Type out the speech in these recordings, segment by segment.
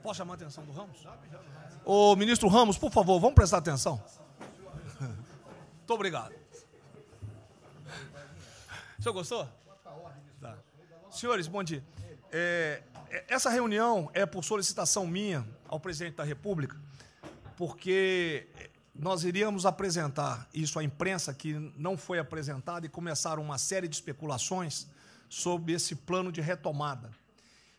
Posso chamar a atenção do Ramos? Ô, ministro Ramos, por favor, vamos prestar atenção. Muito obrigado. O senhor gostou? Tá. Senhores, bom dia. Essa reunião é por solicitação minha ao presidente da República, porque nós iríamos apresentar isso à imprensa, que não foi apresentada, e começaram uma série de especulações sobre esse plano de retomada.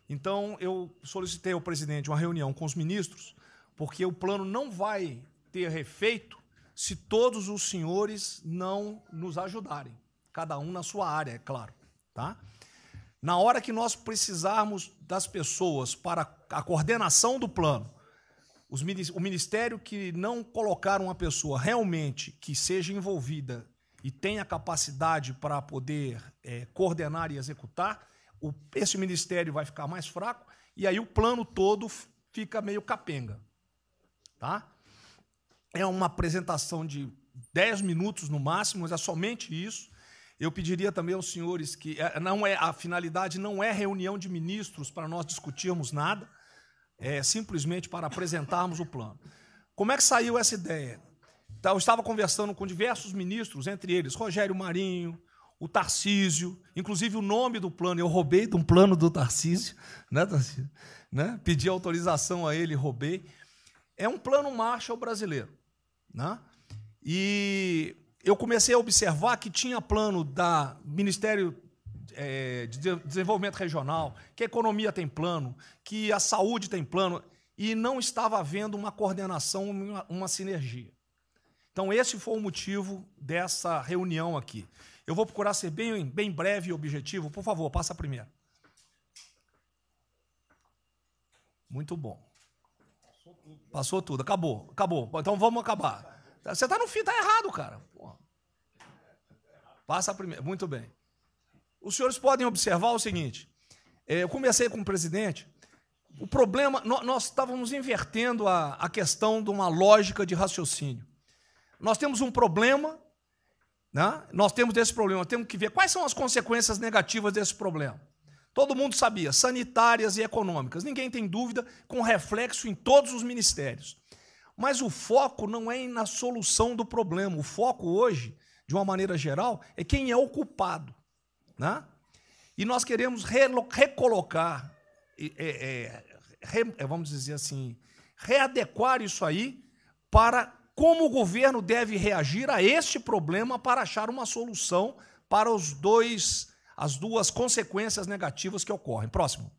Então, eu solicitei ao presidente uma reunião com os ministros, porque o plano não vai ter efeito se todos os senhores não nos ajudarem, cada um na sua área, é claro. Tá? Na hora que nós precisarmos das pessoas para a coordenação do plano, o Ministério que não colocar uma pessoa realmente que seja envolvida e tenha capacidade para poder coordenar e executar, esse Ministério vai ficar mais fraco e aí o plano todo fica meio capenga. Tá? É uma apresentação de 10 minutos no máximo, mas é somente isso. Eu pediria também aos senhores que a finalidade não é reunião de ministros para nós discutirmos nada, é simplesmente para apresentarmos o plano. Como é que saiu essa ideia? Então, eu estava conversando com diversos ministros, entre eles Rogério Marinho, o Tarcísio, inclusive o nome do plano, eu roubei de um plano do Tarcísio, né, Tarcísio? Né? Pedi autorização a ele, roubei. É um plano Marshall brasileiro. Né? E eu comecei a observar que tinha plano da Ministério de Desenvolvimento Regional, que a economia tem plano, que a saúde tem plano, e não estava havendo uma coordenação, uma sinergia. Então, esse foi o motivo dessa reunião aqui. Eu vou procurar ser bem breve e objetivo. Por favor, passa a primeira. Muito bom. Passou tudo. Acabou. Então, vamos acabar. Você está no fim, está errado, cara. Porra. Passa a primeira. Muito bem. Os senhores podem observar o seguinte, eu conversei com o presidente, o problema, nós estávamos invertendo a questão de uma lógica de raciocínio. Nós temos um problema, né? Nós temos que ver quais são as consequências negativas desse problema. Todo mundo sabia, sanitárias e econômicas, ninguém tem dúvida, com reflexo em todos os ministérios. Mas o foco não é na solução do problema, o foco hoje, de uma maneira geral, é quem é o culpado. Né? E nós queremos recolocar, vamos dizer assim, readequar isso aí para como o governo deve reagir a este problema para achar uma solução para as duas consequências negativas que ocorrem. Próximo.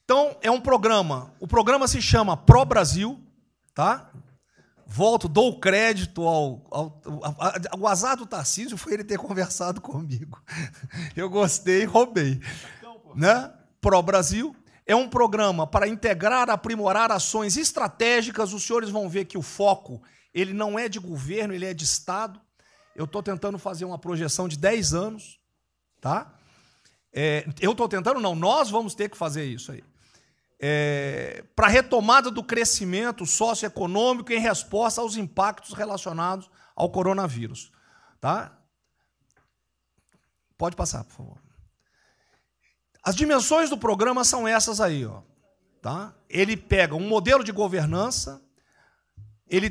Então, é um programa, o programa se chama Pro Brasil, tá? Dou crédito ao azar do Tarcísio foi ele ter conversado comigo. Eu gostei e roubei. Né? Pro Brasil é um programa para integrar, aprimorar ações estratégicas. Os senhores vão ver que o foco ele não é de governo, ele é de Estado. Eu estou tentando fazer uma projeção de 10 anos. Tá? Eu estou tentando, não, nós vamos ter que fazer isso aí. Para a retomada do crescimento socioeconômico em resposta aos impactos relacionados ao coronavírus. Tá? Pode passar, por favor. As dimensões do programa são essas aí. Ó, tá? Ele pega um modelo de governança, ele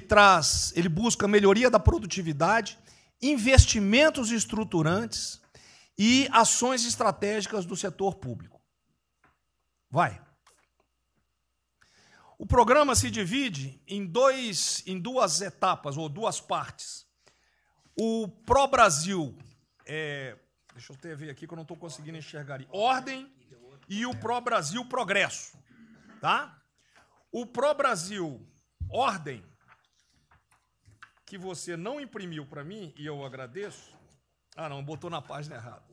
busca melhoria da produtividade, investimentos estruturantes e ações estratégicas do setor público. Vai. O programa se divide em duas etapas, ou duas partes. O Pro Brasil, deixa eu ver aqui que eu não estou conseguindo enxergar. Ordem e o Pro Brasil Progresso. Tá? O Pro Brasil Ordem, que você não imprimiu para mim, e eu agradeço. Ah, não, botou na página errada.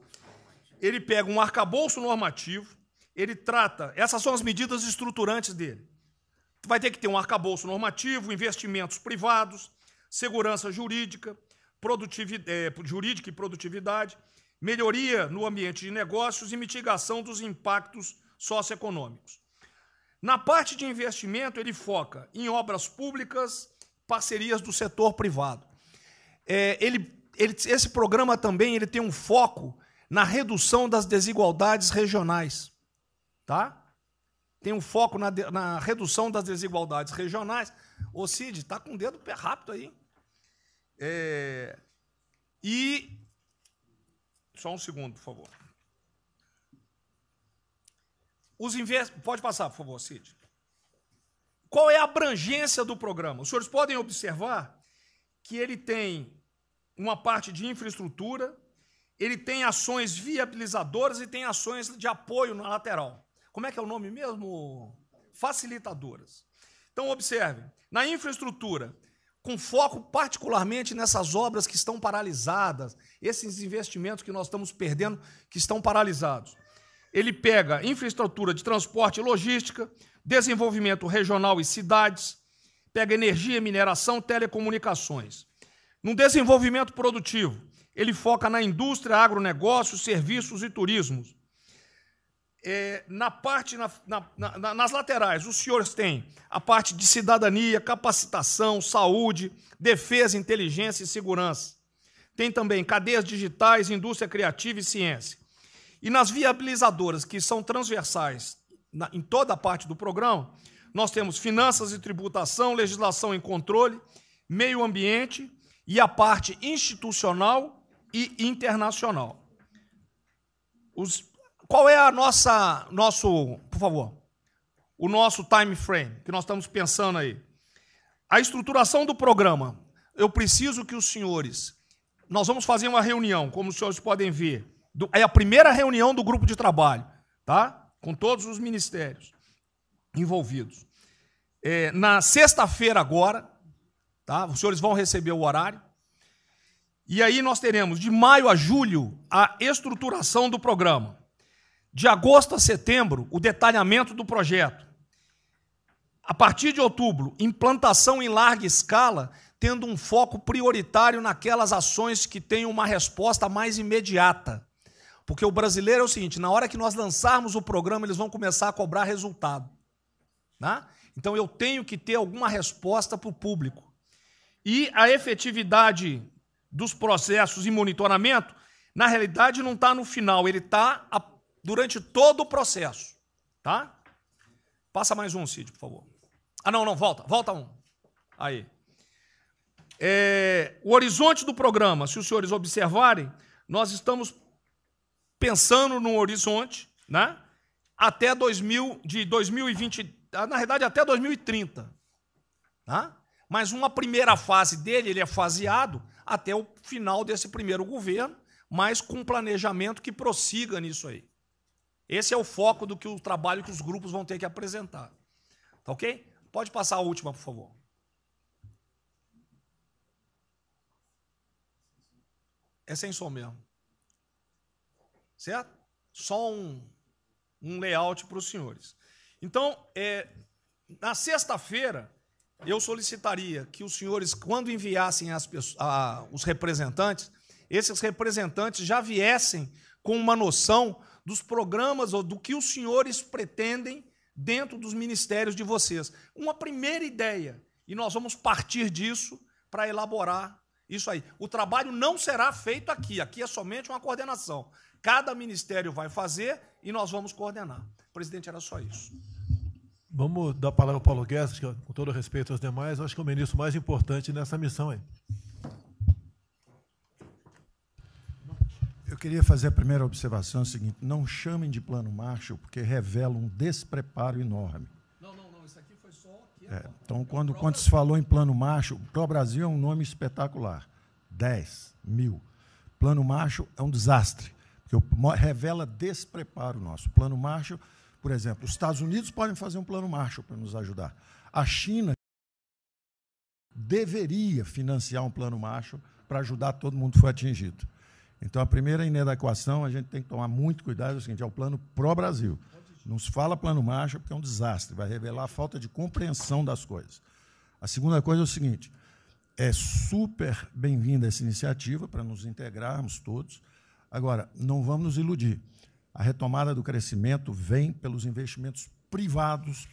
Ele pega um arcabouço normativo, ele trata, essas são as medidas estruturantes dele. Vai ter que ter um arcabouço normativo, investimentos privados, segurança jurídica, jurídica e produtividade, melhoria no ambiente de negócios e mitigação dos impactos socioeconômicos. Na parte de investimento, ele foca em obras públicas, parcerias do setor privado. Esse programa também ele tem um foco na redução das desigualdades regionais. Tá? tem um foco na redução das desigualdades regionais. Ô, Cid, está com o dedo pé rápido aí. E... Só um segundo, por favor. Pode passar, por favor, Cid. Qual é a abrangência do programa? Os senhores podem observar que ele tem uma parte de infraestrutura, ele tem ações viabilizadoras e tem ações de apoio na lateral. Como é que é o nome mesmo? Facilitadoras. Então, observe, na infraestrutura, com foco particularmente nessas obras que estão paralisadas, esses investimentos que nós estamos perdendo, que estão paralisados. Ele pega infraestrutura de transporte e logística, desenvolvimento regional e cidades, pega energia, mineração, telecomunicações. No desenvolvimento produtivo, ele foca na indústria, agronegócio, serviços e turismo. Nas laterais, os senhores têm a parte de cidadania, capacitação, saúde, defesa, inteligência e segurança. Tem também cadeias digitais, indústria criativa e ciência. E nas viabilizadoras, que são transversais em toda a parte do programa, nós temos finanças e tributação, legislação e controle, meio ambiente e a parte institucional e internacional. Qual é por favor, o nosso time frame que nós estamos pensando aí? A estruturação do programa, eu preciso que os senhores... Nós vamos fazer uma reunião, como os senhores podem ver. É a primeira reunião do grupo de trabalho, tá? Com todos os ministérios envolvidos. Na sexta-feira agora, tá? Os senhores vão receber o horário. E aí nós teremos, de maio a julho, a estruturação do programa. De agosto a setembro, o detalhamento do projeto. A partir de outubro, implantação em larga escala, tendo um foco prioritário naquelas ações que tenham uma resposta mais imediata. Porque o brasileiro é o seguinte, na hora que nós lançarmos o programa, eles vão começar a cobrar resultado. Né? Então, eu tenho que ter alguma resposta para o público. E a efetividade dos processos e monitoramento, na realidade, não está no final, ele está durante todo o processo. Tá? Passa mais um, Cid, por favor. Não, volta um. Aí. O horizonte do programa, se os senhores observarem, nós estamos pensando no horizonte, né, até 2020, na realidade até 2030. Tá? Mas uma primeira fase dele, ele é faseado até o final desse primeiro governo, mas com planejamento que prossiga nisso aí. Esse é o foco do trabalho que os grupos vão ter que apresentar. Tá ok? Pode passar a última, por favor. É sem som mesmo. Certo? Só um layout para os senhores. Então, na sexta-feira, eu solicitaria que os senhores, quando enviassem os representantes, esses representantes já viessem com uma noção dos programas ou do que os senhores pretendem dentro dos ministérios de vocês. Uma primeira ideia, e nós vamos partir disso para elaborar isso aí. O trabalho não será feito aqui é somente uma coordenação. Cada ministério vai fazer e nós vamos coordenar. Presidente, era só isso. Vamos dar a palavra ao Paulo Guedes, que, com todo respeito aos demais, eu acho que é o ministro mais importante nessa missão aí. Eu queria fazer a primeira observação, é o seguinte, não chamem de plano Marshall, porque revela um despreparo enorme. Não, isso aqui foi só... Então, quando se falou em plano Marshall, Pro Brasil é um nome espetacular, 10 mil. Plano Marshall é um desastre, porque revela despreparo nosso. Plano Marshall, por exemplo, os Estados Unidos podem fazer um plano Marshall para nos ajudar. A China deveria financiar um plano Marshall para ajudar todo mundo que foi atingido. Então, a primeira inadequação, a gente tem que tomar muito cuidado, é o seguinte, é o plano pró-Brasil. Não se fala plano Marshall porque é um desastre, vai revelar a falta de compreensão das coisas. A segunda coisa é o seguinte, é super bem-vinda essa iniciativa para nos integrarmos todos. Agora, não vamos nos iludir. A retomada do crescimento vem pelos investimentos privados,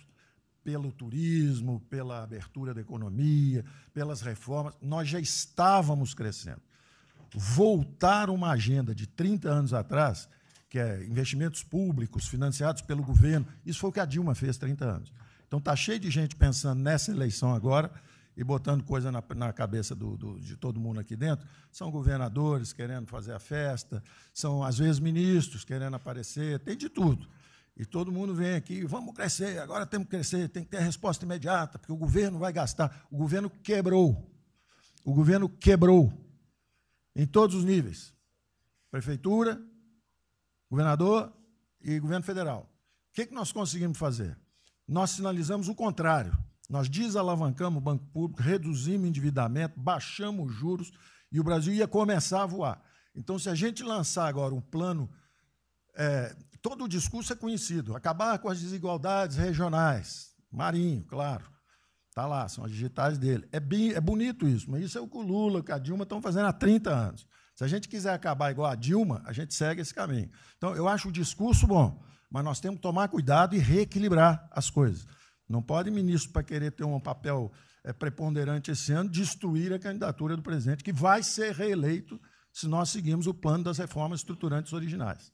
pelo turismo, pela abertura da economia, pelas reformas. Nós já estávamos crescendo. Voltar uma agenda de 30 anos atrás, que é investimentos públicos financiados pelo governo. Isso foi o que a Dilma fez 30 anos. Então, está cheio de gente pensando nessa eleição agora e botando coisa na cabeça de todo mundo aqui dentro. São governadores querendo fazer a festa, são, às vezes, ministros querendo aparecer, tem de tudo. E todo mundo vem aqui, vamos crescer, agora temos que crescer, tem que ter a resposta imediata, porque o governo vai gastar. O governo quebrou. O governo quebrou em todos os níveis. Prefeitura, governador e governo federal. O que nós conseguimos fazer? Nós sinalizamos o contrário. Nós desalavancamos o banco público, reduzimos o endividamento, baixamos os juros e o Brasil ia começar a voar. Então, se a gente lançar agora um plano, todo o discurso é conhecido, acabar com as desigualdades regionais, Marinho, claro, está lá, são as digitais dele. É bonito isso, mas isso é o que o Lula, que a Dilma estão fazendo há 30 anos. Se a gente quiser acabar igual a Dilma, a gente segue esse caminho. Então, eu acho o discurso bom, mas nós temos que tomar cuidado e reequilibrar as coisas. Não pode ministro, para querer ter um papel preponderante esse ano, destruir a candidatura do presidente, que vai ser reeleito se nós seguirmos o plano das reformas estruturantes originais.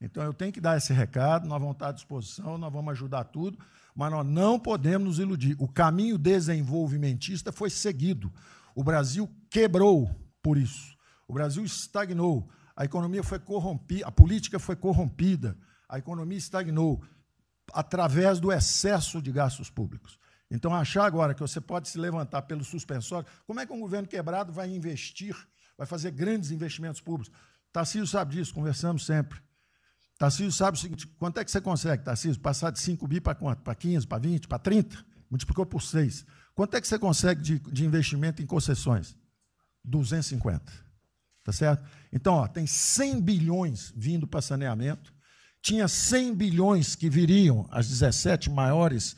Então, eu tenho que dar esse recado, nós vamos estar à disposição, nós vamos ajudar tudo, mas nós não podemos nos iludir. O caminho desenvolvimentista foi seguido. O Brasil quebrou por isso. O Brasil estagnou. A economia foi corrompida, a política foi corrompida, a economia estagnou através do excesso de gastos públicos. Então, achar agora que você pode se levantar pelo suspensório, como é que um governo quebrado vai investir, vai fazer grandes investimentos públicos? Tarcísio sabe disso, conversamos sempre. Tarcísio sabe o seguinte, quanto é que você consegue, Tarcísio, passar de 5 bi para quanto? Para 15, para 20, para 30? Multiplicou por 6. Quanto é que você consegue de investimento em concessões? 250. Tá certo? Então, ó, tem 100 bilhões vindo para saneamento, tinha 100 bilhões que viriam, as 17 maiores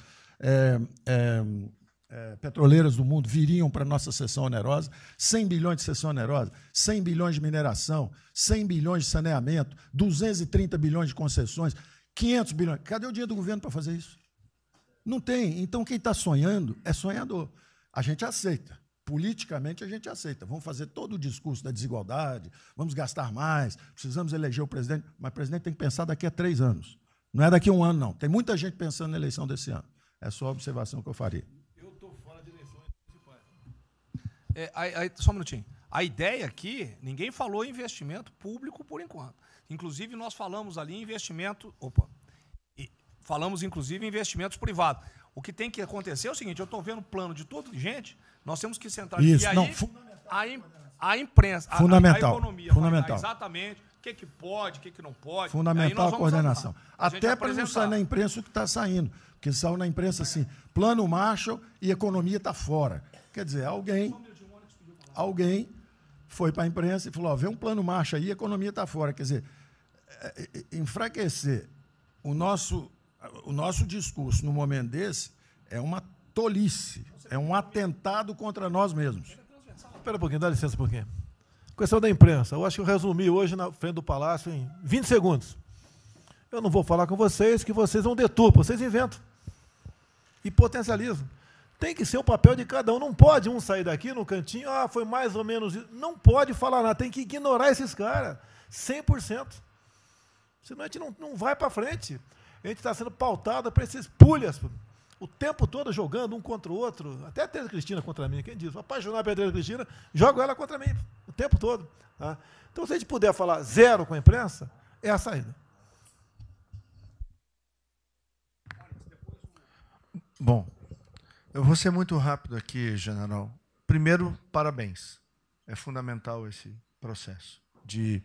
petroleiras do mundo viriam para a nossa cessão onerosa, 100 bilhões de cessão onerosa, 100 bilhões de mineração, 100 bilhões de saneamento, 230 bilhões de concessões, 500 bilhões. Cadê o dinheiro do governo para fazer isso? Não tem. Então, quem está sonhando é sonhador. A gente aceita. Politicamente, a gente aceita. Vamos fazer todo o discurso da desigualdade, vamos gastar mais, precisamos eleger o presidente, mas o presidente tem que pensar daqui a 3 anos. Não é daqui a 1 ano, não. Tem muita gente pensando na eleição desse ano. É só a observação que eu faria. Eu estou fora de eleições municipais. Só um minutinho. A ideia aqui, ninguém falou em investimento público por enquanto. Inclusive, nós falamos ali em investimento... falamos, inclusive, em investimentos privados. O que tem que acontecer é o seguinte, eu estou vendo o plano de toda gente, nós temos que centrar... Isso, e aí, não, a imprensa, fundamental, a economia, fundamental. Exatamente o que pode, o que não pode. Fundamental a coordenação. Até Até para não sair na imprensa o que está saindo. Porque saiu na imprensa assim, plano Marshall e economia está fora. Quer dizer, alguém foi para a imprensa e falou, ó, vê um plano Marshall aí e a economia está fora. Quer dizer, enfraquecer o nosso discurso no momento desse é uma tolice, é um atentado contra nós mesmos. Espera um pouquinho, dá licença um pouquinho. Questão da imprensa. Eu acho que eu resumi hoje na frente do Palácio em 20 segundos. Eu não vou falar com vocês, que vocês vão deturpar, vocês inventam. E potencializam. Tem que ser o papel de cada um. Não pode um sair daqui no cantinho, foi mais ou menos isso. Não pode falar nada, tem que ignorar esses caras. 100%. Senão a gente não vai para frente. A gente está sendo pautado para esses pulhas, o tempo todo jogando um contra o outro. Até a Tereza Cristina contra mim, quem diz? Apaixonar pela Tereza Cristina, jogo ela contra mim, o tempo todo. Tá? Então, se a gente puder falar zero com a imprensa, é a saída. Bom, eu vou ser muito rápido aqui, general. Primeiro, parabéns. É fundamental esse processo de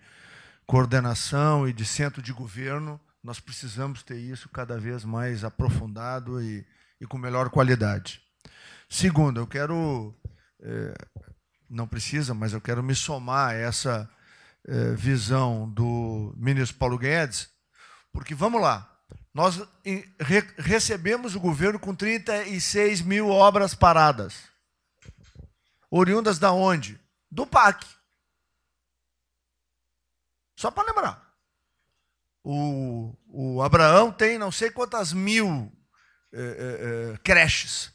coordenação e de centro de governo. Nós precisamos ter isso cada vez mais aprofundado e com melhor qualidade. Segundo, eu quero, não precisa, mas eu quero me somar a essa visão do ministro Paulo Guedes, porque, vamos lá, nós recebemos o governo com 36 mil obras paradas. Oriundas da onde? Do PAC. Só para lembrar. O Abraão tem não sei quantas mil creches.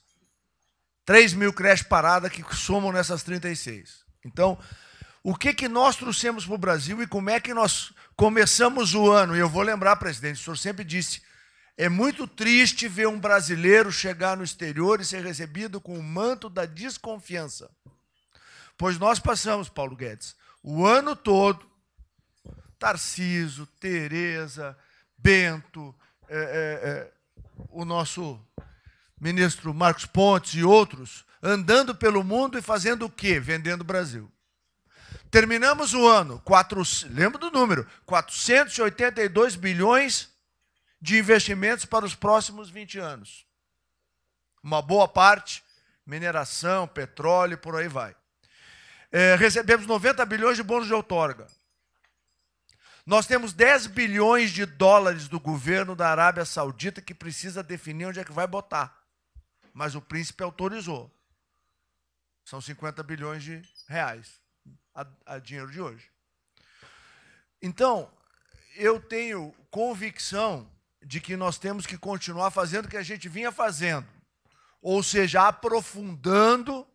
3 mil creches paradas que somam nessas 36. Então, o que nós trouxemos para o Brasil e como é que nós começamos o ano. E eu vou lembrar, presidente, o senhor sempre disse, é muito triste ver um brasileiro chegar no exterior e ser recebido com o manto da desconfiança. Pois nós passamos, Paulo Guedes, o ano todo, Tarcísio, Tereza, Bento, o nosso ministro Marcos Pontes e outros, andando pelo mundo e fazendo o quê? Vendendo o Brasil. Terminamos o ano, lembra do número, 482 bilhões de investimentos para os próximos 20 anos. Uma boa parte, mineração, petróleo, por aí vai. Recebemos 90 bilhões de bônus de outorga. Nós temos 10 bilhões de dólares do governo da Arábia Saudita que precisa definir onde é que vai botar. Mas o príncipe autorizou. São 50 bilhões de reais, a dinheiro de hoje. Então, eu tenho convicção de que nós temos que continuar fazendo o que a gente vinha fazendo, ou seja, aprofundando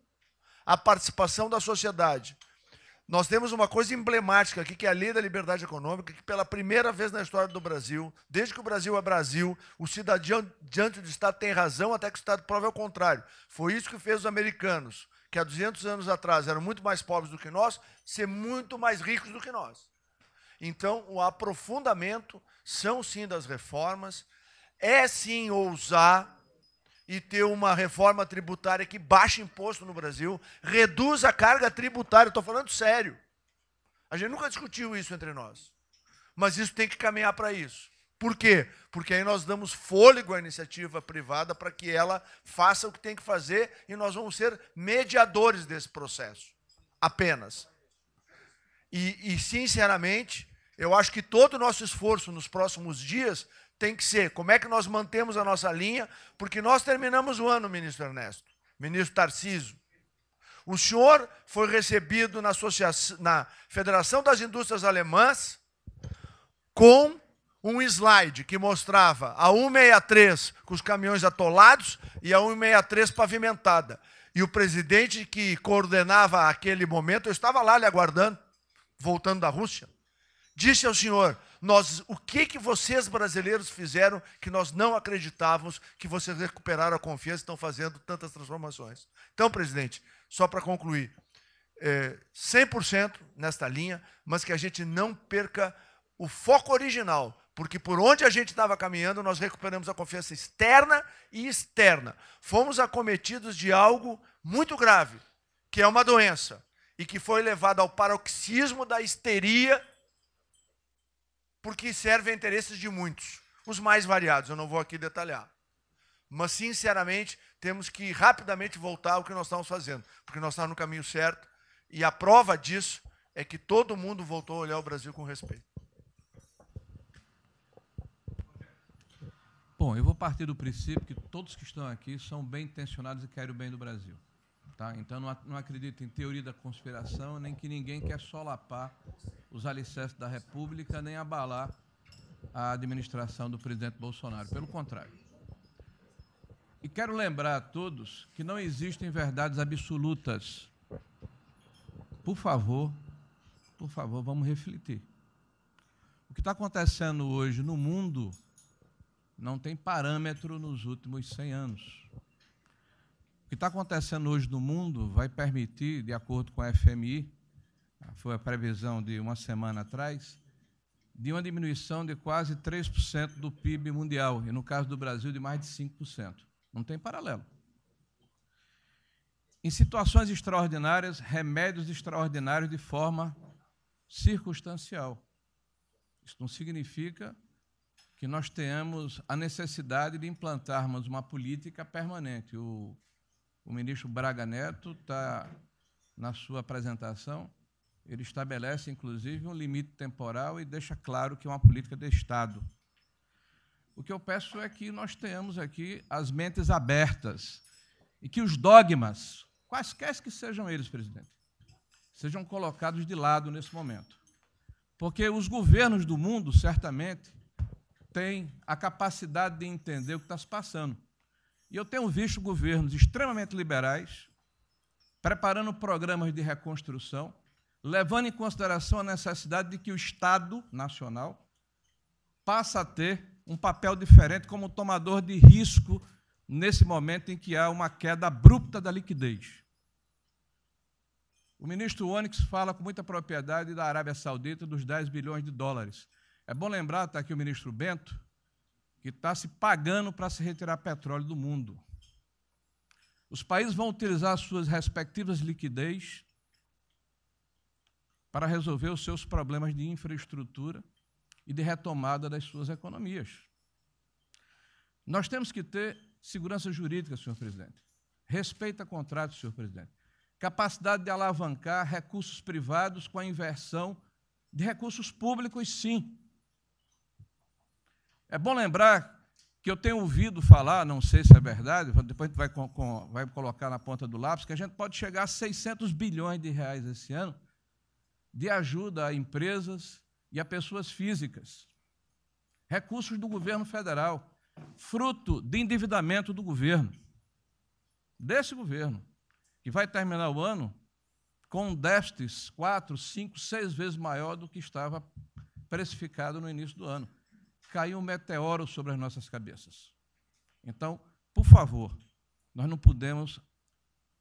a participação da sociedade. Nós temos uma coisa emblemática aqui, que é a Lei da Liberdade Econômica, que pela primeira vez na história do Brasil, desde que o Brasil é Brasil, o cidadão diante do Estado tem razão até que o Estado prove ao contrário. Foi isso que fez os americanos, que há 200 anos atrás eram muito mais pobres do que nós, ser muito mais ricos do que nós. Então, o aprofundamento são sim das reformas, é sim ousar e ter uma reforma tributária que baixe imposto no Brasil, reduz a carga tributária, estou falando sério. A gente nunca discutiu isso entre nós, mas isso tem que caminhar para isso. Por quê? Porque aí nós damos fôlego à iniciativa privada para que ela faça o que tem que fazer e nós vamos ser mediadores desse processo, apenas. E sinceramente, eu acho que todo o nosso esforço nos próximos dias tem que ser como é que nós mantemos a nossa linha, porque nós terminamos o ano, ministro Ernesto, ministro Tarcísio. O senhor foi recebido na Federação das Indústrias Alemãs com um slide que mostrava a 163 com os caminhões atolados e a 163 pavimentada. E o presidente que coordenava aquele momento, eu estava lá lhe aguardando, voltando da Rússia, disse ao senhor, o que vocês brasileiros fizeram que nós não acreditávamos que vocês recuperaram a confiança e estão fazendo tantas transformações. Então, presidente, só para concluir, 100% nesta linha, mas que a gente não perca o foco original, porque por onde a gente estava caminhando, nós recuperamos a confiança externa e externa. Fomos acometidos de algo muito grave, que é uma doença, e que foi levado ao paroxismo da histeria, porque serve a interesses de muitos, os mais variados, eu não vou aqui detalhar. Mas, sinceramente, temos que rapidamente voltar ao que nós estamos fazendo, porque nós estamos no caminho certo, e a prova disso é que todo mundo voltou a olhar o Brasil com respeito. Bom, eu vou partir do princípio que todos que estão aqui são bem intencionados e querem o bem do Brasil. Tá? Então, não acredito em teoria da conspiração, nem que ninguém quer solapar os alicerces da República, nem abalar a administração do presidente Bolsonaro. Pelo contrário. E quero lembrar a todos que não existem verdades absolutas. Por favor, vamos refletir. O que está acontecendo hoje no mundo não tem parâmetro nos últimos 100 anos. O que está acontecendo hoje no mundo vai permitir, de acordo com a FMI, foi a previsão de uma semana atrás, de uma diminuição de quase 3% do PIB mundial, e no caso do Brasil, de mais de 5%. Não tem paralelo. Em situações extraordinárias, remédios extraordinários de forma circunstancial. Isso não significa que nós tenhamos a necessidade de implantarmos uma política permanente. O ministro Braga Neto está, na sua apresentação, ele estabelece, inclusive, um limite temporal e deixa claro que é uma política de Estado. O que eu peço é que nós tenhamos aqui as mentes abertas e que os dogmas, quaisquer que sejam eles, presidente, sejam colocados de lado nesse momento. Porque os governos do mundo, certamente, têm a capacidade de entender o que está se passando. E eu tenho visto governos extremamente liberais preparando programas de reconstrução, levando em consideração a necessidade de que o Estado Nacional passe a ter um papel diferente como tomador de risco nesse momento em que há uma queda abrupta da liquidez. O ministro Onyx fala com muita propriedade da Arábia Saudita, dos 10 bilhões de dólares. É bom lembrar, está aqui o ministro Bento, que está se pagando para se retirar petróleo do mundo. Os países vão utilizar as suas respectivas liquidez para resolver os seus problemas de infraestrutura e de retomada das suas economias. Nós temos que ter segurança jurídica, senhor presidente. Respeito a contratos, senhor presidente. Capacidade de alavancar recursos privados com a inversão de recursos públicos, sim. É bom lembrar que eu tenho ouvido falar, não sei se é verdade, depois a gente vai colocar na ponta do lápis, que a gente pode chegar a 600 bilhões de reais esse ano de ajuda a empresas e a pessoas físicas. Recursos do governo federal, fruto de endividamento do governo, desse governo, que vai terminar o ano com um déficit 4, 5, 6 vezes maior do que estava precificado no início do ano. Caiu um meteoro sobre as nossas cabeças. Então, por favor, nós não podemos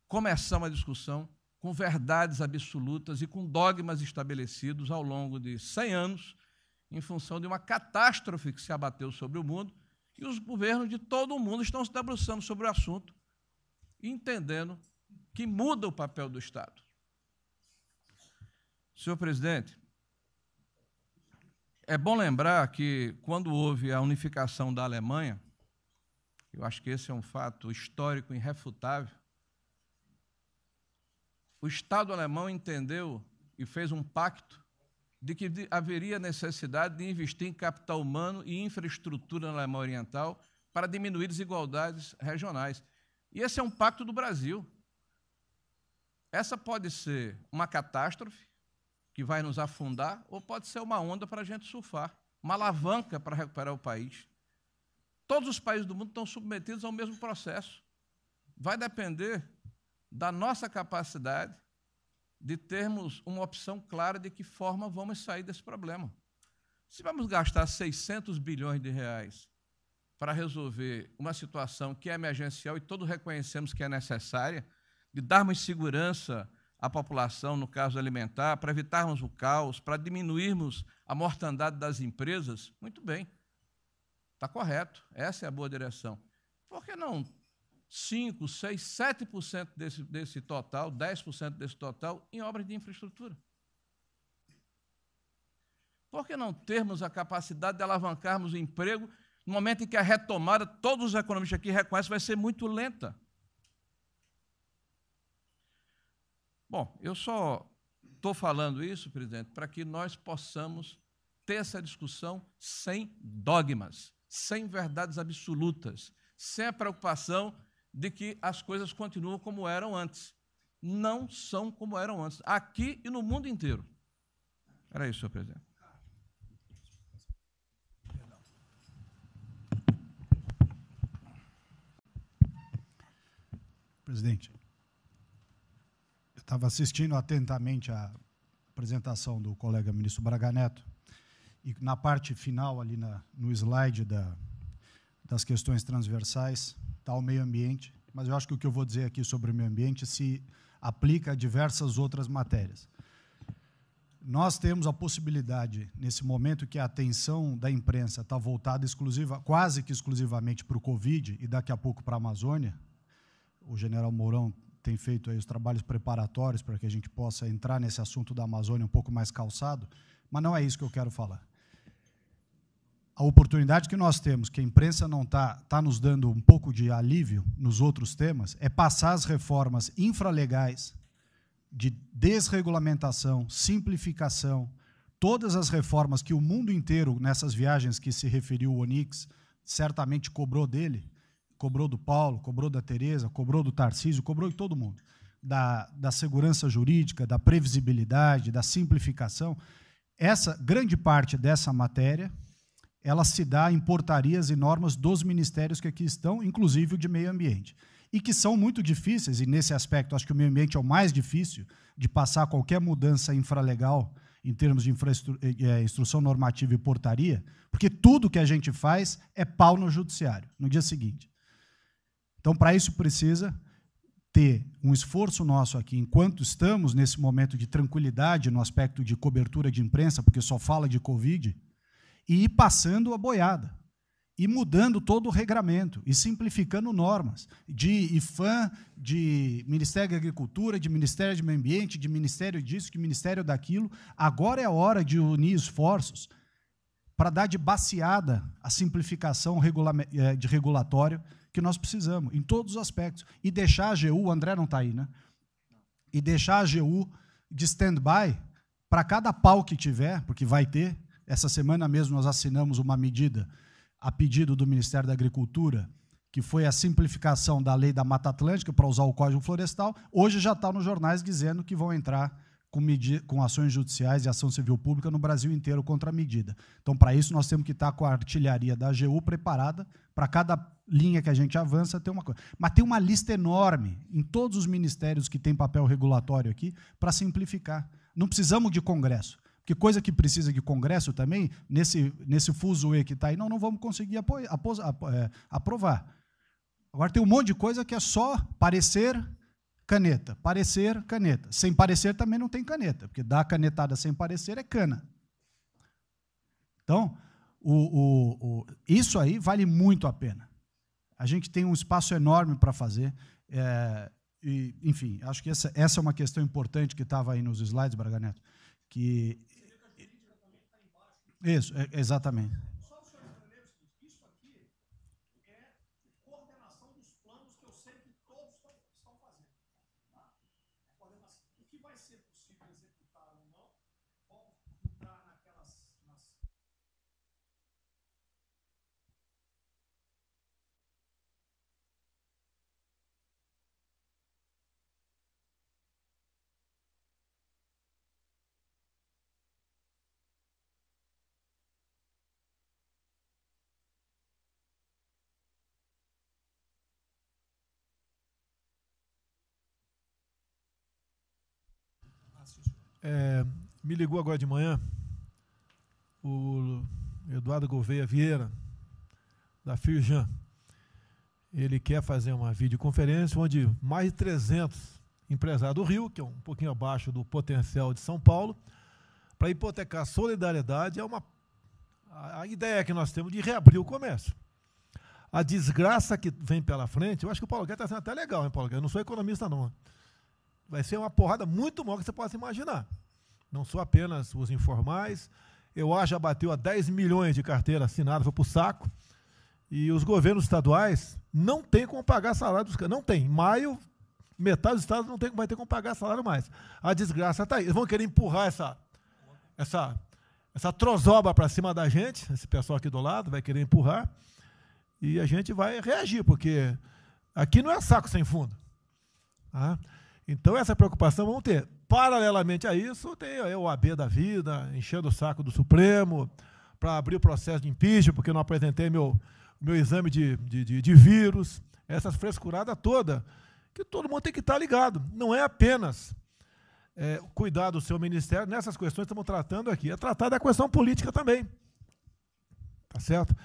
começar uma discussão com verdades absolutas e com dogmas estabelecidos ao longo de 100 anos, em função de uma catástrofe que se abateu sobre o mundo, e os governos de todo o mundo estão se debruçando sobre o assunto, entendendo que muda o papel do Estado. Senhor presidente, é bom lembrar que, quando houve a unificação da Alemanha, eu acho que esse é um fato histórico irrefutável, o Estado alemão entendeu e fez um pacto de que haveria necessidade de investir em capital humano e infraestrutura na Alemanha Oriental para diminuir desigualdades regionais. E esse é um pacto do Brasil. Essa pode ser uma catástrofe que vai nos afundar, ou pode ser uma onda para a gente surfar, uma alavanca para recuperar o país. Todos os países do mundo estão submetidos ao mesmo processo. Vai depender da nossa capacidade de termos uma opção clara de que forma vamos sair desse problema. Se vamos gastar 600 bilhões de reais para resolver uma situação que é emergencial e todos reconhecemos que é necessária, de darmos segurança à população, no caso alimentar, para evitarmos o caos, para diminuirmos a mortandade das empresas, muito bem, está correto, essa é a boa direção. Por que não 5%, 6%, 7% desse total, 10% desse total, em obras de infraestrutura? Por que não termos a capacidade de alavancarmos o emprego no momento em que a retomada, todos os economistas aqui reconhecem, vai ser muito lenta? Bom, eu só estou falando isso, presidente, para que nós possamos ter essa discussão sem dogmas, sem verdades absolutas, sem a preocupação de que as coisas continuam como eram antes. Não são como eram antes, aqui e no mundo inteiro. Era isso, senhor presidente. Presidente, eu estava assistindo atentamente a apresentação do colega ministro Braga Neto, e na parte final, ali no slide das questões transversais, está o meio ambiente, mas eu acho que o que eu vou dizer aqui sobre o meio ambiente se aplica a diversas outras matérias. Nós temos a possibilidade, nesse momento que a atenção da imprensa está voltada quase que exclusivamente para o Covid e daqui a pouco para a Amazônia, o general Mourão tem feito aí os trabalhos preparatórios para que a gente possa entrar nesse assunto da Amazônia um pouco mais calçado, mas não é isso que eu quero falar. A oportunidade que nós temos, que a imprensa não está nos dando um pouco de alívio nos outros temas, é passar as reformas infralegais de desregulamentação, simplificação, todas as reformas que o mundo inteiro, nessas viagens que se referiu o Onyx, certamente cobrou dele, cobrou do Paulo, cobrou da Tereza, cobrou do Tarcísio, cobrou de todo mundo, da segurança jurídica, da previsibilidade, da simplificação. Essa grande parte dessa matéria, ela se dá em portarias e normas dos ministérios que aqui estão, inclusive o de meio ambiente. e que são muito difíceis, e nesse aspecto acho que o meio ambiente é o mais difícil de passar qualquer mudança infralegal em termos de instrução normativa e portaria, porque tudo que a gente faz é pau no judiciário, no dia seguinte. Então, para isso precisa ter um esforço nosso aqui, enquanto estamos nesse momento de tranquilidade no aspecto de cobertura de imprensa, porque só fala de Covid, e ir passando a boiada, e mudando todo o regramento, e simplificando normas, de IFAM, de Ministério da Agricultura, de Ministério do Meio Ambiente, de Ministério disso, de Ministério daquilo. Agora é a hora de unir esforços para dar de baseada a simplificação de regulatório que nós precisamos, em todos os aspectos. E deixar a AGU, o André não está aí, né? E deixar a AGU de stand-by para cada pau que tiver, porque vai ter. Essa semana mesmo nós assinamos uma medida a pedido do Ministério da Agricultura, que foi a simplificação da lei da Mata Atlântica para usar o Código Florestal. Hoje já está nos jornais dizendo que vão entrar com ações judiciais e ação civil pública no Brasil inteiro contra a medida. Então, para isso, nós temos que estar com a artilharia da AGU preparada para cada linha que a gente avança ter uma coisa. Mas tem uma lista enorme em todos os ministérios que têm papel regulatório aqui para simplificar. Não precisamos de Congresso. Porque coisa que precisa de Congresso também, nesse fuzuê que está aí, não vamos conseguir aprovar. Agora tem um monte de coisa que é só parecer, caneta. Parecer, caneta. Sem parecer também não tem caneta, porque dar canetada sem parecer é cana. Então, isso aí vale muito a pena. A gente tem um espaço enorme para fazer. E, enfim, acho que essa é uma questão importante que estava aí nos slides, Braga Neto, que... Isso, exatamente. Só o senhor entender o seguinte, isso aqui é coordenação dos planos que eu sei que todos estão fazendo. Tá? Coordenação. O que vai ser possível executar ou não, vamos entrar naquelas... Me ligou agora de manhã o Eduardo Gouveia Vieira, da Firjan. Ele quer fazer uma videoconferência onde mais de 300 empresários do Rio, que é um pouquinho abaixo do potencial de São Paulo, para hipotecar a solidariedade. A ideia que nós temos de reabrir o comércio. A desgraça que vem pela frente, eu acho que o Paulo Guedes está sendo até legal, hein, Paulo Guedes? Eu não sou economista, não. Vai ser uma porrada muito maior que você possa imaginar. Não sou apenas os informais. Eu acho que já bateu a 10 milhões de carteira assinada, foi para o saco. E os governos estaduais não têm como pagar salário dos caras. Não tem. Em maio, metade dos estados não vai ter como pagar salário mais. A desgraça está aí. Eles vão querer empurrar essa trozoba para cima da gente. Esse pessoal aqui do lado vai querer empurrar. E a gente vai reagir, porque aqui não é saco sem fundo. Tá? Então, essa preocupação vamos ter. Paralelamente a isso, tem a OAB da vida, enchendo o saco do Supremo, para abrir o processo de impeachment, porque eu não apresentei meu exame de vírus, essas frescuradas todas, que todo mundo tem que estar ligado. Não é apenas cuidar do seu ministério, nessas questões que estamos tratando aqui, é tratar da questão política também. Tá certo?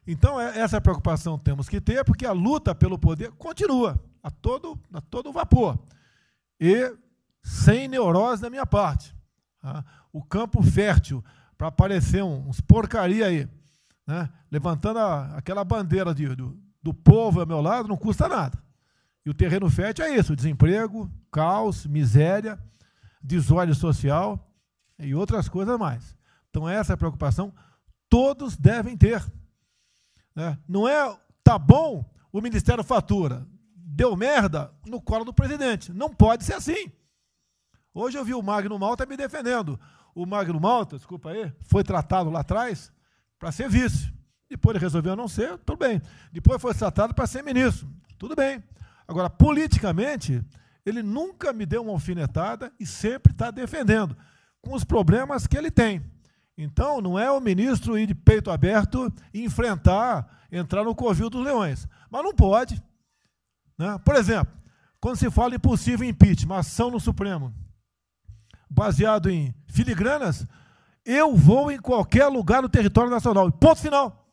Então, essa preocupação temos que ter, porque a luta pelo poder continua, a todo vapor. E sem neurose da minha parte. Tá? O campo fértil para aparecer uns porcaria aí, né? Levantando aquela bandeira do povo ao meu lado, não custa nada. E o terreno fértil é isso, desemprego, caos, miséria, desordem social e outras coisas mais. Então, essa preocupação todos devem ter. Né? Não é, tá bom, o Ministério fatura, deu merda no colo do presidente. Não pode ser assim. Hoje eu vi o Magno Malta me defendendo. O Magno Malta, desculpa aí, foi tratado lá atrás para ser vice. Depois ele resolveu não ser, tudo bem. Depois foi tratado para ser ministro, tudo bem. Agora, politicamente, ele nunca me deu uma alfinetada e sempre está defendendo, com os problemas que ele tem. Então, não é o ministro ir de peito aberto e entrar no covil dos leões. Mas não pode. Né? Por exemplo, quando se fala em possível impeachment, ação no Supremo, baseado em filigranas, eu vou em qualquer lugar no território nacional. Ponto final.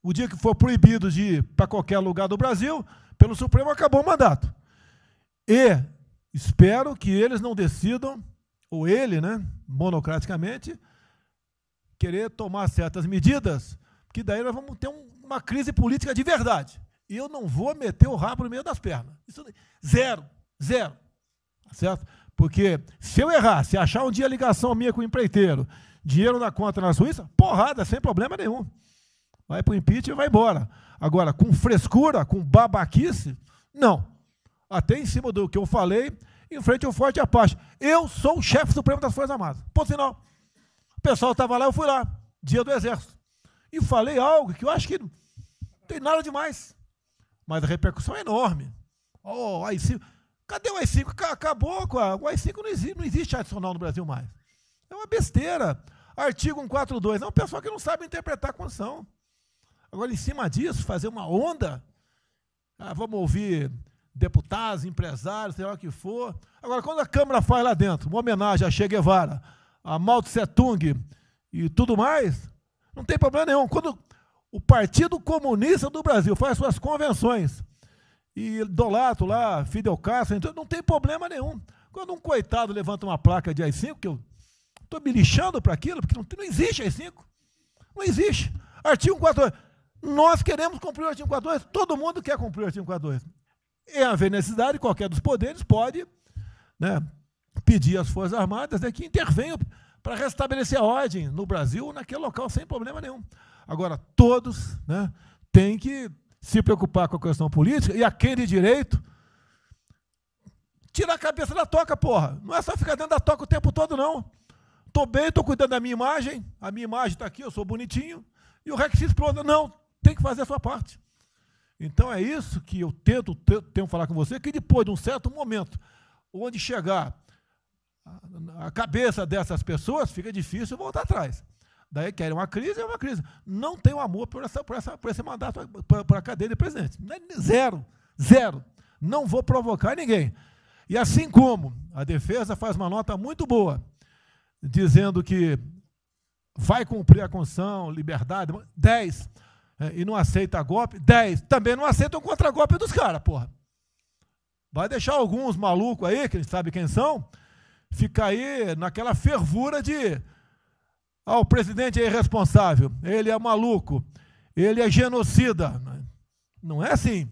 O dia que for proibido de ir para qualquer lugar do Brasil, pelo Supremo, acabou o mandato. E espero que eles não decidam, ou ele, né, monocraticamente, querer tomar certas medidas, que daí nós vamos ter uma crise política de verdade. E eu não vou meter o rabo no meio das pernas. Isso, zero. Certo? Porque se eu errar, se achar um dia ligação minha com o empreiteiro, dinheiro na conta na Suíça, porrada, sem problema nenhum. Vai para o impeachment e vai embora. Agora, com frescura, com babaquice, não. Até em cima do que eu falei, em frente ao Forte Apache. Eu sou o chefe supremo das Forças Armadas. Ponto final. O pessoal estava lá, eu fui lá, dia do Exército. E falei algo que eu acho que não tem nada demais. Mas a repercussão é enorme. Oh, AI-5. Cadê o AI-5? Acabou com o AI-5, não existe adicional no Brasil mais. É uma besteira. Artigo 142. É um pessoal que não sabe interpretar a Constituição. Agora, em cima disso, fazer uma onda. Vamos ouvir deputados, empresários, sei lá o que for. Agora, quando a Câmara faz lá dentro uma homenagem a Che Guevara, a Mao Tse Tung e tudo mais, não tem problema nenhum. Quando o Partido Comunista do Brasil faz suas convenções e idolato lá, Fidel Castro, então não tem problema nenhum. Quando um coitado levanta uma placa de AI-5, que eu estou me lixando para aquilo, porque não existe AI-5. Não existe. Artigo 142. Nós queremos cumprir o artigo 142, todo mundo quer cumprir o artigo 142. E haver necessidade, qualquer dos poderes pode, né, pedir às Forças Armadas, né, que intervenham para restabelecer a ordem no Brasil, naquele local, sem problema nenhum. Agora, todos, né, têm que se preocupar com a questão política, e a quem de direito, tira a cabeça da toca, porra. Não é só ficar dentro da toca o tempo todo, não. Estou bem, estou cuidando da minha imagem, a minha imagem está aqui, eu sou bonitinho, e o requisito explode. Não, tem que fazer a sua parte. Então é isso que eu tento falar com você, que depois de um certo momento, onde chegar a cabeça dessas pessoas, fica difícil voltar atrás. Daí querem uma crise, é uma crise. Não tenho amor por esse mandato, por a cadeia de presidente. Zero. Não vou provocar ninguém. E assim como a defesa faz uma nota muito boa, dizendo que vai cumprir a Constituição, liberdade, 10, e não aceita golpe, 10, também não aceita o contragolpe dos caras, porra. Vai deixar alguns malucos aí, que a gente sabe quem são, ficar aí naquela fervura de o presidente é irresponsável, ele é maluco, ele é genocida. Não é assim.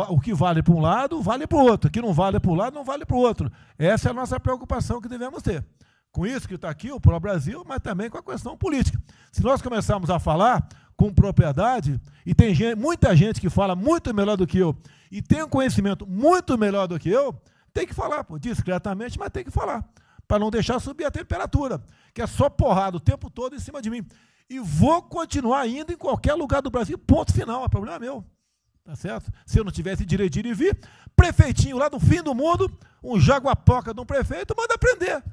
O que vale para um lado, vale para o outro. O que não vale para um lado, não vale para o outro. Essa é a nossa preocupação que devemos ter. Com isso que está aqui, o pró-Brasil, mas também com a questão política. Se nós começarmos a falar com propriedade, e tem muita gente que fala muito melhor do que eu, e tem um conhecimento muito melhor do que eu, tem que falar, pô, discretamente, mas tem que falar, para não deixar subir a temperatura, que é só porrada o tempo todo em cima de mim. E vou continuar indo em qualquer lugar do Brasil, ponto final, é problema meu. Tá certo? Se eu não tivesse direito de ir e vir, prefeitinho lá do fim do mundo, um jaguapoca de um prefeito, manda prender.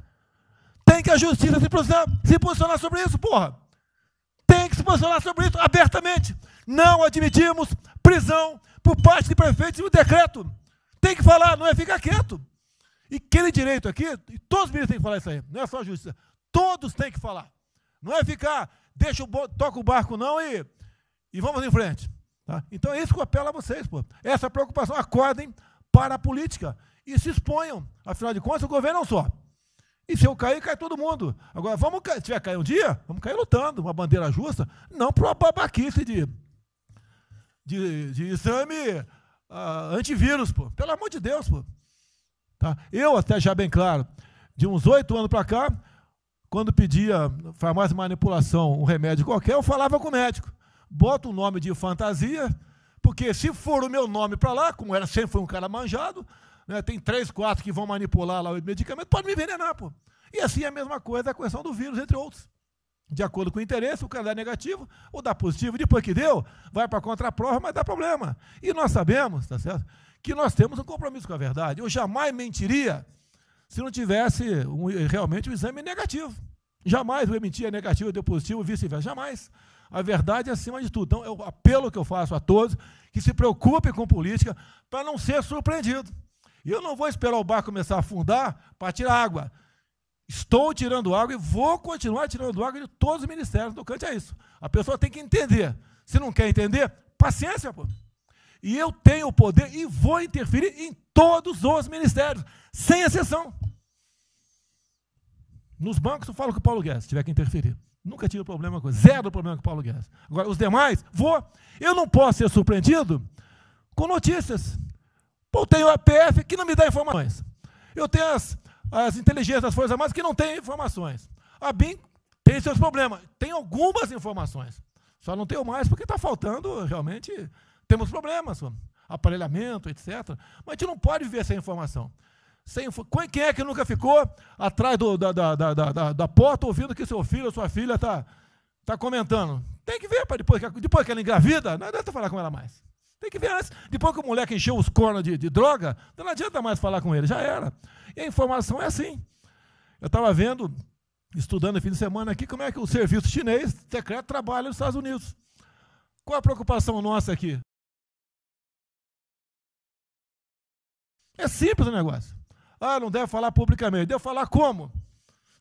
Tem que a justiça se posicionar sobre isso, porra. Tem que se posicionar sobre isso abertamente. Não admitimos prisão por parte de prefeitos e o decreto. Tem que falar, não é ficar quieto. E aquele direito aqui, e todos os ministros têm que falar isso aí, não é só a justiça. Todos têm que falar. Não é ficar, toca o barco não e vamos em frente. Tá? Então é isso que eu apelo a vocês, pô. Essa preocupação, acordem para a política e se exponham. Afinal de contas, o governo não só. E se eu cair, cai todo mundo. Agora, se tiver cair um dia, vamos cair lutando, uma bandeira justa, não para uma babaquice de exame antivírus, pô. Pelo amor de Deus, pô. Tá? Eu, até já bem claro, de uns 8 anos para cá, quando pedia farmácia de manipulação, um remédio qualquer, eu falava com o médico. Bota um nome de fantasia, porque se for o meu nome para lá, como sempre foi um cara manjado, né, tem 3, 4 que vão manipular lá o medicamento, pode me envenenar, pô. E assim é a mesma coisa a questão do vírus, entre outros. De acordo com o interesse, o cara dá negativo ou dá positivo, depois que deu, vai para a contraprova, mas dá problema. E nós sabemos, tá certo, que nós temos um compromisso com a verdade. Eu jamais mentiria se não tivesse realmente um exame negativo. Jamais eu mentia negativo, deu positivo, vice-versa. Jamais. A verdade é acima de tudo. Então, é o apelo que eu faço a todos que se preocupem com política para não ser surpreendido. E eu não vou esperar o barco começar a afundar para tirar água. Estou tirando água e vou continuar tirando água de todos os ministérios. No cante é isso. A pessoa tem que entender. Se não quer entender, paciência, pô. E eu tenho o poder e vou interferir em todos os ministérios, sem exceção. Nos bancos eu falo com o Paulo Guedes, se tiver que interferir. Nunca tive problema com zero problema com o Paulo Guedes. Agora, os demais, vou. Eu não posso ser surpreendido com notícias. Eu tenho a PF que não me dá informações. Eu tenho as inteligências das Forças Armadas que não têm informações. A BIM tem seus problemas. Tem algumas informações. Só não tenho mais porque está faltando, realmente, temos problemas, aparelhamento, etc. Mas a gente não pode viver sem informação. Quem é que nunca ficou atrás da porta ouvindo que seu filho ou sua filha está comentando? Tem que ver, depois que ela engravida, não adianta falar com ela mais. Tem que ver antes. Depois que o moleque encheu os cornos de droga, não adianta mais falar com ele, já era. E a informação é assim. Eu estava vendo, estudando no fim de semana aqui, como é que o serviço chinês secreto trabalha nos Estados Unidos. Qual a preocupação nossa aqui? É simples o negócio. Ah, não deve falar publicamente. Deve falar como?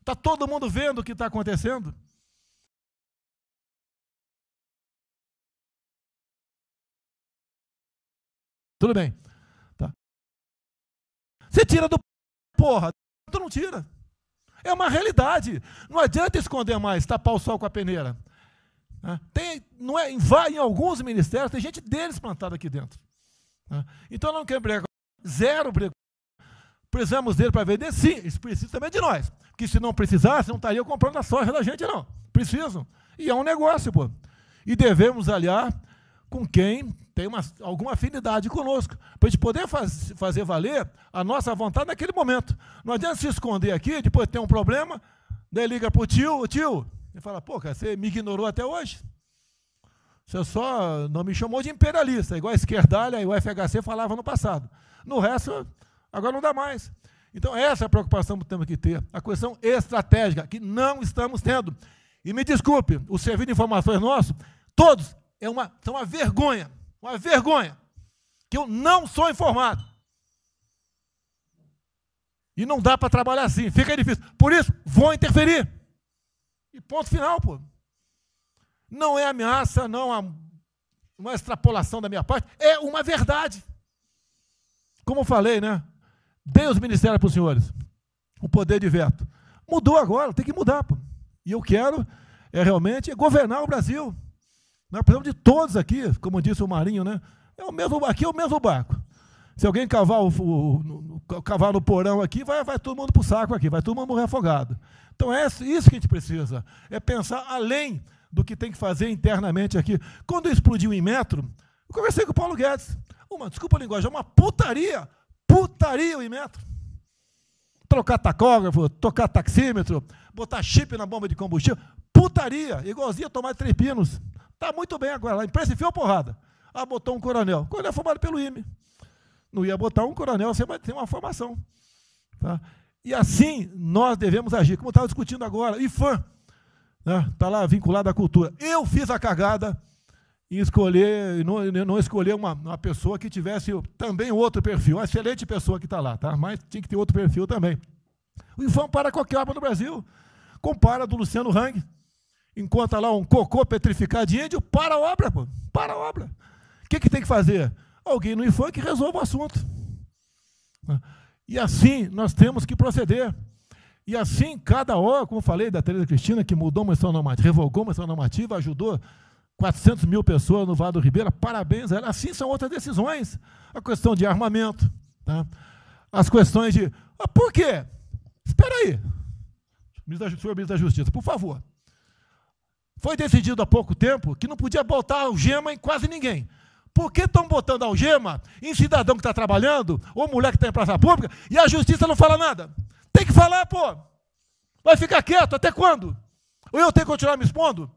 Está todo mundo vendo o que está acontecendo? Tudo bem. Tá. Você tira do porra, tu não tira. É uma realidade. Não adianta esconder mais, tapar o sol com a peneira. Em alguns ministérios, tem gente deles plantada aqui dentro. Então não quer brigar. Zero briga. Precisamos dele para vender? Sim, eles precisam também de nós. Porque se não precisasse, não estariam comprando a soja da gente, não. Precisam. E é um negócio, pô. E devemos aliar com quem tem alguma afinidade conosco, para a gente poder fazer valer a nossa vontade naquele momento. Não adianta se esconder aqui, depois tem um problema, daí liga para o tio, e fala, pô, cara, você me ignorou até hoje? Você só não me chamou de imperialista, igual a esquerdalha e o FHC falava no passado. No resto, agora não dá mais. Então, essa é a preocupação que temos que ter, a questão estratégica, que não estamos tendo. E me desculpe, o serviço de informações nosso, todos, são uma vergonha, que eu não sou informado. E não dá para trabalhar assim, fica difícil. Por isso, vou interferir. E ponto final, pô. Não é ameaça, não é uma extrapolação da minha parte, é uma verdade. Como eu falei, né? Dei os ministérios para os senhores, o poder de veto. Mudou agora, tem que mudar, pô. E eu quero realmente governar o Brasil. Nós precisamos de todos aqui, como disse o Marinho, né? Aqui é o mesmo barco. Se alguém cavar no porão aqui, vai todo mundo para o saco aqui, vai todo mundo morrer afogado. Então é isso que a gente precisa, é pensar além do que tem que fazer internamente aqui. Quando explodiu em metro, eu conversei com o Paulo Guedes. Desculpa a linguagem, é uma putaria o Inmetro. Trocar tacógrafo, tocar taxímetro, botar chip na bomba de combustível, putaria, igualzinho a tomar 3 pinos. Está muito bem agora, a imprensa enfiou porrada. Botou um coronel. O coronel é formado pelo IME. Não ia botar um coronel sem uma formação. Tá? E assim nós devemos agir, como estava discutindo agora, IFAM, está lá vinculado à cultura. Eu fiz a cagada em escolher, não escolher uma pessoa que tivesse também outro perfil, uma excelente pessoa que está lá, tá? Mas tinha que ter outro perfil também. O IFAM para qualquer obra no Brasil. Compara do Luciano Hang, encontra lá um cocô petrificado de índio, para a obra, pô, para a obra. O que tem que fazer? Alguém no IFAM que resolva o assunto. E assim nós temos que proceder. E assim, cada hora, como eu falei da Tereza Cristina, que mudou uma instrução normativa, revogou uma instrução normativa, ajudou 400 mil pessoas no Vale do Ribeira, parabéns a ela. Assim são outras decisões. A questão de armamento, tá? As questões de... por quê? Espera aí. Senhor ministro da Justiça, por favor. Foi decidido há pouco tempo que não podia botar algema em quase ninguém. Por que estão botando algema em cidadão que está trabalhando, ou mulher que está em praça pública, e a justiça não fala nada? Tem que falar, pô. Vai ficar quieto até quando? Ou eu tenho que continuar me expondo?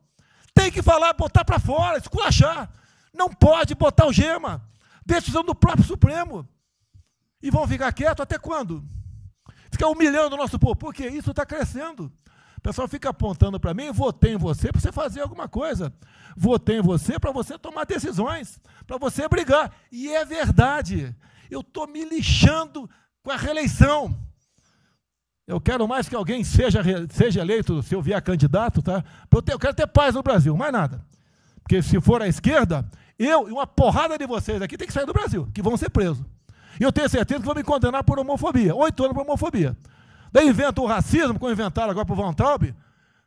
Tem que falar, botar para fora, esculachar. Não pode botar algema. Decisão do próprio Supremo. E vão ficar quietos até quando? Ficar humilhando o nosso povo. Porque isso está crescendo. O pessoal fica apontando para mim, votei em você para você fazer alguma coisa. Votei em você para você tomar decisões, para você brigar. E é verdade. Eu estou me lixando com a reeleição. Eu quero mais que alguém seja eleito, se eu vier candidato, tá? Eu quero ter paz no Brasil, mais nada. Porque se for à esquerda, eu e uma porrada de vocês aqui tem que sair do Brasil, que vão ser presos. E eu tenho certeza que vão me condenar por homofobia, 8 anos por homofobia. Daí inventam o racismo, como inventaram agora para o Von Traub.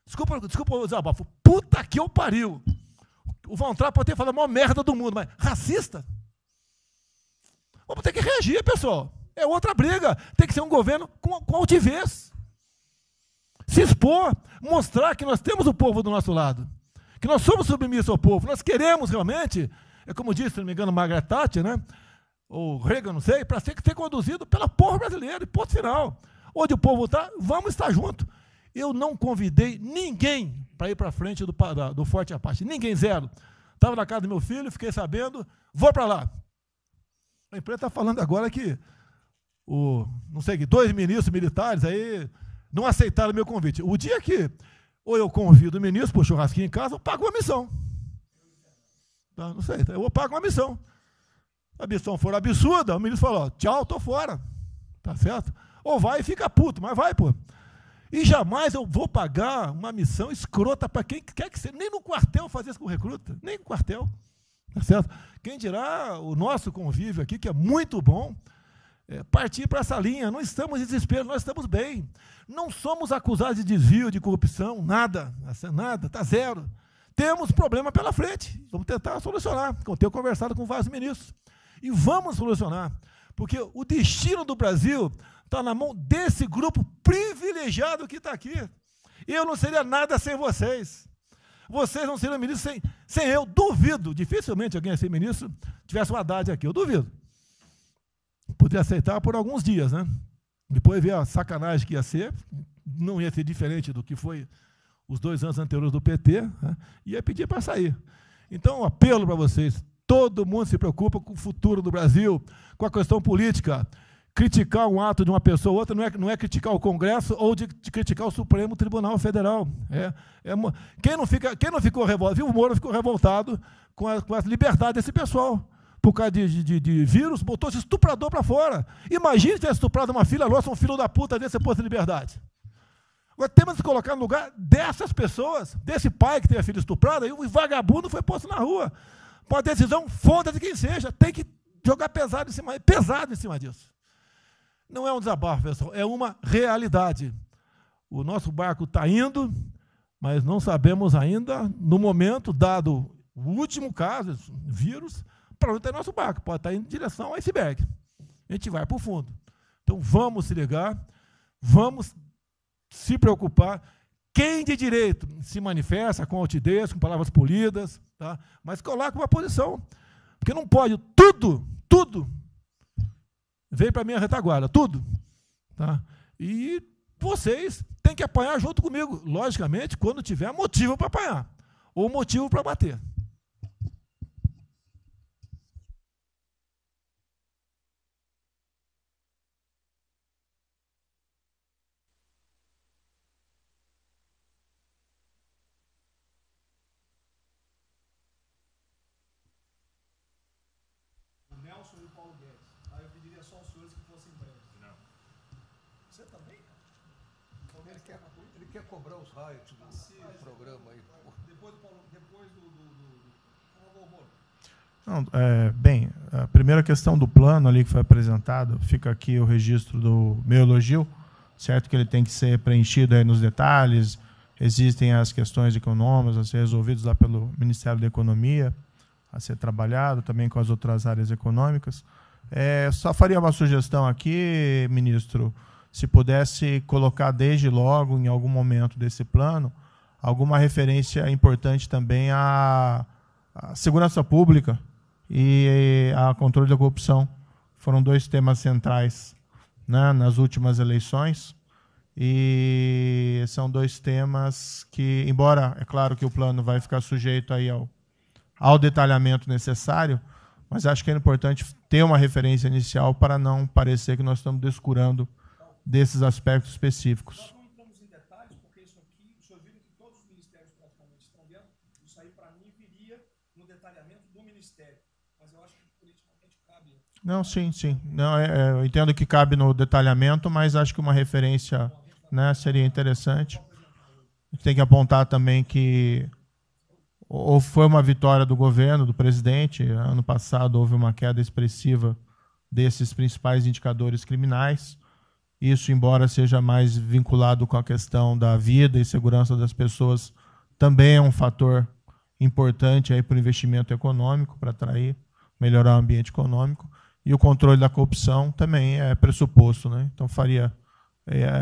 Desculpa o desabafo. Puta que eu pariu. O Von Traub pode ter falado a maior merda do mundo, mas racista? Vamos ter que reagir, pessoal. É outra briga. Tem que ser um governo com altivez. Se expor, mostrar que nós temos o povo do nosso lado. Que nós somos submissos ao povo. Nós queremos realmente, é como disse, se não me engano, Margaret Thatcher, né? Ou Reagan, não sei, para ser conduzido pela povo brasileira, e ponto final. Onde o povo está, vamos estar junto. Eu não convidei ninguém para ir para frente do Forte Apache. Ninguém, zero. Estava na casa do meu filho, fiquei sabendo, vou para lá. A imprensa está falando agora que não sei, 2 ministros militares aí não aceitaram o meu convite. O dia que ou eu convido o ministro para o churrasquinho em casa, eu pago uma missão. Tá? Não sei, eu pago uma missão. A missão for absurda, o ministro falou, tchau, estou fora. Tá certo? Ou vai e fica puto, mas vai, pô. E jamais eu vou pagar uma missão escrota para quem quer que seja. Nem no quartel fazer isso com recruta, nem no quartel. Tá certo? Quem dirá o nosso convívio aqui, que é muito bom, partir para essa linha. Não estamos em desespero, nós estamos bem. Não somos acusados de desvio, de corrupção, nada, está zero. Temos problema pela frente, vamos tentar solucionar. Eu tenho conversado com vários ministros. E vamos solucionar, porque o destino do Brasil está na mão desse grupo privilegiado que está aqui. Eu não seria nada sem vocês. Vocês não seriam ministros sem eu. Duvido, dificilmente alguém ia ser ministro tivesse uma Haddad aqui, eu duvido. Poderia aceitar por alguns dias, né? Depois ver a sacanagem que ia ser, não ia ser diferente do que foi os 2 anos anteriores do PT, né? Ia pedir para sair. Então, um apelo para vocês. Todo mundo se preocupa com o futuro do Brasil, com a questão política. Criticar um ato de uma pessoa ou outra não é criticar o Congresso ou de criticar o Supremo Tribunal Federal. Quem não ficou revoltado, viu, o Moro ficou revoltado com a liberdade desse pessoal. Por causa de vírus, botou esse estuprador para fora. Imagine se tivesse estuprado uma filha nossa, um filho da puta desse posto de liberdade. Agora temos que colocar no lugar dessas pessoas, desse pai que teve a filha estuprada, e o vagabundo foi posto na rua. Uma decisão, foda-se quem seja, tem que jogar pesado em cima disso. Não é um desabafo, pessoal, é uma realidade. O nosso barco está indo, mas não sabemos ainda, no momento, dado o último caso, vírus, para onde está nosso barco. Pode estar indo em direção ao iceberg. A gente vai para o fundo. Então, vamos se ligar, vamos se preocupar. Quem de direito se manifesta com altivez, com palavras polidas, tá? Mas coloca uma posição. Porque não pode tudo veio para a minha retaguarda, tudo. Tá? E vocês têm que apanhar junto comigo, logicamente, quando tiver motivo para apanhar, ou motivo para bater. E o Paulo Guedes. Aí eu pediria só aos senhores que fossem breves. Não. Você também, cara? Ele quer cobrar os royalties do programa aí. Depois do Paulo, por favor, Moro. Não, bem, a primeira questão do plano ali que foi apresentado, fica aqui o registro do meu elogio, certo que ele tem que ser preenchido aí nos detalhes, existem as questões econômicas a ser resolvidas lá pelo Ministério da Economia, a ser trabalhado também com as outras áreas econômicas. Só faria uma sugestão aqui, ministro, se pudesse colocar desde logo, em algum momento desse plano, alguma referência importante também à segurança pública e a controle da corrupção. Foram 2 temas centrais, né, nas últimas eleições, e são 2 temas que, embora, é claro que o plano vai ficar sujeito aí ao detalhamento necessário, mas acho que é importante ter uma referência inicial para não parecer que nós estamos descurando desses aspectos específicos. Nós não entramos em detalhes, porque isso aqui respondendo, isso aí, para mim, viria no detalhamento do Ministério. Mas eu acho que politicamente cabe. Não, sim, sim. Não, eu entendo que cabe no detalhamento, mas acho que uma referência, né, seria interessante. A gente tem que apontar também que foi uma vitória do governo, do presidente. Ano passado houve uma queda expressiva desses principais indicadores criminais. Isso, embora seja mais vinculado com a questão da vida e segurança das pessoas, também é um fator importante para o investimento econômico, para atrair, melhorar o ambiente econômico. E o controle da corrupção também é pressuposto, né? Então, faria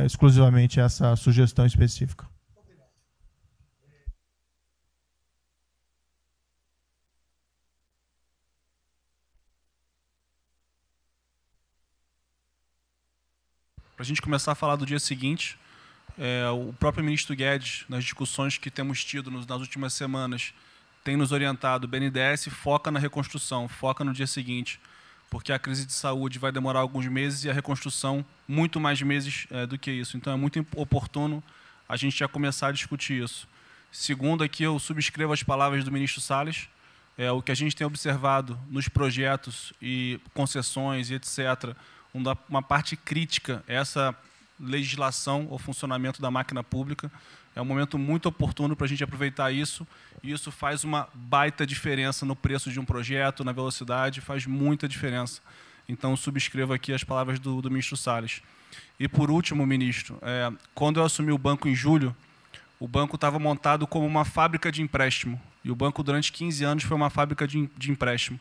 exclusivamente essa sugestão específica. Para a gente começar a falar do dia seguinte, o próprio ministro Guedes, nas discussões que temos tido nas últimas semanas, tem nos orientado: o BNDES foca na reconstrução, foca no dia seguinte, porque a crise de saúde vai demorar alguns meses e a reconstrução muito mais meses do que isso. Então, é muito oportuno a gente já começar a discutir isso. Segundo, aqui eu subscrevo as palavras do ministro Salles. O que a gente tem observado nos projetos e concessões e etc., uma parte crítica é essa legislação ou funcionamento da máquina pública. É um momento muito oportuno para a gente aproveitar isso, e isso faz uma baita diferença no preço de um projeto, na velocidade, faz muita diferença. Então, subscrevo aqui as palavras do ministro Salles. E, por último, ministro, quando eu assumi o banco em julho, o banco estava montado como uma fábrica de empréstimo, e o banco, durante 15 anos, foi uma fábrica de empréstimo.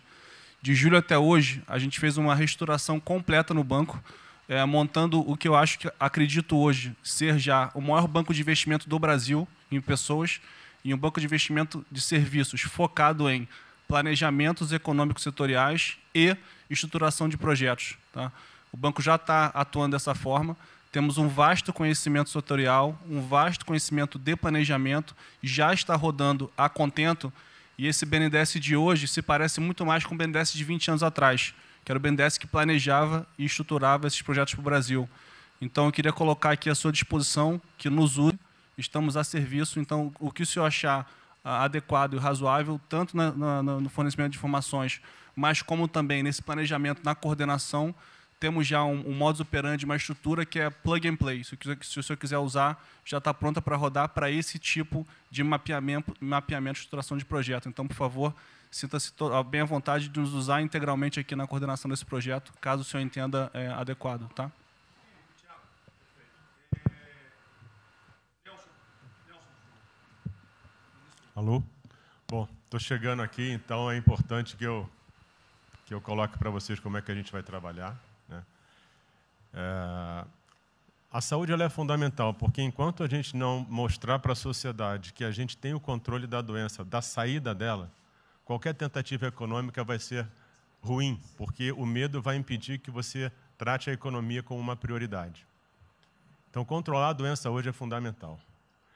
De julho até hoje, a gente fez uma reestruturação completa no banco, montando o que eu acredito hoje ser já o maior banco de investimento do Brasil em pessoas, e um banco de investimento de serviços focado em planejamentos econômicos setoriais e estruturação de projetos. Tá? O banco já está atuando dessa forma. Temos um vasto conhecimento setorial, um vasto conhecimento de planejamento, já está rodando a contento. E esse BNDES de hoje se parece muito mais com o BNDES de 20 anos atrás, que era o BNDES que planejava e estruturava esses projetos para o Brasil. Então, eu queria colocar aqui à sua disposição, que nos use, estamos a serviço. Então, o que o senhor achar adequado e razoável, tanto no fornecimento de informações, mas como também nesse planejamento, na coordenação, temos já um modus operandi, uma estrutura que é plug and play. Se o senhor quiser usar, já está pronta para rodar para esse tipo de mapeamento e estruturação de projeto. Então, por favor, sinta-se bem à vontade de nos usar integralmente aqui na coordenação desse projeto, caso o senhor entenda adequado. Tá? Alô? Bom, estou chegando aqui, então é importante que eu coloque para vocês como é que a gente vai trabalhar. Né? A saúde ela é fundamental, porque enquanto a gente não mostrar para a sociedade que a gente tem o controle da doença, da saída dela, qualquer tentativa econômica vai ser ruim, porque o medo vai impedir que você trate a economia como uma prioridade. Então, controlar a doença hoje é fundamental.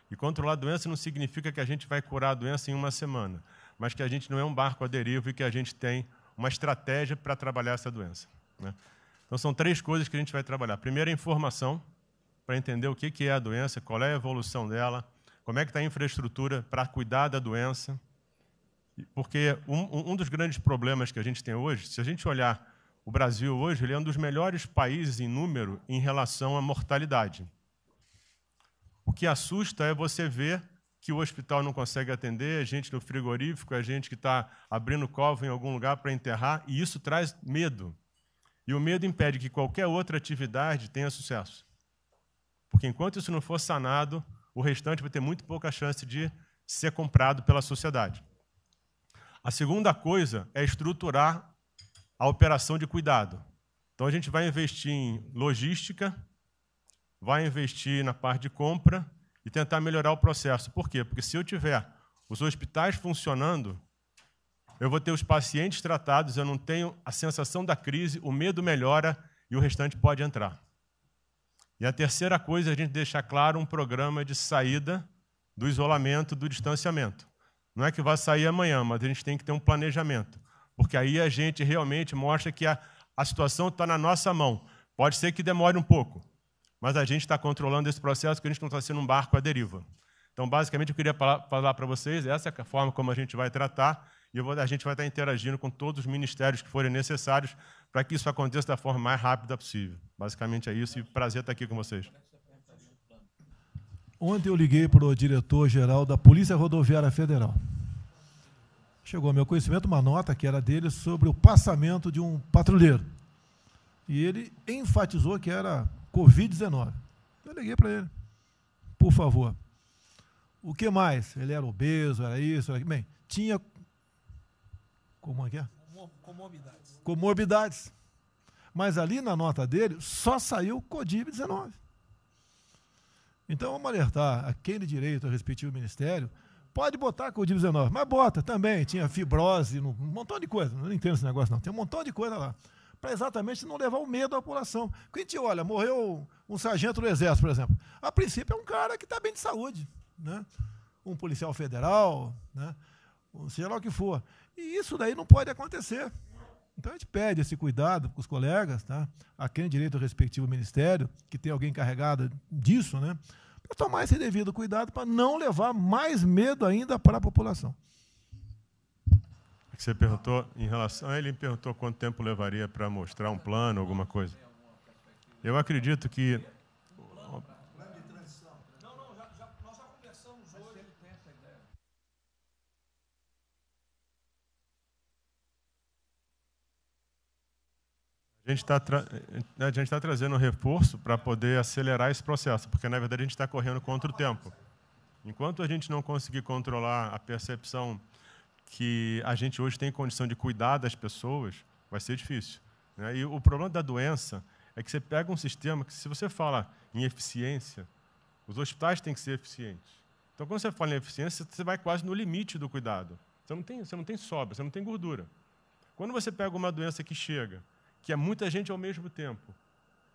E controlar a doença não significa que a gente vai curar a doença em uma semana, mas que a gente não é um barco à deriva e que a gente tem uma estratégia para trabalhar essa doença. Né? Então, são 3 coisas que a gente vai trabalhar. Primeiro, a informação, para entender o que é a doença, qual é a evolução dela, como é que está a infraestrutura para cuidar da doença. Porque um dos grandes problemas que a gente tem hoje, se a gente olhar o Brasil hoje, ele é um dos melhores países em número em relação à mortalidade. O que assusta é você ver que o hospital não consegue atender, a gente no frigorífico, a gente que está abrindo cova em algum lugar para enterrar, e isso traz medo. E o medo impede que qualquer outra atividade tenha sucesso. Porque enquanto isso não for sanado, o restante vai ter muito pouca chance de ser comprado pela sociedade. A segunda coisa é estruturar a operação de cuidado. Então, a gente vai investir em logística, vai investir na parte de compra e tentar melhorar o processo. Por quê? Porque se eu tiver os hospitais funcionando, eu vou ter os pacientes tratados, eu não tenho a sensação da crise, o medo melhora e o restante pode entrar. E a terceira coisa é a gente deixar claro um programa de saída do isolamento, do distanciamento. Não é que vai sair amanhã, mas a gente tem que ter um planejamento, porque aí a gente realmente mostra que a situação está na nossa mão. Pode ser que demore um pouco, mas a gente está controlando esse processo, porque a gente não está sendo um barco à deriva. Então, basicamente, eu queria falar para vocês, essa é a forma como a gente vai tratar, e a gente vai estar interagindo com todos os ministérios que forem necessários para que isso aconteça da forma mais rápida possível. Basicamente é isso, e prazer estar aqui com vocês. Ontem eu liguei para o diretor-geral da Polícia Rodoviária Federal. Chegou ao meu conhecimento uma nota que era dele sobre o passamento de um patrulheiro. E ele enfatizou que era Covid-19. Eu liguei para ele. Por favor. O que mais? Ele era obeso, era isso, era aquilo. Bem, tinha... Como é que é? Comorbidades. Mas ali na nota dele só saiu Covid-19. Então vamos alertar a quem de direito ao respectivo ministério, pode botar Covid-19, mas bota também, tinha fibrose, um montão de coisa, não entendo esse negócio não, tem um montão de coisa lá, para exatamente não levar o medo à população. Porque a gente olha, morreu um sargento do Exército, por exemplo, a princípio é um cara que está bem de saúde, né? Um policial federal, né? Seja lá o que for. E isso daí não pode acontecer. Então a gente pede esse cuidado para os colegas, tá? A quem direito ao respectivo ministério, que tem alguém encarregado disso, né? Para tomar esse devido cuidado para não levar mais medo ainda para a população. Você perguntou em relação a ele, perguntou quanto tempo levaria para mostrar um plano, alguma coisa. Eu acredito que a gente está trazendo um reforço para poder acelerar esse processo, porque, na verdade, a gente está correndo contra o tempo. Enquanto a gente não conseguir controlar a percepção que a gente hoje tem condição de cuidar das pessoas, vai ser difícil, né? E o problema da doença é que você pega um sistema que, se você fala em eficiência, os hospitais têm que ser eficientes. Então, quando você fala em eficiência, você vai quase no limite do cuidado. Você não tem sobra, você não tem gordura. Quando você pega uma doença que chega, que é muita gente ao mesmo tempo,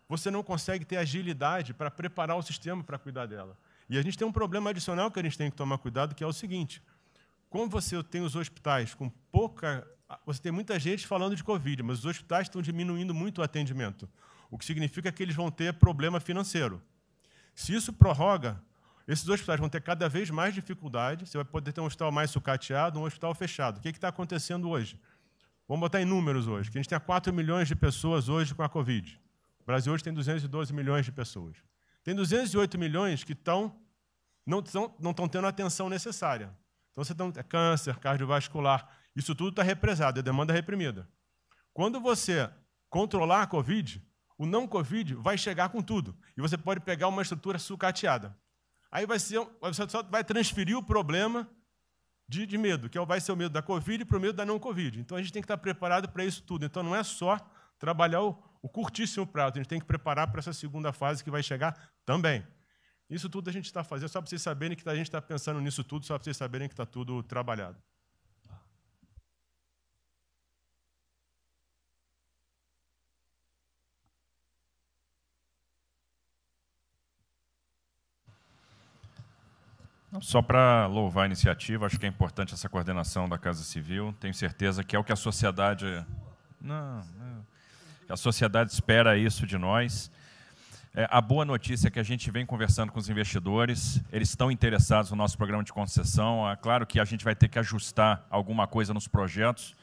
você não consegue ter agilidade para preparar o sistema para cuidar dela. E a gente tem um problema adicional que a gente tem que tomar cuidado, que é o seguinte: como você tem os hospitais com pouca... Você tem muita gente falando de Covid, mas os hospitais estão diminuindo muito o atendimento, o que significa que eles vão ter problema financeiro. Se isso prorroga, esses hospitais vão ter cada vez mais dificuldade, você vai poder ter um hospital mais sucateado, um hospital fechado. O que está acontecendo hoje? Vamos botar em números hoje, que a gente tem 4 milhões de pessoas hoje com a Covid. O Brasil hoje tem 212 milhões de pessoas. Tem 208 milhões que não estão tendo a atenção necessária. Então, você tem câncer, cardiovascular, isso tudo está represado, é demanda reprimida. Quando você controlar a Covid, o não Covid vai chegar com tudo. E você pode pegar uma estrutura sucateada. Aí você só vai transferir o problema de medo, que vai ser o medo da Covid para o medo da não Covid. Então, a gente tem que estar preparado para isso tudo. Então, não é só trabalhar o curtíssimo prazo, a gente tem que preparar para essa segunda fase que vai chegar também. Isso tudo a gente está fazendo, só para vocês saberem que a gente está pensando nisso tudo, só para vocês saberem que está tudo trabalhado. Só para louvar a iniciativa, acho que é importante essa coordenação da Casa Civil. Tenho certeza que é o que a sociedade... A sociedade espera isso de nós. A boa notícia é que a gente vem conversando com os investidores, eles estão interessados no nosso programa de concessão. É claro que a gente vai ter que ajustar alguma coisa nos projetos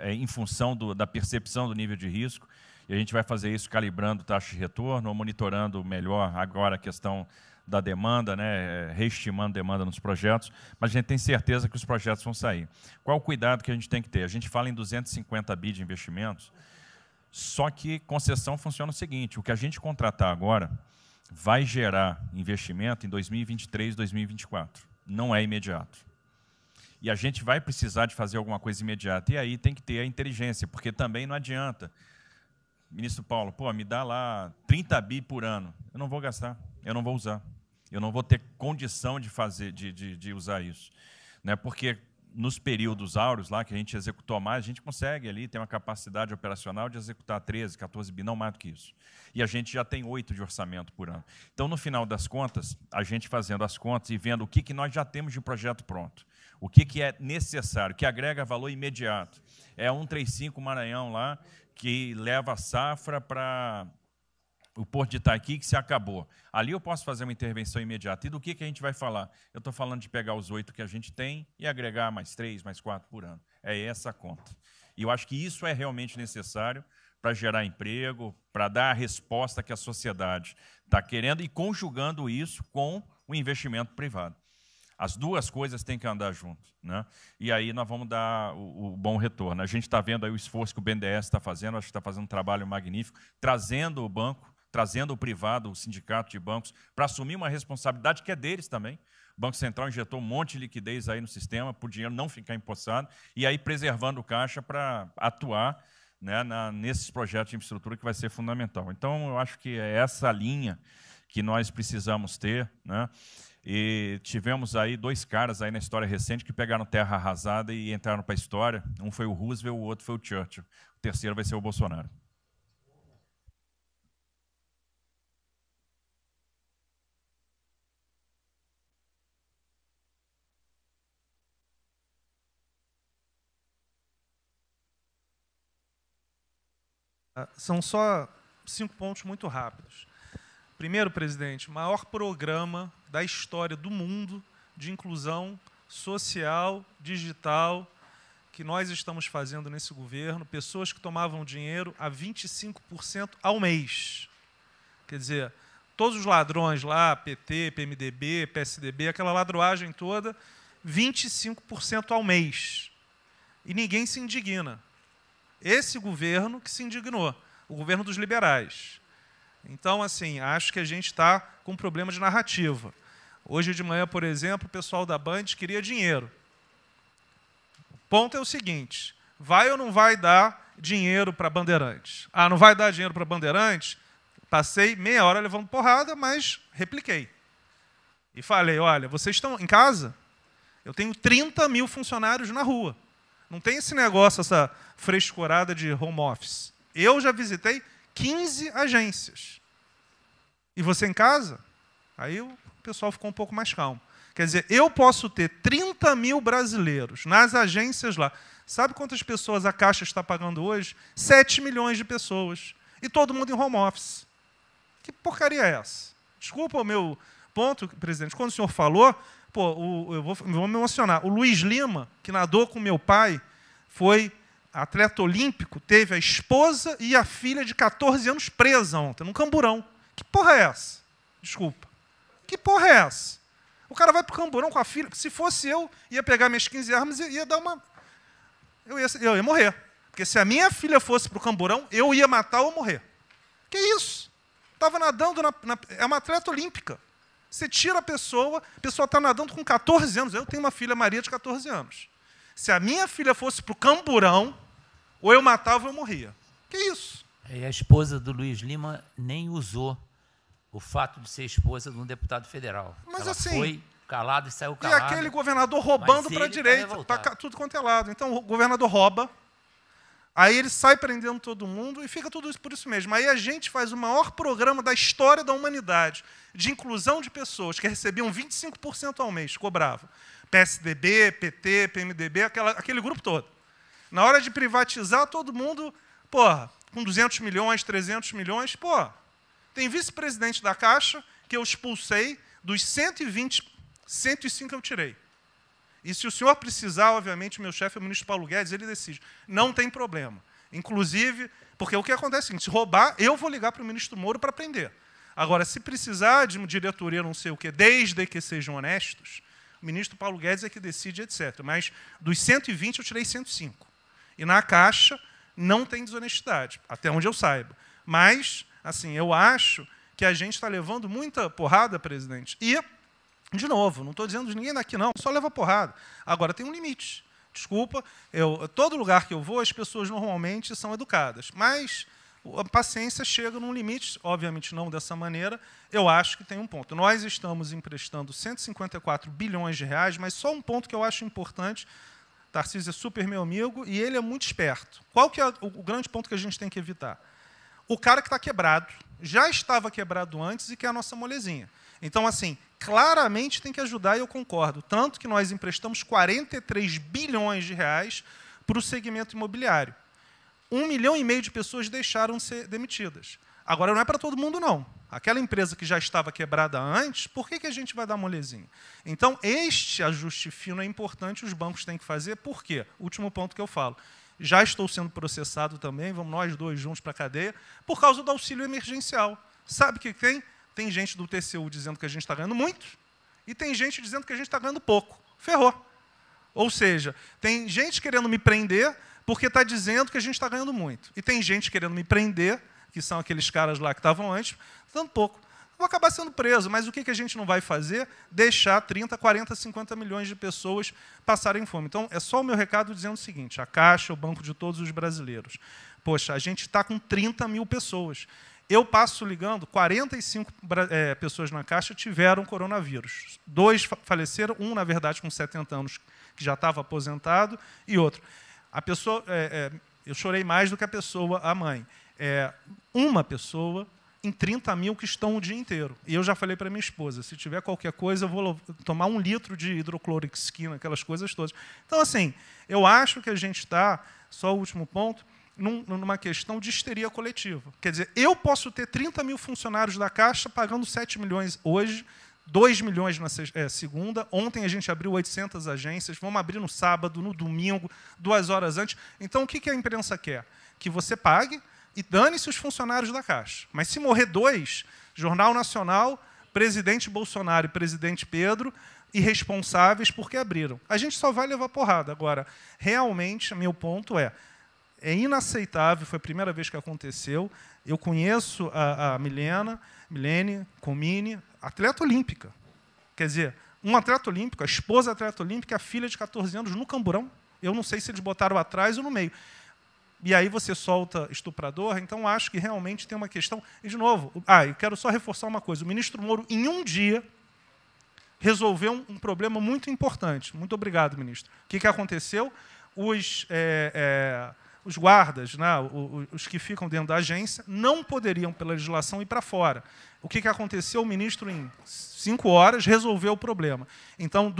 em função da percepção do nível de risco, e a gente vai fazer isso calibrando taxa de retorno, monitorando melhor agora a questão da demanda, né, reestimando demanda nos projetos, mas a gente tem certeza que os projetos vão sair. Qual o cuidado que a gente tem que ter? A gente fala em 250 bi de investimentos, só que concessão funciona o seguinte: o que a gente contratar agora vai gerar investimento em 2023, 2024. Não é imediato. E a gente vai precisar de fazer alguma coisa imediata. E aí tem que ter a inteligência, porque também não adianta. Ministro Paulo, me dá lá 30 bi por ano. Eu não vou gastar, eu não vou usar. Eu não vou ter condição de usar isso, né? Porque nos períodos áureos lá que a gente executou mais, a gente consegue ali ter uma capacidade operacional de executar 13, 14 bi, não mais do que isso. E a gente já tem 8 de orçamento por ano. Então, no final das contas, a gente fazendo as contas e vendo o que nós já temos de projeto pronto, o que é necessário, que agrega valor imediato. É 135 Maranhão lá, que leva a safra para o Porto de Itaqui que se acabou. Ali eu posso fazer uma intervenção imediata. E do que a gente vai falar? Eu estou falando de pegar os 8 que a gente tem e agregar mais 3, mais 4 por ano. É essa a conta. E eu acho que isso é realmente necessário para gerar emprego, para dar a resposta que a sociedade está querendo e conjugando isso com o investimento privado. As duas coisas têm que andar junto, né? E aí nós vamos dar o bom retorno. A gente está vendo aí o esforço que o BNDES está fazendo, acho que está fazendo um trabalho magnífico, trazendo o banco, trazendo o privado, o sindicato de bancos, para assumir uma responsabilidade que é deles também. O Banco Central injetou um monte de liquidez aí no sistema, para o dinheiro não ficar empossado, e aí preservando o caixa para atuar, né, nesses projetos de infraestrutura que vai ser fundamental. Então, eu acho que é essa linha que nós precisamos ter, né? E tivemos aí 2 caras aí na história recente que pegaram terra arrasada e entraram para a história. Um foi o Roosevelt, o outro foi o Churchill. O terceiro vai ser o Bolsonaro. São só 5 pontos muito rápidos. Primeiro, presidente, o maior programa da história do mundo de inclusão social, digital, que nós estamos fazendo nesse governo, pessoas que tomavam dinheiro a 25% ao mês. Quer dizer, todos os ladrões lá, PT, PMDB, PSDB, aquela ladroagem toda, 25% ao mês. E ninguém se indigna. Esse governo que se indignou, o governo dos liberais. Então, assim, acho que a gente está com um problema de narrativa. Hoje de manhã, por exemplo, o pessoal da Band queria dinheiro. O ponto é o seguinte, vai ou não vai dar dinheiro para Bandeirantes? Ah, não vai dar dinheiro para Bandeirantes? Passei meia hora levando porrada, mas repliquei. E falei, olha, vocês estão em casa? Eu tenho 30 mil funcionários na rua. Não tem esse negócio, essa frescurada de home office. Eu já visitei 15 agências. E você em casa? Aí o pessoal ficou um pouco mais calmo. Quer dizer, eu posso ter 30 mil brasileiros nas agências lá. Sabe quantas pessoas a Caixa está pagando hoje? 7 milhões de pessoas. E todo mundo em home office. Que porcaria é essa? Desculpa o meu ponto, presidente. Quando o senhor falou, pô, eu vou me emocionar. O Luiz Lima, que nadou com meu pai, foi atleta olímpico, teve a esposa e a filha de 14 anos presa ontem, num camburão. Que porra é essa? Desculpa. Que porra é essa? O cara vai pro camburão com a filha. Se fosse eu, ia pegar minhas 15 armas e ia dar uma... Eu ia morrer. Porque se a minha filha fosse pro camburão, eu ia matar ou morrer. Que isso? Estava nadando, é uma atleta olímpica. Você tira a pessoa está nadando com 14 anos. Eu tenho uma filha, Maria, de 14 anos. Se a minha filha fosse para o camburão, ou eu matava ou eu morria. Que isso? E a esposa do Luiz Lima nem usou o fato de ser esposa de um deputado federal. Mas ela assim, foi calada e saiu calada. E aquele governador roubando para a direita, para tudo quanto é lado. Então o governador rouba, aí ele sai prendendo todo mundo e fica tudo isso por isso mesmo. Aí a gente faz o maior programa da história da humanidade de inclusão de pessoas que recebiam 25% ao mês, cobravam. PSDB, PT, PMDB, aquele grupo todo. Na hora de privatizar, todo mundo, porra, com 200 milhões, 300 milhões, porra. Tem vice-presidente da Caixa que eu expulsei, dos 120, 105 eu tirei. E se o senhor precisar, obviamente, o meu chefe é o ministro Paulo Guedes, ele decide. Não tem problema. Inclusive, porque o que acontece é o seguinte, se roubar, eu vou ligar para o ministro Moro para prender. Agora, se precisar de uma diretoria não sei o quê, desde que sejam honestos, o ministro Paulo Guedes é que decide, etc. Mas dos 120 eu tirei 105. E na Caixa não tem desonestidade, até onde eu saiba. Mas, assim, eu acho que a gente está levando muita porrada, presidente. E, de novo, não estou dizendo de ninguém daqui, não, só leva porrada. Agora, tem um limite. Desculpa, todo lugar que eu vou, as pessoas normalmente são educadas. Mas a paciência chega num limite, obviamente não dessa maneira, eu acho que tem um ponto. Nós estamos emprestando 154 bilhões de reais, mas só um ponto que eu acho importante, Tarcísio é super meu amigo e ele é muito esperto. Qual que é o grande ponto que a gente tem que evitar? O cara que está quebrado, já estava quebrado antes e que é a nossa molezinha. Então, assim, claramente tem que ajudar e eu concordo. Tanto que nós emprestamos 43 bilhões de reais para o segmento imobiliário. 1,5 milhão de pessoas deixaram de ser demitidas. Agora, não é para todo mundo, não. Aquela empresa que já estava quebrada antes, por que a gente vai dar molezinha? Então, este ajuste fino é importante, os bancos têm que fazer. Por quê? Último ponto que eu falo. Já estou sendo processado também, vamos nós dois juntos para a cadeia, por causa do auxílio emergencial. Sabe o que tem? Tem gente do TCU dizendo que a gente está ganhando muito e tem gente dizendo que a gente está ganhando pouco. Ferrou. Ou seja, tem gente querendo me prender porque está dizendo que a gente está ganhando muito. E tem gente querendo me prender, que são aqueles caras lá que estavam antes, dando pouco. Vou acabar sendo preso, mas o que a gente não vai fazer? Deixar 30, 40, 50 milhões de pessoas passarem fome. Então, é só o meu recado dizendo o seguinte, a Caixa é o banco de todos os brasileiros. Poxa, a gente está com 30 mil pessoas. Eu passo ligando, 45 pessoas na Caixa tiveram coronavírus. 2 faleceram, um, na verdade, com 70 anos, que já estava aposentado, e outro. A pessoa, eu chorei mais do que a pessoa, a mãe. Uma pessoa em 30 mil que estão o dia inteiro. E eu já falei para minha esposa, se tiver qualquer coisa, eu vou tomar 1 litro de hidrocloroquina, aquelas coisas todas. Então, assim, eu acho que a gente está, só o último ponto, numa questão de histeria coletiva. Quer dizer, eu posso ter 30 mil funcionários da Caixa pagando 7 milhões hoje, 2 milhões na segunda. Ontem a gente abriu 800 agências, vamos abrir no sábado, no domingo, 2 horas antes. Então, o que a imprensa quer? Que você pague e dane-se os funcionários da Caixa. Mas se morrer 2, Jornal Nacional, presidente Bolsonaro e presidente Pedro, irresponsáveis porque abriram. A gente só vai levar porrada. Agora, realmente, meu ponto é inaceitável, foi a primeira vez que aconteceu. Eu conheço a Milene Comini, atleta olímpica. Quer dizer, um atleta olímpico, a esposa atleta olímpica, a filha de 14 anos no Camburão. Eu não sei se eles botaram atrás ou no meio. E aí você solta estuprador, então acho que realmente tem uma questão. E, de novo, eu quero só reforçar uma coisa. O ministro Moro, em um dia, resolveu um problema muito importante. Muito obrigado, ministro. O que aconteceu? Os guardas, né, os que ficam dentro da agência, não poderiam, pela legislação, ir para fora. O que aconteceu? O ministro, em 5 horas, resolveu o problema. Então,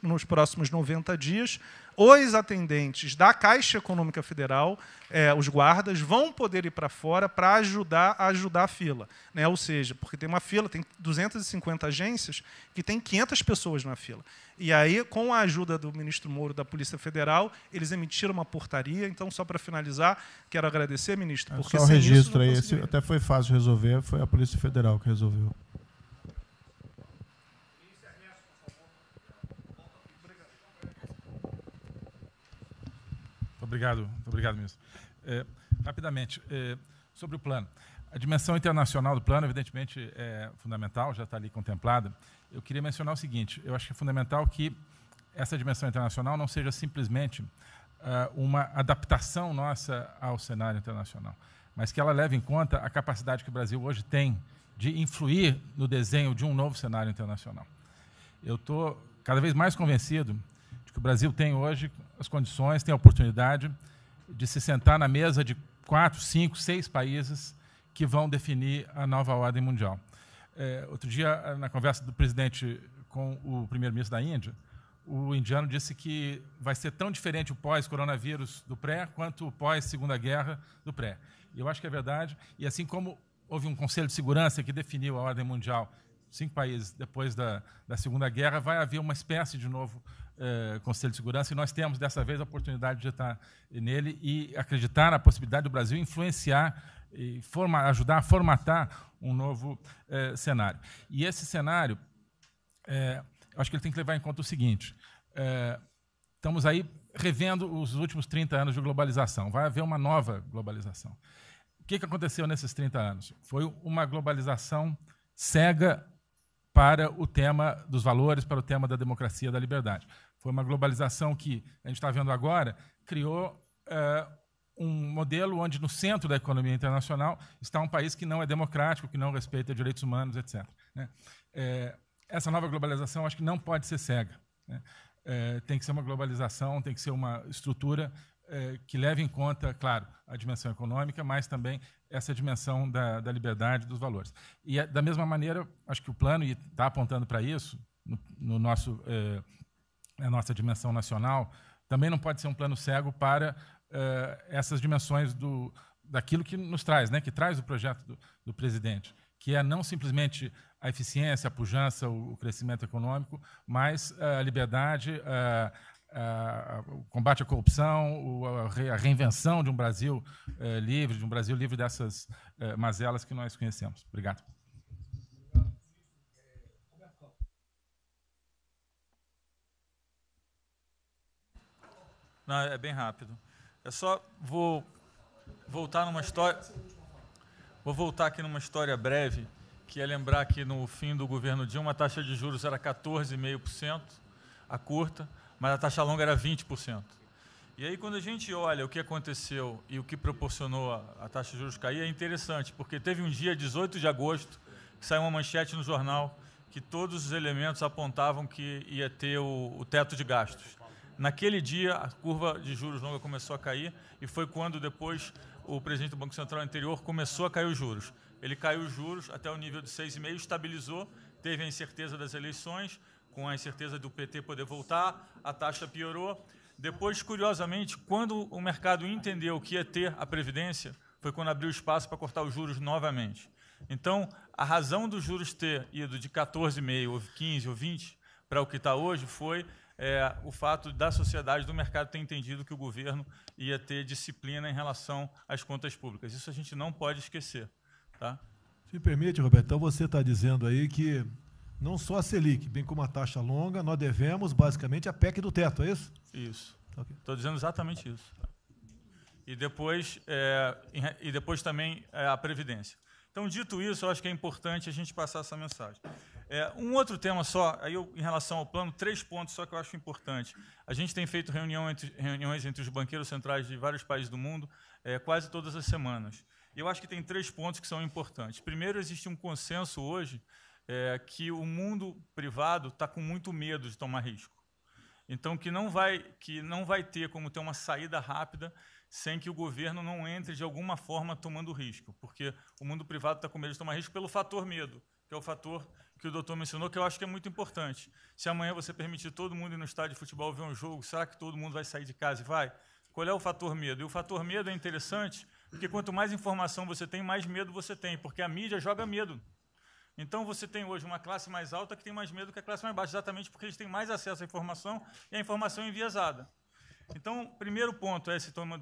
nos próximos 90 dias, os atendentes da Caixa Econômica Federal, os guardas, vão poder ir para fora para ajudar a fila. Né? Ou seja, porque tem uma fila, tem 250 agências que tem 500 pessoas na fila. E aí, com a ajuda do ministro Moro da Polícia Federal, eles emitiram uma portaria. Então, só para finalizar, quero agradecer, ministro, porque só o registro aí, esse até foi fácil de resolver, foi a Polícia Federal que resolveu. Muito obrigado, ministro. Rapidamente, sobre o plano. A dimensão internacional do plano, evidentemente, é fundamental, já está ali contemplada. Eu queria mencionar o seguinte, eu acho que é fundamental que essa dimensão internacional não seja simplesmente uma adaptação nossa ao cenário internacional, mas que ela leve em conta a capacidade que o Brasil hoje tem de influir no desenho de um novo cenário internacional. Eu estou cada vez mais convencido de que o Brasil tem hoje as condições, tem a oportunidade de se sentar na mesa de 4, 5, 6 países que vão definir a nova ordem mundial. Outro dia, na conversa do presidente com o primeiro-ministro da Índia, o indiano disse que vai ser tão diferente o pós-coronavírus do pré quanto o pós-Segunda Guerra do pré. E eu acho que é verdade. E assim como houve um Conselho de Segurança que definiu a ordem mundial, 5 países depois da Segunda Guerra, vai haver uma espécie de novo Conselho de Segurança, e nós temos, dessa vez, a oportunidade de estar nele e acreditar na possibilidade do Brasil influenciar e ajudar a formatar um novo cenário. E esse cenário, eu acho que ele tem que levar em conta o seguinte, estamos aí revendo os últimos 30 anos de globalização, vai haver uma nova globalização. O que aconteceu nesses 30 anos? Foi uma globalização cega para o tema dos valores, para o tema da democracia e da liberdade. Foi uma globalização que, a gente está vendo agora, criou um modelo onde, no centro da economia internacional, está um país que não é democrático, que não respeita direitos humanos, etc. Né? Essa nova globalização, acho que não pode ser cega. Né? Tem que ser uma globalização, tem que ser uma estrutura que leve em conta, claro, a dimensão econômica, mas também essa dimensão da liberdade, dos valores. E, da mesma maneira, acho que o plano está apontando para isso, na nossa dimensão nacional, também não pode ser um plano cego para essas dimensões do daquilo que nos traz, né, que traz o projeto do presidente, que é não simplesmente a eficiência, a pujança, o crescimento econômico, mas a liberdade, o combate à corrupção, a reinvenção de um Brasil livre, de um Brasil livre dessas mazelas que nós conhecemos. Obrigado. Não, é bem rápido. Eu só vou voltar numa história. Vou voltar aqui numa história breve, que é lembrar que no fim do governo Dilma a taxa de juros era 14,5%, a curta, mas a taxa longa era 20%. E aí, quando a gente olha o que aconteceu e o que proporcionou a taxa de juros cair, é interessante, porque teve um dia, 18 de agosto, que saiu uma manchete no jornal que todos os elementos apontavam que ia ter o teto de gastos. Naquele dia, a curva de juros longa começou a cair e foi quando depois o presidente do Banco Central anterior começou a cair os juros. Ele caiu os juros até o nível de 6,5%, estabilizou, teve a incerteza das eleições, com a incerteza do PT poder voltar, a taxa piorou. Depois, curiosamente, quando o mercado entendeu que ia ter a Previdência, foi quando abriu espaço para cortar os juros novamente. Então, a razão dos juros ter ido de 14,5%, ou 15%, ou 20% para o que está hoje foi o fato da sociedade, do mercado ter entendido que o governo ia ter disciplina em relação às contas públicas. Isso a gente não pode esquecer. Tá? Se me permite, Roberto, então você está dizendo aí que não só a Selic, bem como a taxa longa, nós devemos basicamente a PEC do teto, é isso? Isso. Estou dizendo exatamente isso. E depois também a Previdência. Então, dito isso, eu acho que é importante a gente passar essa mensagem. Um outro tema só, aí em relação ao plano, 3 pontos só que eu acho importante. A gente tem feito reuniões entre os banqueiros centrais de vários países do mundo quase todas as semanas. E eu acho que tem 3 pontos que são importantes. Primeiro, existe um consenso hoje que o mundo privado está com muito medo de tomar risco. Então, que não vai ter como ter uma saída rápida sem que o governo não entre de alguma forma tomando risco, porque o mundo privado está com medo de tomar risco pelo fator medo, que é o fator que o doutor mencionou, que eu acho que é muito importante. Se amanhã você permitir todo mundo ir no estádio de futebol ver um jogo, será que todo mundo vai sair de casa e vai? Qual é o fator medo? E o fator medo é interessante, porque quanto mais informação você tem, mais medo você tem, porque a mídia joga medo. Então, você tem hoje uma classe mais alta que tem mais medo que a classe mais baixa, exatamente porque eles têm mais acesso à informação e a informação é enviesada. Então, o primeiro ponto é esse tema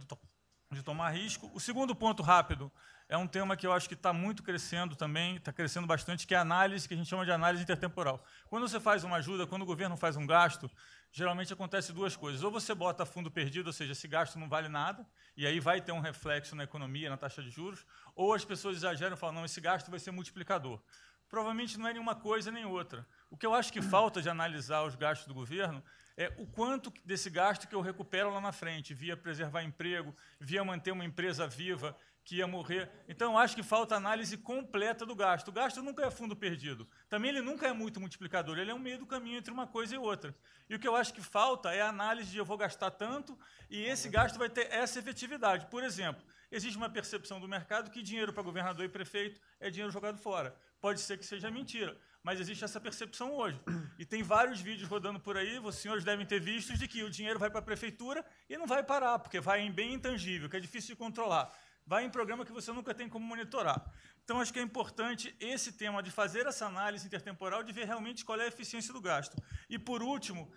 de tomar risco. O segundo ponto, rápido, é um tema que eu acho que está muito crescendo também, está crescendo bastante, que é a análise, que a gente chama de análise intertemporal. Quando você faz uma ajuda, quando o governo faz um gasto, geralmente acontece 2 coisas. Ou você bota fundo perdido, ou seja, esse gasto não vale nada, e aí vai ter um reflexo na economia, na taxa de juros, ou as pessoas exageram e falam, não, esse gasto vai ser multiplicador. Provavelmente não é nenhuma coisa nem outra. O que eu acho que falta de analisar os gastos do governo é o quanto desse gasto que eu recupero lá na frente, via preservar emprego, via manter uma empresa viva que ia morrer. Então, eu acho que falta análise completa do gasto. O gasto nunca é fundo perdido. Também ele nunca é muito multiplicador, ele é um meio do caminho entre uma coisa e outra. E o que eu acho que falta é a análise de eu vou gastar tanto e esse gasto vai ter essa efetividade. Por exemplo, existe uma percepção do mercado que dinheiro para governador e prefeito é dinheiro jogado fora. Pode ser que seja mentira, mas existe essa percepção hoje. E tem vários vídeos rodando por aí, os senhores devem ter visto, de que o dinheiro vai para a prefeitura e não vai parar, porque vai em bem intangível, que é difícil de controlar. Vai em programa que você nunca tem como monitorar. Então, acho que é importante esse tema de fazer essa análise intertemporal, de ver realmente qual é a eficiência do gasto. E, por último,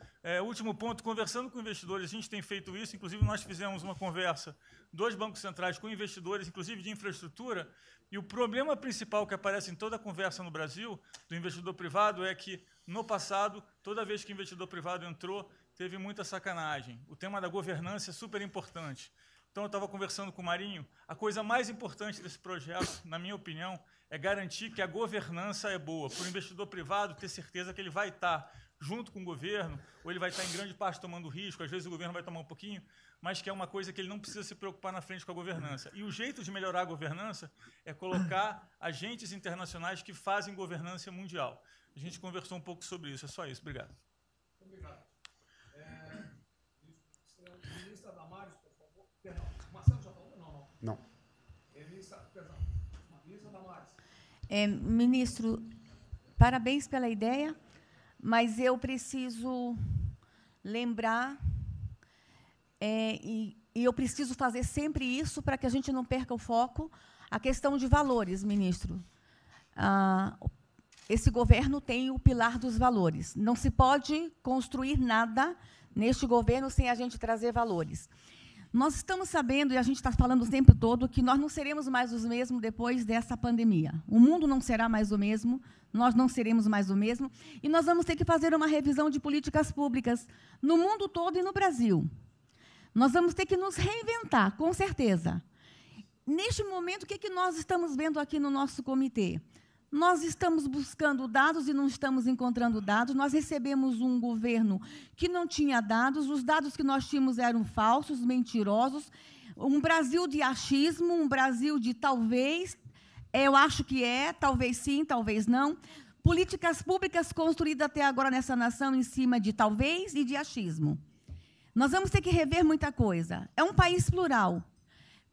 último ponto, conversando com investidores, a gente tem feito isso, inclusive nós fizemos uma conversa, 2 bancos centrais com investidores, inclusive de infraestrutura, e o problema principal que aparece em toda a conversa no Brasil do investidor privado é que, no passado, toda vez que o investidor privado entrou, teve muita sacanagem. O tema da governança é super importante. Então, eu estava conversando com o Marinho, a coisa mais importante desse projeto, na minha opinião, é garantir que a governança é boa, para o investidor privado ter certeza que ele vai estar junto com o governo, ou ele vai estar em grande parte tomando risco, às vezes o governo vai tomar um pouquinho, mas que é uma coisa que ele não precisa se preocupar na frente com a governança. E o jeito de melhorar a governança é colocar agentes internacionais que fazem governança mundial. A gente conversou um pouco sobre isso, é só isso. Obrigado. Obrigado. Ministra Damares, por favor. Perdão, Marcelo já falou? Não. Ministra Damares. Ministro, parabéns pela ideia, mas eu preciso lembrar e e eu preciso fazer sempre isso para que a gente não perca o foco, a questão de valores, ministro. Esse governo tem o pilar dos valores. Não se pode construir nada neste governo sem a gente trazer valores. Nós estamos sabendo, e a gente está falando o tempo todo, que nós não seremos mais os mesmos depois dessa pandemia. O mundo não será mais o mesmo, nós não seremos mais o mesmo, e nós vamos ter que fazer uma revisão de políticas públicas no mundo todo e no Brasil. Nós vamos ter que nos reinventar, com certeza. Neste momento, o que nós estamos vendo aqui no nosso comitê? Nós estamos buscando dados e não estamos encontrando dados. Nós recebemos um governo que não tinha dados, os dados que nós tínhamos eram falsos, mentirosos, um Brasil de achismo, um Brasil de talvez, eu acho que é, talvez sim, talvez não. Políticas públicas construídas até agora nessa nação em cima de talvez e de achismo. Nós vamos ter que rever muita coisa. É um país plural.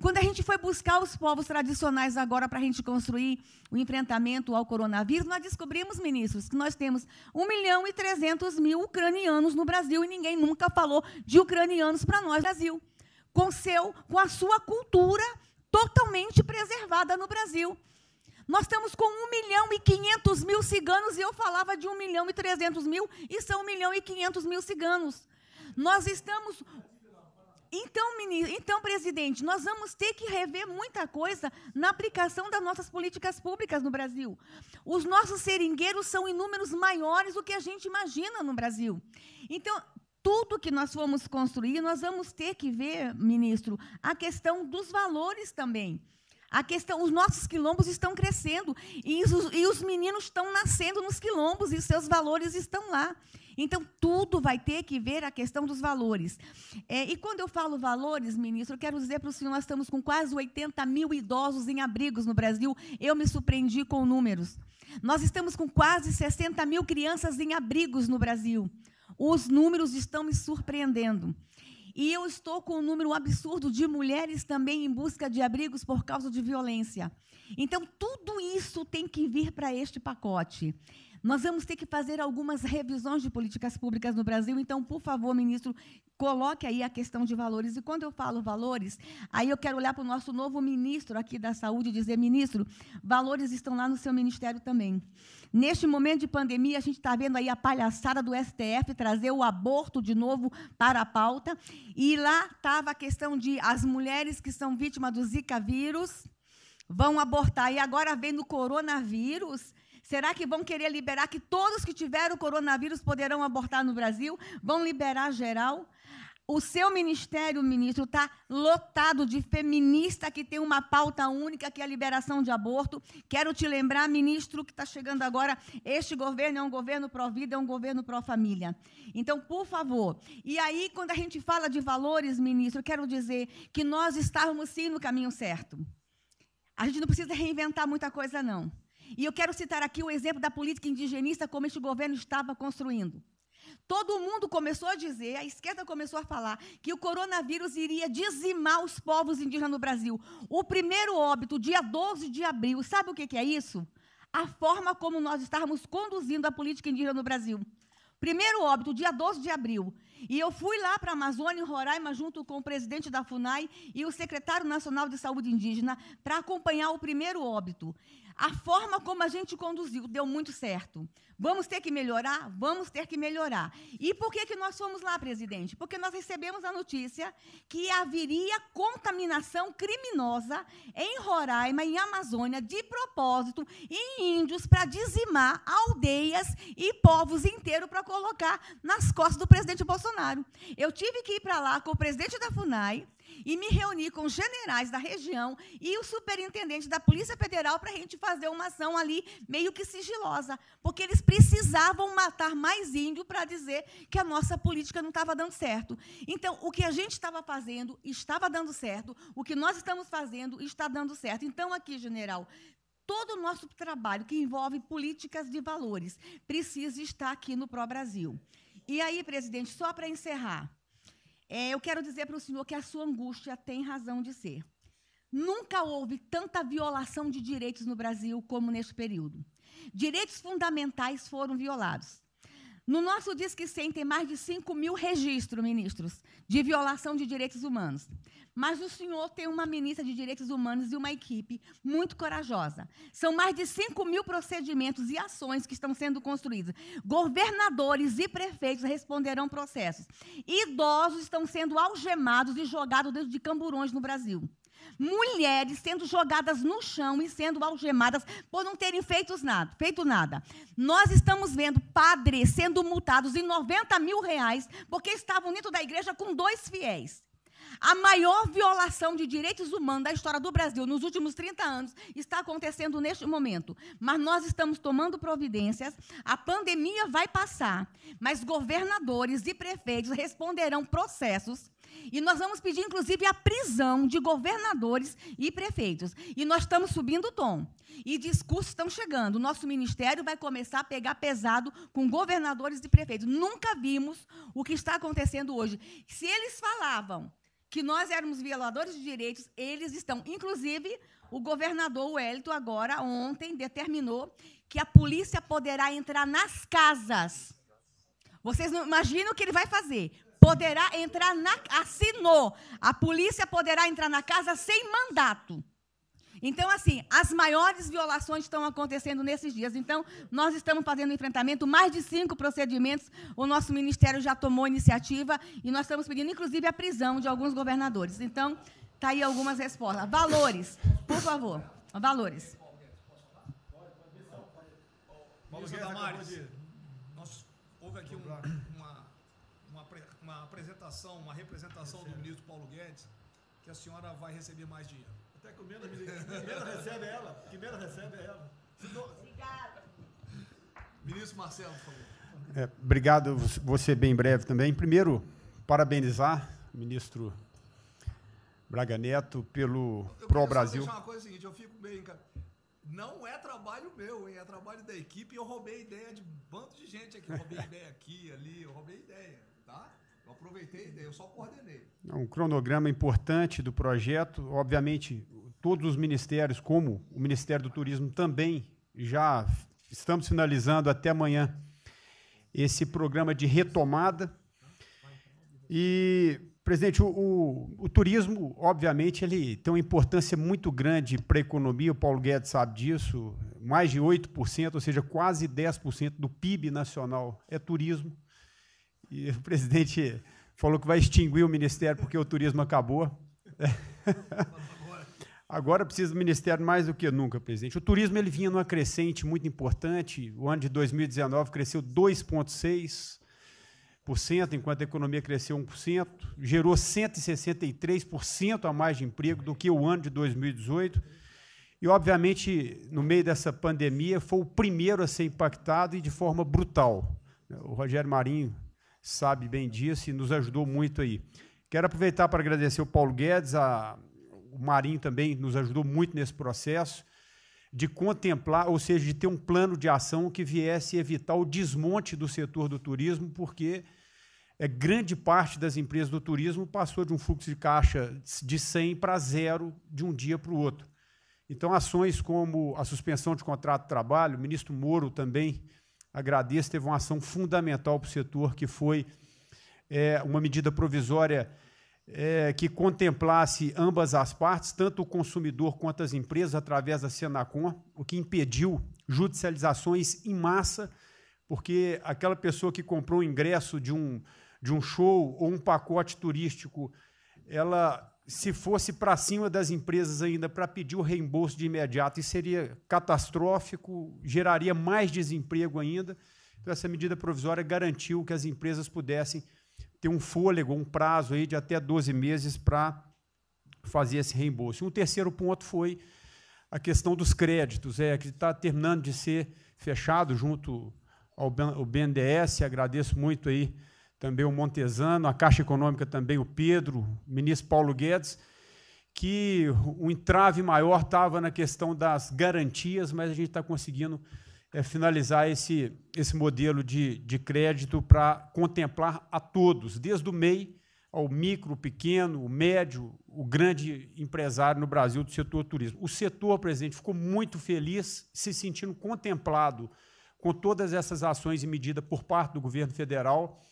Quando a gente foi buscar os povos tradicionais agora para a gente construir o enfrentamento ao coronavírus, nós descobrimos, ministros, que nós temos 1.300.000 ucranianos no Brasil e ninguém nunca falou de ucranianos para nós, Brasil, com a sua cultura totalmente preservada no Brasil. Nós estamos com 1.500.000 ciganos e eu falava de 1.300.000 e são 1.500.000 ciganos. Nós estamos... Então, presidente, nós vamos ter que rever muita coisa na aplicação das nossas políticas públicas no Brasil. Os nossos seringueiros são em números maiores do que a gente imagina no Brasil. Então, tudo que nós formos construir, nós vamos ter que ver, ministro, a questão dos valores também. Os nossos quilombos estão crescendo e os meninos estão nascendo nos quilombos e seus valores estão lá. Então, tudo vai ter que ver a questão dos valores. E quando eu falo valores, ministro, eu quero dizer para o senhor, nós estamos com quase 80.000 idosos em abrigos no Brasil. Eu me surpreendi com números. Nós estamos com quase 60.000 crianças em abrigos no Brasil. Os números estão me surpreendendo. E eu estou com um número absurdo de mulheres também em busca de abrigos por causa de violência. Então, tudo isso tem que vir para este pacote. Nós vamos ter que fazer algumas revisões de políticas públicas no Brasil. Então, por favor, ministro, coloque aí a questão de valores. E quando eu falo valores, aí eu quero olhar para o nosso novo ministro aqui da Saúde e dizer, ministro, valores estão lá no seu ministério também. Neste momento de pandemia, a gente está vendo aí a palhaçada do STF trazer o aborto de novo para a pauta. E lá estava a questão de as mulheres que são vítimas do Zika vírus vão abortar. E agora vem no coronavírus. Será que vão querer liberar que todos que tiveram coronavírus poderão abortar no Brasil? Vão liberar geral? O seu ministério, ministro, está lotado de feminista que tem uma pauta única, que é a liberação de aborto. Quero te lembrar, ministro, que está chegando agora, este governo é um governo pró-vida, é um governo pró-família. Então, por favor. E aí, quando a gente fala de valores, ministro, quero dizer que nós estávamos, sim, no caminho certo. A gente não precisa reinventar muita coisa, não. E eu quero citar aqui o exemplo da política indigenista, como este governo estava construindo. Todo mundo começou a dizer, a esquerda começou a falar, que o coronavírus iria dizimar os povos indígenas no Brasil. O primeiro óbito, dia 12 de abril, sabe o que é isso? A forma como nós estávamos conduzindo a política indígena no Brasil. Primeiro óbito, dia 12 de abril. E eu fui lá para a Amazônia, em Roraima, junto com o presidente da FUNAI e o secretário nacional de saúde indígena, para acompanhar o primeiro óbito. A forma como a gente conduziu deu muito certo. Vamos ter que melhorar? Vamos ter que melhorar. E por que nós fomos lá, presidente? Porque nós recebemos a notícia que haveria contaminação criminosa em Roraima, em Amazônia, de propósito, em índios, para dizimar aldeias e povos inteiros para colocar nas costas do presidente Bolsonaro. Eu tive que ir para lá com o presidente da FUNAI e me reuni com os generais da região e o superintendente da Polícia Federal para a gente fazer uma ação ali meio que sigilosa, porque eles precisavam matar mais índio para dizer que a nossa política não estava dando certo. Então, o que a gente estava fazendo estava dando certo, o que nós estamos fazendo está dando certo. Então, aqui, general, todo o nosso trabalho que envolve políticas de valores precisa estar aqui no Pró-Brasil. E aí, presidente, só para encerrar, eu quero dizer para o senhor que a sua angústia tem razão de ser. Nunca houve tanta violação de direitos no Brasil como neste período. Direitos fundamentais foram violados. No nosso Disque 100 tem mais de 5.000 registros, ministros, de violação de direitos humanos. Mas o senhor tem uma ministra de Direitos Humanos e uma equipe muito corajosa. São mais de 5.000 procedimentos e ações que estão sendo construídos. Governadores e prefeitos responderão processos. Idosos estão sendo algemados e jogados dentro de camburões no Brasil. Mulheres sendo jogadas no chão e sendo algemadas por não terem feito nada. Nós estamos vendo padres sendo multados em R$90 mil porque estavam dentro da igreja com 2 fiéis. A maior violação de direitos humanos da história do Brasil nos últimos 30 anos está acontecendo neste momento. Mas nós estamos tomando providências, a pandemia vai passar, mas governadores e prefeitos responderão processos. E nós vamos pedir, inclusive, a prisão de governadores e prefeitos. E nós estamos subindo o tom. E discursos estão chegando. O nosso ministério vai começar a pegar pesado com governadores e prefeitos. Nunca vimos o que está acontecendo hoje. Se eles falavam que nós éramos violadores de direitos, eles estão. Inclusive, o governador Wellington, agora, ontem, determinou que a polícia poderá entrar nas casas. Vocês não imaginam o que ele vai fazer. Poderá entrar assinou. A polícia poderá entrar na casa sem mandato. Então, assim, as maiores violações estão acontecendo nesses dias. Então, nós estamos fazendo enfrentamento, mais de 5 procedimentos, o nosso ministério já tomou iniciativa e nós estamos pedindo, inclusive, a prisão de alguns governadores. Então, está aí algumas respostas. Valores, por favor. Valores. Ministro Damares, houve aqui uma apresentação, uma representação do ministro Paulo Guedes, que a senhora vai receber mais dinheiro. Até que o menos recebe ela. Que menos recebe é ela. Obrigada. Ministro Marcelo, por favor. Obrigado, vou ser bem breve também. Primeiro, parabenizar o ministro Braga Neto pelo Pro Brasil. Eu queria deixar uma coisa seguinte, eu fico bem... Não é trabalho meu, hein? É trabalho da equipe e eu roubei ideia de um bando de gente aqui. Eu roubei ideia aqui, ali, eu roubei ideia, tá? Eu aproveitei a ideia, eu só coordenei. Um cronograma importante do projeto. Obviamente, todos os ministérios, como o Ministério do Turismo, também já estamos finalizando até amanhã esse programa de retomada. E, presidente, o turismo, obviamente, ele tem uma importância muito grande para a economia, o Paulo Guedes sabe disso, mais de 8%, ou seja, quase 10% do PIB nacional é turismo. E o presidente falou que vai extinguir o ministério porque o turismo acabou. Agora precisa do ministério mais do que nunca, presidente. O turismo ele vinha numa crescente muito importante. O ano de 2019 cresceu 2,6%, enquanto a economia cresceu 1%. Gerou 163% a mais de emprego do que o ano de 2018. E, obviamente, no meio dessa pandemia, foi o primeiro a ser impactado e de forma brutal. O Rogério Marinho sabe bem disso e nos ajudou muito aí. Quero aproveitar para agradecer o Paulo Guedes, o Marinho também nos ajudou muito nesse processo, de contemplar, ou seja, de ter um plano de ação que viesse evitar o desmonte do setor do turismo, porque grande parte das empresas do turismo passou de um fluxo de caixa de 100 para 0 de um dia para o outro. Então, ações como a suspensão de contrato de trabalho, o ministro Moro também, agradeço, teve uma ação fundamental para o setor, que foi uma medida provisória que contemplasse ambas as partes, tanto o consumidor quanto as empresas, através da Senacom, o que impediu judicializações em massa, porque aquela pessoa que comprou o ingresso de um show ou um pacote turístico, ela, se fosse para cima das empresas ainda para pedir o reembolso de imediato, isso seria catastrófico, geraria mais desemprego ainda. Então, essa medida provisória garantiu que as empresas pudessem ter um fôlego, um prazo aí de até 12 meses para fazer esse reembolso. Um terceiro ponto foi a questão dos créditos, que está terminando de ser fechado junto ao BNDES. Agradeço muito aí também o Montesano, a Caixa Econômica também, o Pedro, o ministro Paulo Guedes, que o entrave maior estava na questão das garantias, mas a gente está conseguindo finalizar esse modelo de crédito para contemplar a todos, desde o MEI ao micro, pequeno, o médio, o grande empresário no Brasil do setor turismo. O setor, presidente, ficou muito feliz, se sentindo contemplado com todas essas ações e medidas por parte do governo federal.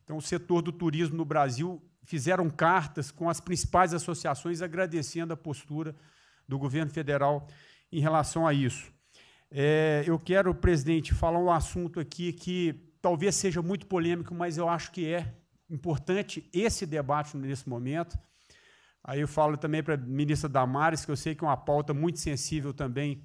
Então, o setor do turismo no Brasil fizeram cartas com as principais associações agradecendo a postura do governo federal em relação a isso. Eu quero, presidente, falar um assunto aqui que talvez seja muito polêmico, mas eu acho que é importante esse debate nesse momento. Aí eu falo também para a ministra Damares, que eu sei que é uma pauta muito sensível também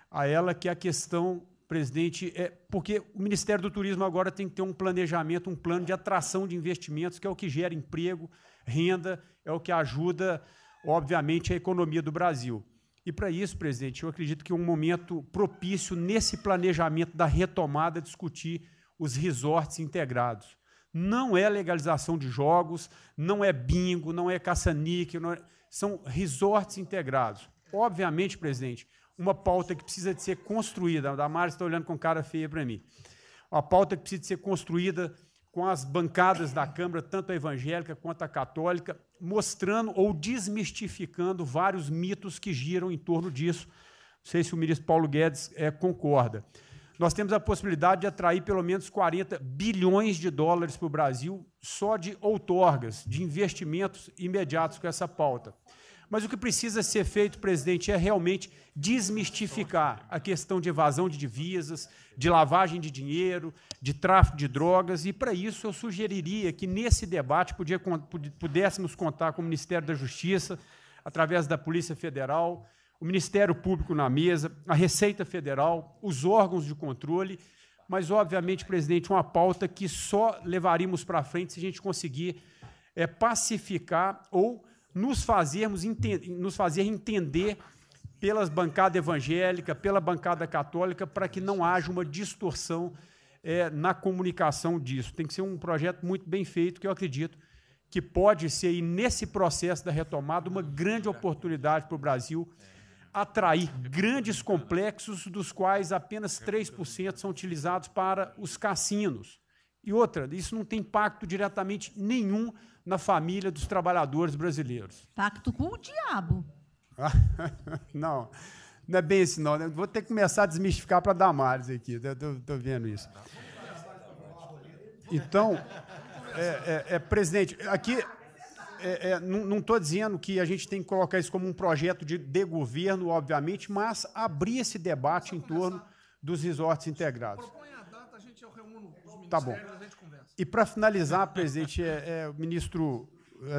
a ela, que é a questão, presidente, porque o Ministério do Turismo agora tem que ter um planejamento, um plano de atração de investimentos, que é o que gera emprego, renda, é o que ajuda, obviamente, a economia do Brasil. E, para isso, presidente, eu acredito que é um momento propício, nesse planejamento da retomada, discutir os resorts integrados. Não é legalização de jogos, não é bingo, não é caça-níquel, são resorts integrados. Obviamente, presidente, uma pauta que precisa de ser construída, a Damares está olhando com cara feia para mim, uma pauta que precisa de ser construída com as bancadas da Câmara, tanto a evangélica quanto a católica, mostrando ou desmistificando vários mitos que giram em torno disso. Não sei se o ministro Paulo Guedes concorda. Nós temos a possibilidade de atrair pelo menos 40 bilhões de dólares para o Brasil só de outorgas, de investimentos imediatos com essa pauta. Mas o que precisa ser feito, presidente, é realmente desmistificar a questão de evasão de divisas, de lavagem de dinheiro, de tráfico de drogas, e, para isso, eu sugeriria que, nesse debate, pudéssemos contar com o Ministério da Justiça, através da Polícia Federal, o Ministério Público na mesa, a Receita Federal, os órgãos de controle, mas, obviamente, presidente, uma pauta que só levaríamos para frente se a gente conseguir pacificar ou nos fazer entender pelas bancadas evangélicas, pela bancada católica, para que não haja uma distorção na comunicação disso. Tem que ser um projeto muito bem feito, que eu acredito que pode ser, e nesse processo da retomada, uma grande oportunidade para o Brasil atrair grandes complexos, dos quais apenas 3% são utilizados para os cassinos. E outra, isso não tem impacto diretamente nenhum na família dos trabalhadores brasileiros. Pacto com o diabo. Não, não é bem assim, não. Vou ter que começar a desmistificar para a Damares aqui. Estou vendo isso. Então, presidente, aqui não estou dizendo que a gente tem que colocar isso como um projeto de governo, obviamente, mas abrir esse debate em torno dos resorts integrados. Propõe a data, a gente reúne os ministérios, tá bom. A gente conversa. E, para finalizar, presidente, o ministro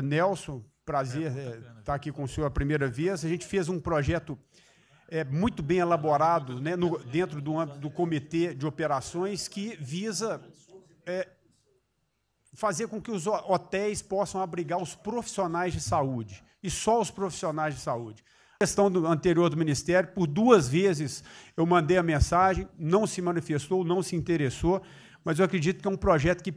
Nelson, prazer estar aqui com o senhor a primeira vez. A gente fez um projeto muito bem elaborado, né, dentro do âmbito do Comitê de Operações, que visa fazer com que os hotéis possam abrigar os profissionais de saúde, e só os profissionais de saúde. A questão anterior do Ministério, por 2 vezes eu mandei a mensagem, não se manifestou, não se interessou, mas eu acredito que é um projeto que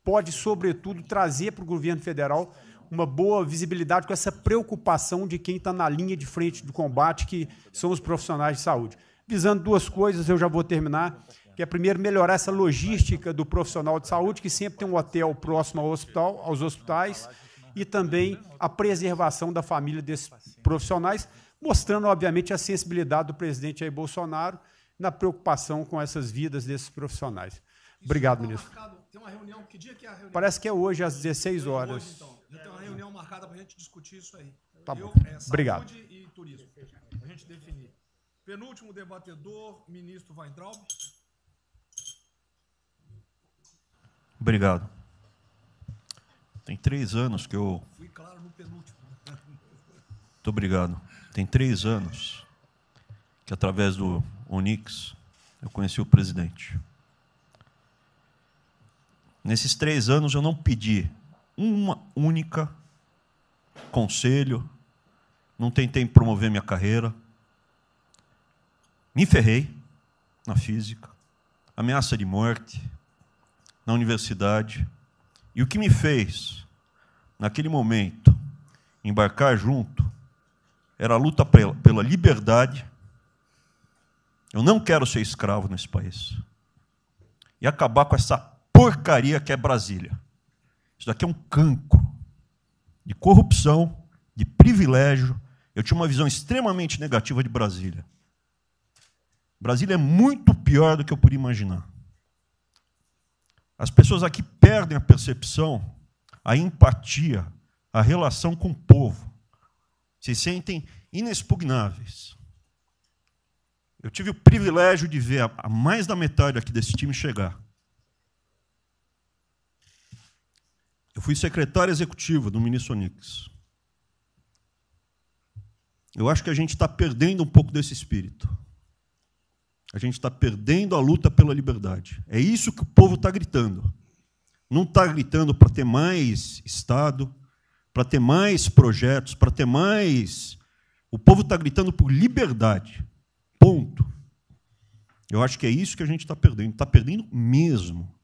pode, sobretudo, trazer para o governo federal uma boa visibilidade com essa preocupação de quem está na linha de frente do combate, que são os profissionais de saúde. Visando 2 coisas, eu já vou terminar, que é, primeiro, melhorar essa logística do profissional de saúde, que sempre tem um hotel próximo ao hospital, aos hospitais, e também a preservação da família desses profissionais, mostrando, obviamente, a sensibilidade do presidente Jair Bolsonaro na preocupação com essas vidas desses profissionais. Obrigado, ministro. Tem uma reunião, que dia que é a reunião? Parece que é hoje, às 16 horas. Hoje, então. Já tem uma reunião marcada para a gente discutir isso aí. Tá bom. Obrigado. Saúde e turismo. A gente definir. Penúltimo debatedor, ministro Weintraub. Obrigado. Tem 3 anos que eu... Fui claro no penúltimo. Muito obrigado. Tem 3 anos que, através do Onix, eu conheci o presidente. Nesses 3 anos, eu não pedi uma única conselho, não tentei promover minha carreira, me ferrei na física, ameaça de morte na universidade, e o que me fez, naquele momento, embarcar junto, era a luta pela liberdade. Eu não quero ser escravo nesse país. E acabar com essa porcaria que é Brasília. Isso daqui é um cancro de corrupção, de privilégio. Eu tinha uma visão extremamente negativa de Brasília. Brasília é muito pior do que eu podia imaginar. As pessoas aqui perdem a percepção, a empatia, a relação com o povo. Se sentem inexpugnáveis. Eu tive o privilégio de ver a mais da metade aqui desse time chegar. Eu fui secretário executivo do ministro Onix. Eu acho que a gente está perdendo um pouco desse espírito. A gente está perdendo a luta pela liberdade. É isso que o povo está gritando. Não está gritando para ter mais Estado, para ter mais projetos, para ter mais... O povo está gritando por liberdade. Ponto. Eu acho que é isso que a gente está perdendo. Está perdendo mesmo.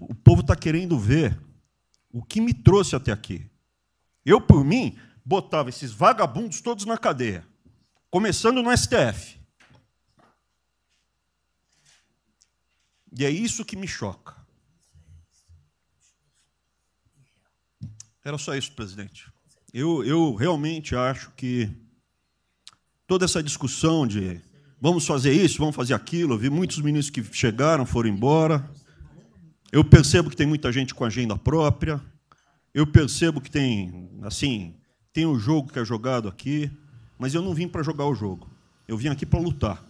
O povo está querendo ver o que me trouxe até aqui. Eu, por mim, botava esses vagabundos todos na cadeia. Começando no STF. E é isso que me choca. Era só isso, presidente. Eu realmente acho que toda essa discussão de vamos fazer isso, vamos fazer aquilo, eu vi muitos ministros que chegaram, foram embora. Eu percebo que tem muita gente com agenda própria. Eu percebo que tem, assim, tem um jogo que é jogado aqui, mas eu não vim para jogar o jogo. Eu vim aqui para lutar.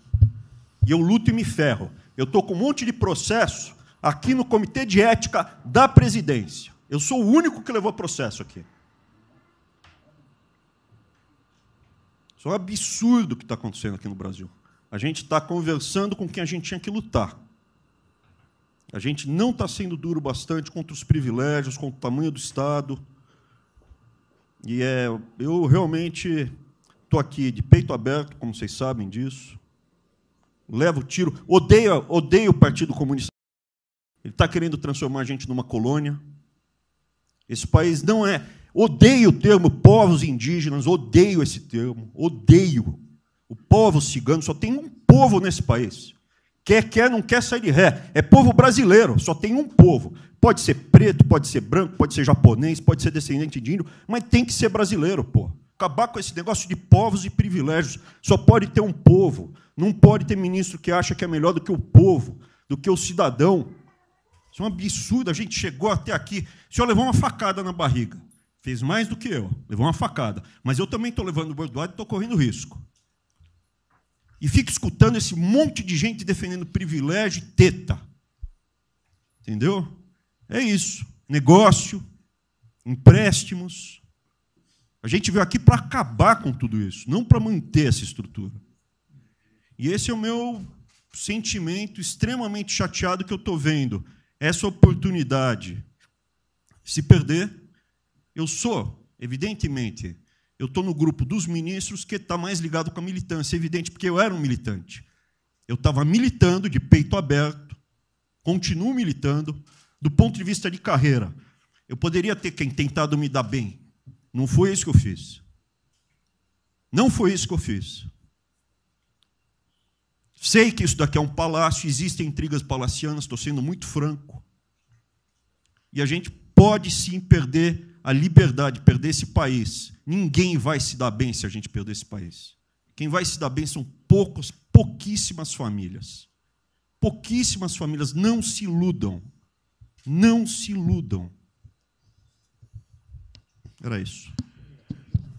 E eu luto e me ferro. Eu estou com um monte de processo aqui no Comitê de Ética da Presidência. Eu sou o único que levou processo aqui. Isso é um absurdo o que está acontecendo aqui no Brasil. A gente está conversando com quem a gente tinha que lutar. A gente não está sendo duro bastante contra os privilégios, contra o tamanho do Estado. E eu realmente estou aqui de peito aberto, como vocês sabem disso. Levo tiro. Odeio o Partido Comunista. Ele está querendo transformar a gente numa colônia. Esse país não é... Odeio o termo povos indígenas, odeio esse termo, odeio. O povo cigano, só tem um povo nesse país. Quer, não quer sair de ré. É povo brasileiro, só tem um povo. Pode ser preto, pode ser branco, pode ser japonês, pode ser descendente de índio, mas tem que ser brasileiro, pô. Acabar com esse negócio de povos e privilégios. Só pode ter um povo. Não pode ter ministro que acha que é melhor do que o povo, do que o cidadão. Isso é um absurdo. A gente chegou até aqui. O senhor levou uma facada na barriga. Fez mais do que eu. Levou uma facada. Mas eu também estou levando bordoada e estou correndo risco. E fica escutando esse monte de gente defendendo privilégio e teta. Entendeu? É isso. Negócio, empréstimos. A gente veio aqui para acabar com tudo isso, não para manter essa estrutura. E esse é o meu sentimento extremamente chateado que eu estou vendo. Essa oportunidade se perder. Eu sou, evidentemente, eu estou no grupo dos ministros que está mais ligado com a militância, evidente, porque eu era um militante. Eu estava militando de peito aberto, continuo militando, do ponto de vista de carreira. Eu poderia ter tentado me dar bem. Não foi isso que eu fiz. Não foi isso que eu fiz. Sei que isso daqui é um palácio, existem intrigas palacianas, estou sendo muito franco. E a gente pode sim perder a liberdade, perder esse país. Ninguém vai se dar bem se a gente perder esse país. Quem vai se dar bem são pouquíssimas famílias. Pouquíssimas famílias. Não se iludam. Não se iludam. Era isso.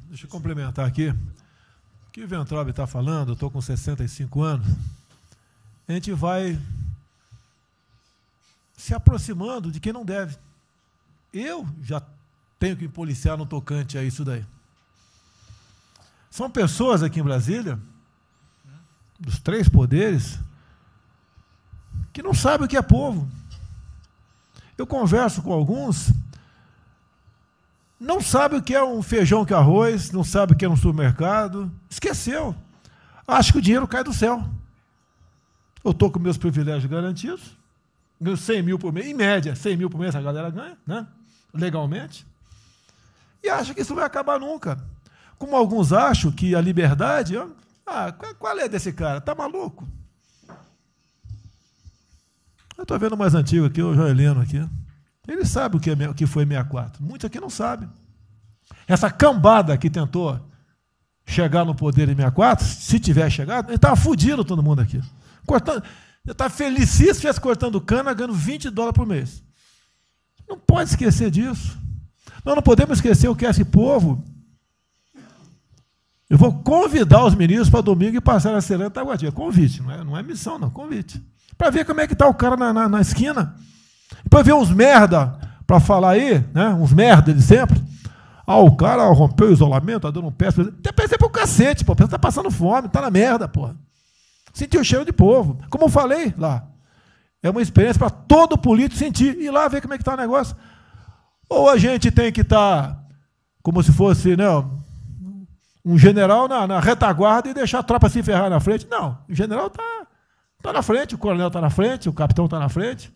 Deixa eu complementar aqui. O que o Weintraub está falando, eu estou com 65 anos, a gente vai se aproximando de quem não deve. Eu já tenho que me policiar no tocante a isso daí. São pessoas aqui em Brasília, dos 3 poderes, que não sabem o que é povo. Eu converso com alguns, não sabem o que é um feijão com arroz, não sabem o que é um supermercado, esqueceu. Acho que o dinheiro cai do céu. Eu estou com meus privilégios garantidos, ganho 100 mil por mês, em média, 100 mil por mês a galera ganha, né? Legalmente, e acha que isso vai acabar nunca. Como alguns acham que a liberdade... qual é desse cara? Está maluco? Eu estou vendo o mais antigo aqui, o Joelino aqui. Ele sabe o que foi 64. Muitos aqui não sabem. Essa cambada que tentou chegar no poder em 64, se tiver chegado, ele estava fudido todo mundo aqui. Cortando, eu estava felicíssimo se estivesse cortando cana, ganhando $20 por mês. Não pode esquecer disso. Nós não podemos esquecer o que é esse povo. Eu vou convidar os ministros para domingo e passar a Serena Taguatinga. Convite, não é missão, não, convite. Para ver como é que está o cara na esquina. E para ver uns merda, para falar aí, né, uns merda de sempre. O cara rompeu o isolamento, está dando um pé. Tem pé pro cacete, pô. Você está passando fome, está na merda, porra. Sentir o cheiro de povo. Como eu falei lá, é uma experiência para todo político sentir. Ir lá ver como é que está o negócio. Ou a gente tem que estar como se fosse, né, um general na retaguarda e deixar a tropa se ferrar na frente. Não, o general está na frente, o coronel está na frente, o capitão está na frente.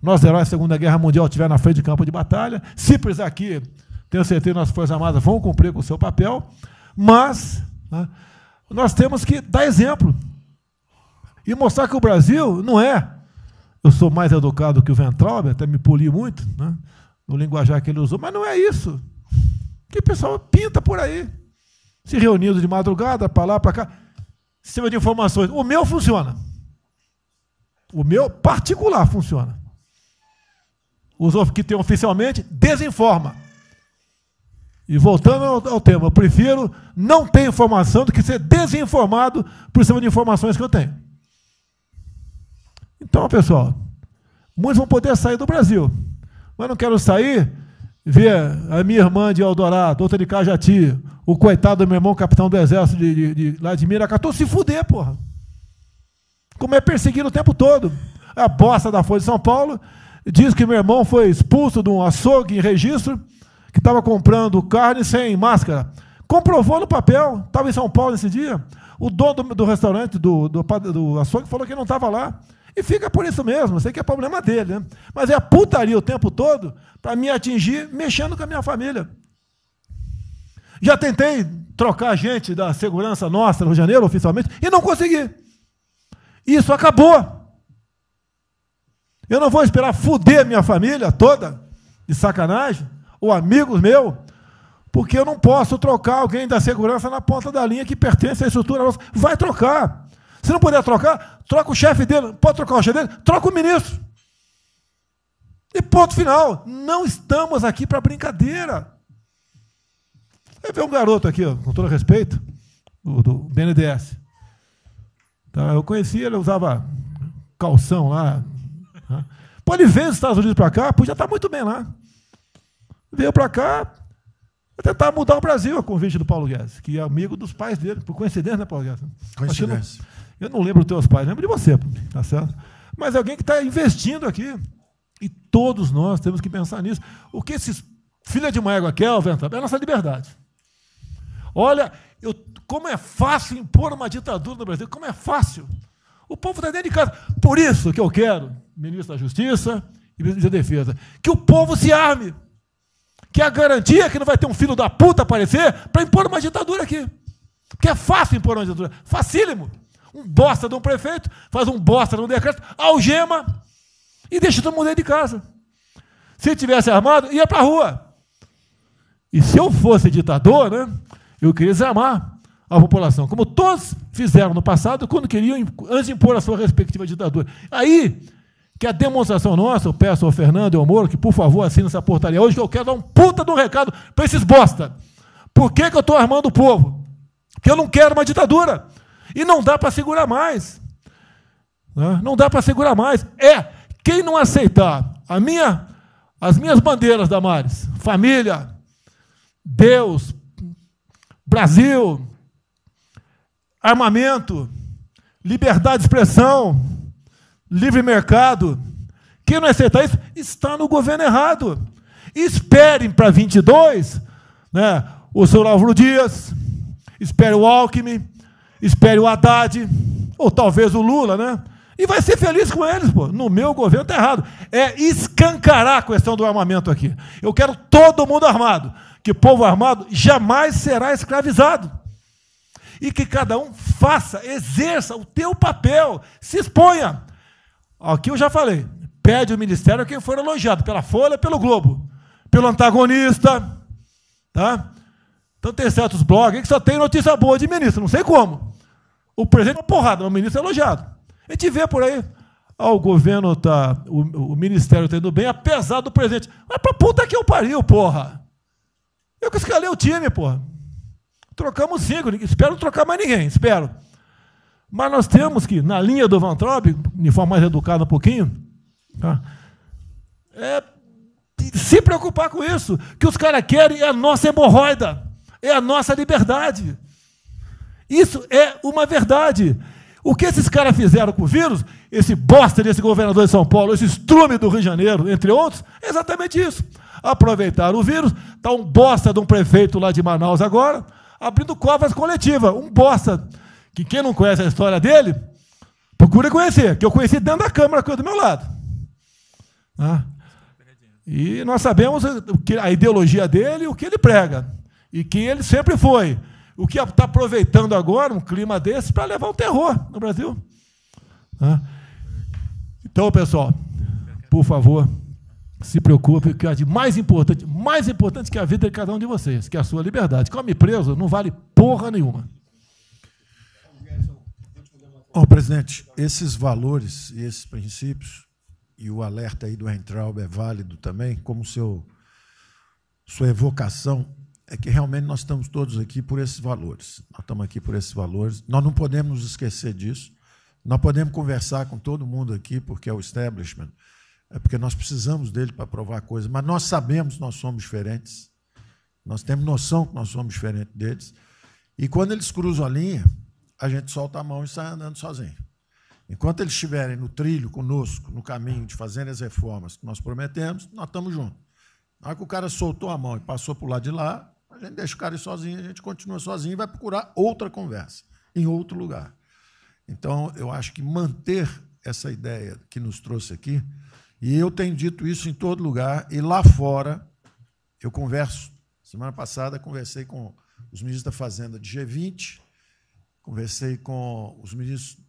Nossos heróis da Segunda Guerra Mundial estiveram na frente de campo de batalha. Se precisar aqui, tenho certeza que nossas Forças Armadas vão cumprir com o seu papel. Mas, né, nós temos que dar exemplo. E mostrar que o Brasil não é... Eu sou mais educado que o Weintraub, até me poli muito, né, no linguajar que ele usou, mas não é isso. Que o pessoal pinta por aí. Se reunindo de madrugada, para lá, para cá. Sistema de informações. O meu funciona. O meu particular funciona. Os que tem oficialmente, desinforma. E voltando ao tema, eu prefiro não ter informação do que ser desinformado por sistema de informações que eu tenho. Então, pessoal, muitos vão poder sair do Brasil. Mas não quero sair, ver a minha irmã de Eldorado, outra de Cajati, o coitado do meu irmão, capitão do exército lá de Miracatu, se fuder, porra. Como é perseguido o tempo todo. A bosta da Folha de São Paulo diz que meu irmão foi expulso de um açougue em registro, que estava comprando carne sem máscara. Comprovou no papel, estava em São Paulo nesse dia. O dono do restaurante, do açougue, falou que não estava lá. E fica por isso mesmo, sei que é problema dele, né? Mas é a putaria o tempo todo para me atingir mexendo com a minha família. Já tentei trocar gente da segurança nossa no Rio de Janeiro, oficialmente, e não consegui. Isso acabou. Eu não vou esperar fuder minha família toda, de sacanagem, ou amigos meus, porque eu não posso trocar alguém da segurança na ponta da linha que pertence à estrutura nossa. Vai trocar. Se não puder trocar, troca o chefe dele. Pode trocar o chefe dele? Troca o ministro. E ponto final. Não estamos aqui para brincadeira. Vai ver um garoto aqui, ó, com todo respeito, do BNDES. Tá, eu conheci ele, usava calção lá. Tá? Pô, ele veio dos Estados Unidos para cá, podia estar muito bem lá. Veio para cá, vai tentar mudar o Brasil, a convite do Paulo Guedes, que é amigo dos pais dele, por coincidência, né, Paulo Guedes? Coincidência. Eu não lembro dos teus pais, lembro de você, tá certo? Mas alguém que está investindo aqui. E todos nós temos que pensar nisso. O que esses filha de uma égua querem, é a nossa liberdade. Olha, como é fácil impor uma ditadura no Brasil, como é fácil. O povo está dentro de casa. Por isso que eu quero, ministro da Justiça e ministro da Defesa, que o povo se arme. Que é a garantia que não vai ter um filho da puta aparecer para impor uma ditadura aqui. Porque é fácil impor uma ditadura. Facílimo. Um bosta de um prefeito, faz um bosta de um decreto, algema e deixa todo mundo dentro de casa. Se tivesse armado, ia para a rua. E se eu fosse ditador, né, eu queria desarmar a população, como todos fizeram no passado, quando queriam, antes de impor a sua respectiva ditadura. Aí, que a demonstração nossa, eu peço ao Fernando e ao Moro, que por favor assine essa portaria hoje, que eu quero dar um puta de um recado para esses bosta. Por que eu estou armando o povo? Porque eu não quero uma ditadura. E não dá para segurar mais. Não dá para segurar mais. Quem não aceitar as minhas bandeiras, Damares, família, Deus, Brasil, armamento, liberdade de expressão, livre mercado, quem não aceitar isso está no governo errado. Esperem para 22, né, o senhor Álvaro Dias, espere o Alckmin, espere o Haddad, ou talvez o Lula, né? E vai ser feliz com eles, pô. No meu governo está errado. É escancarar a questão do armamento aqui. Eu quero todo mundo armado. Que povo armado jamais será escravizado. E que cada um faça, exerça o teu papel, se exponha. Aqui eu já falei. Pede o ministério a quem for elogiado, pela Folha, pelo Globo, pelo antagonista, tá? Então tem certos blogs que só tem notícia boa de ministro, não sei como. O presidente é uma porrada, o ministro é elogiado. A gente vê por aí, o governo tá, o ministério está indo bem, apesar do presidente. Mas pra puta que eu pariu, porra. Eu que escalei o time, porra. Trocamos 5, espero não trocar mais ninguém, espero. Mas nós temos que, na linha do Van Traub, de forma mais educada um pouquinho, tá? Se preocupar com isso. O que os caras querem é a nossa hemorroida, é a nossa liberdade. Isso é uma verdade. O que esses caras fizeram com o vírus, esse bosta desse governador de São Paulo, esse estrume do Rio de Janeiro, entre outros, é exatamente isso. Aproveitaram o vírus, está um bosta de um prefeito lá de Manaus agora, abrindo covas coletivas. Um bosta, que quem não conhece a história dele, procura conhecer, que eu conheci dentro da Câmara, que é do meu lado. E nós sabemos a ideologia dele e o que ele prega. E que ele sempre foi. O que está aproveitando agora um clima desse para levar o terror no Brasil. Então, pessoal, por favor, se preocupe, que é de mais importante que a vida de cada um de vocês, que é a sua liberdade. Come preso não vale porra nenhuma. Bom, presidente, esses valores e esses princípios, e o alerta aí do Weintraub é válido também, como sua evocação, é que realmente nós estamos todos aqui por esses valores. Nós estamos aqui por esses valores. Nós não podemos nos esquecer disso. Nós podemos conversar com todo mundo aqui, porque é o establishment, porque nós precisamos dele para provar coisas, mas nós sabemos que nós somos diferentes. Nós temos noção que nós somos diferentes deles. E quando eles cruzam a linha, a gente solta a mão e sai andando sozinho. Enquanto eles estiverem no trilho conosco, no caminho de fazer as reformas que nós prometemos, nós estamos juntos. Na hora que o cara soltou a mão e passou para o lado de lá, a gente deixa o cara ir sozinho, a gente continua sozinho e vai procurar outra conversa, em outro lugar. Então, eu acho que manter essa ideia que nos trouxe aqui, e eu tenho dito isso em todo lugar, e lá fora, eu converso. Semana passada, conversei com os ministros da Fazenda de G20, conversei com os ministros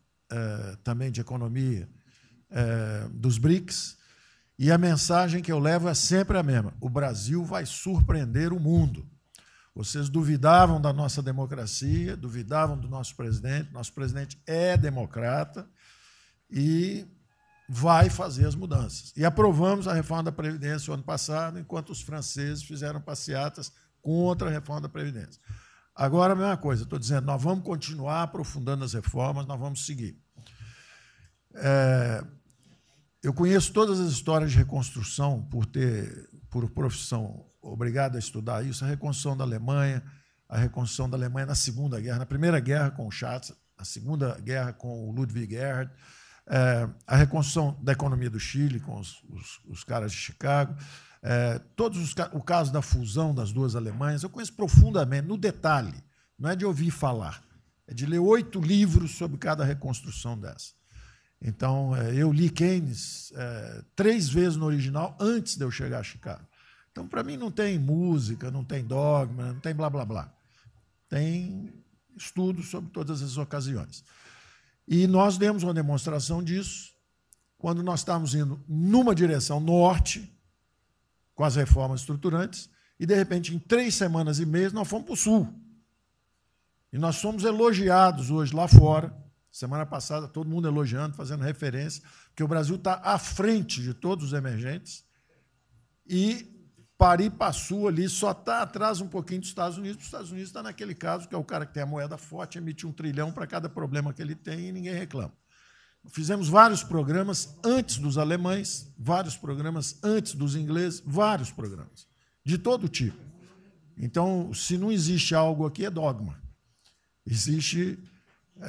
também de Economia dos BRICS, e a mensagem que eu levo é sempre a mesma: o Brasil vai surpreender o mundo. Vocês duvidavam da nossa democracia, duvidavam do nosso presidente é democrata e vai fazer as mudanças. E aprovamos a reforma da Previdência o ano passado, enquanto os franceses fizeram passeatas contra a reforma da Previdência. Agora, a mesma coisa, estou dizendo, nós vamos continuar aprofundando as reformas, nós vamos seguir. Eu conheço todas as histórias de reconstrução por profissão, obrigado a estudar isso, a reconstrução da Alemanha na Segunda Guerra, na Primeira Guerra com o Schatz, na Segunda Guerra com o Ludwig Erhard, a reconstrução da economia do Chile com os caras de Chicago, o caso da fusão das duas Alemanhas, eu conheço profundamente, no detalhe, não é de ouvir falar, é de ler 8 livros sobre cada reconstrução dessa. Então, eu li Keynes 3 vezes no original antes de eu chegar a Chicago. Então, para mim, não tem música, não tem dogma, não tem blá, blá, blá. Tem estudos sobre todas as ocasiões. E nós demos uma demonstração disso quando nós estávamos indo numa direção norte, com as reformas estruturantes, e, de repente, em 3 semanas e meia, nós fomos para o sul. E nós somos elogiados hoje lá fora. Semana passada, todo mundo elogiando, fazendo referência, que o Brasil está à frente de todos os emergentes e Pari-Passu ali só está atrás um pouquinho dos Estados Unidos, porque os Estados Unidos está naquele caso que é o cara que tem a moeda forte, emite 1 trilhão para cada problema que ele tem e ninguém reclama. Fizemos vários programas antes dos alemães, vários programas antes dos ingleses, vários programas, de todo tipo. Então, se não existe algo aqui, é dogma. Existe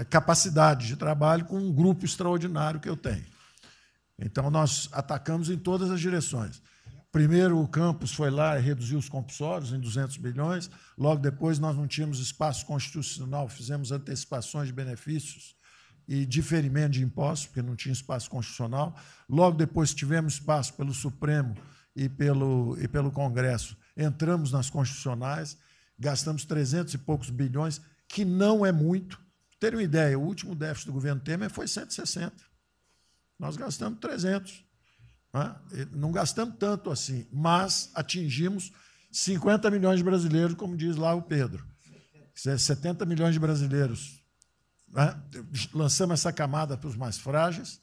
capacidade de trabalho com um grupo extraordinário que eu tenho. Então, nós atacamos em todas as direções. Primeiro, o campus foi lá e reduziu os compulsórios em 200 bilhões. Logo depois, nós não tínhamos espaço constitucional, fizemos antecipações de benefícios e diferimento de impostos, porque não tinha espaço constitucional. Logo depois, tivemos espaço pelo Supremo e pelo Congresso. Entramos nas constitucionais, gastamos 300 e poucos bilhões, que não é muito. Para terem uma ideia, o último déficit do governo Temer foi 160. Nós gastamos 300. Não gastamos tanto assim, mas atingimos 50 milhões de brasileiros, como diz lá o Pedro. 70 milhões de brasileiros. Né? Lançamos essa camada para os mais frágeis,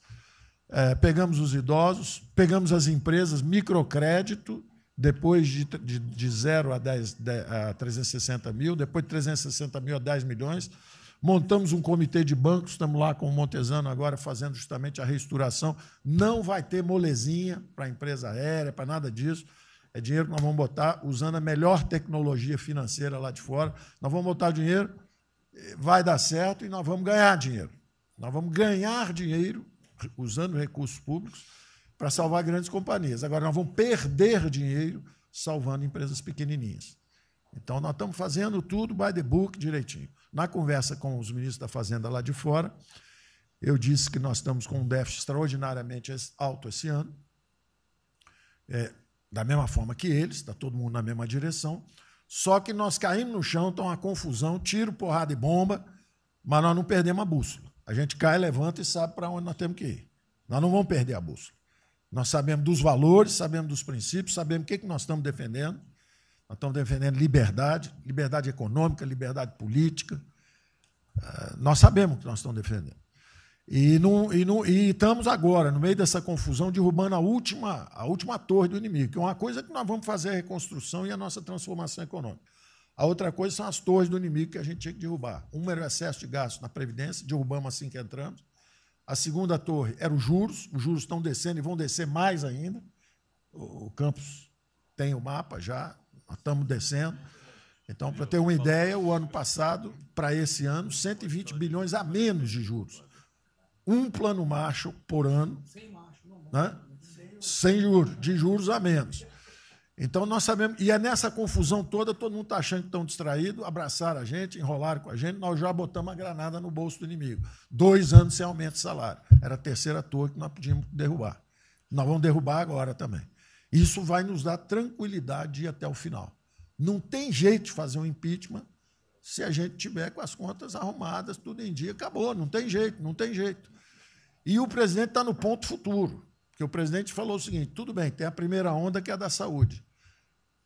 pegamos os idosos, pegamos as empresas, microcrédito, depois de 0 a 360 mil, depois de 360 mil a 10 milhões. Montamos um comitê de bancos, estamos lá com o Montesano agora fazendo justamente a reestruturação. Não vai ter molezinha para a empresa aérea, para nada disso. É dinheiro que nós vamos botar usando a melhor tecnologia financeira lá de fora. Nós vamos botar dinheiro, vai dar certo e nós vamos ganhar dinheiro. Nós vamos ganhar dinheiro usando recursos públicos para salvar grandes companhias. Agora, nós vamos perder dinheiro salvando empresas pequenininhas. Então, nós estamos fazendo tudo by the book direitinho. Na conversa com os ministros da Fazenda lá de fora, eu disse que nós estamos com um déficit extraordinariamente alto esse ano, da mesma forma que eles, está todo mundo na mesma direção, só que nós caímos no chão, está uma confusão, tiro, porrada e bomba, mas nós não perdemos a bússola. A gente cai, levanta e sabe para onde nós temos que ir. Nós não vamos perder a bússola. Nós sabemos dos valores, sabemos dos princípios, sabemos o que nós estamos defendendo. Nós estamos defendendo liberdade, liberdade econômica, liberdade política. Nós sabemos o que nós estamos defendendo. E estamos agora, no meio dessa confusão, derrubando a última torre do inimigo, que é uma coisa que nós vamos fazer a reconstrução e a nossa transformação econômica. A outra coisa são as torres do inimigo que a gente tinha que derrubar. Uma era o excesso de gasto na Previdência, derrubamos assim que entramos. A segunda torre era os juros estão descendo e vão descer mais ainda. O Campos tem o mapa já, nós estamos descendo. Então, para ter uma ideia, o ano passado, para esse ano, 120 bilhões a menos de juros. Um plano Marshall por ano, né? Sem juros, de juros a menos. Então, nós sabemos, e é nessa confusão toda, todo mundo está achando que estão distraídos, abraçaram a gente, enrolaram com a gente, nós já botamos a granada no bolso do inimigo. 2 anos sem aumento de salário. Era a terceira torre que nós podíamos derrubar. Nós vamos derrubar agora também. Isso vai nos dar tranquilidade de ir até o final. Não tem jeito de fazer um impeachment se a gente tiver com as contas arrumadas, tudo em dia, acabou, não tem jeito, não tem jeito. E o presidente está no ponto futuro, porque o presidente falou o seguinte, tudo bem, tem a primeira onda que é a da saúde,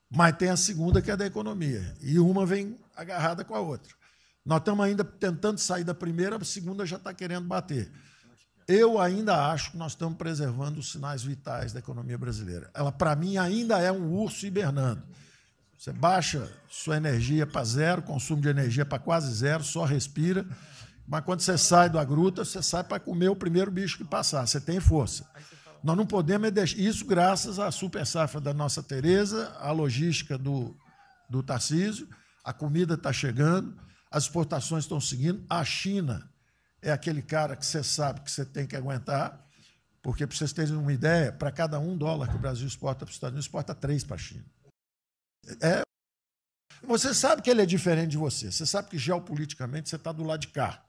mas tem a segunda que é da economia, e uma vem agarrada com a outra. Nós estamos ainda tentando sair da primeira, a segunda já está querendo bater. Eu ainda acho que nós estamos preservando os sinais vitais da economia brasileira. Ela, para mim, ainda é um urso hibernando. Você baixa sua energia para zero, consumo de energia para quase zero, só respira. Mas quando você sai da gruta, você sai para comer o primeiro bicho que passar. Você tem força. Nós não podemos deixar isso graças à super safra da nossa Tereza, à logística do Tarcísio. A comida está chegando, as exportações estão seguindo. A China é aquele cara que você sabe que você tem que aguentar, porque, para vocês terem uma ideia, para cada $1 que o Brasil exporta para os Estados Unidos, exporta 3 para a China. Você sabe que ele é diferente de você. Você sabe que, geopoliticamente, você está do lado de cá.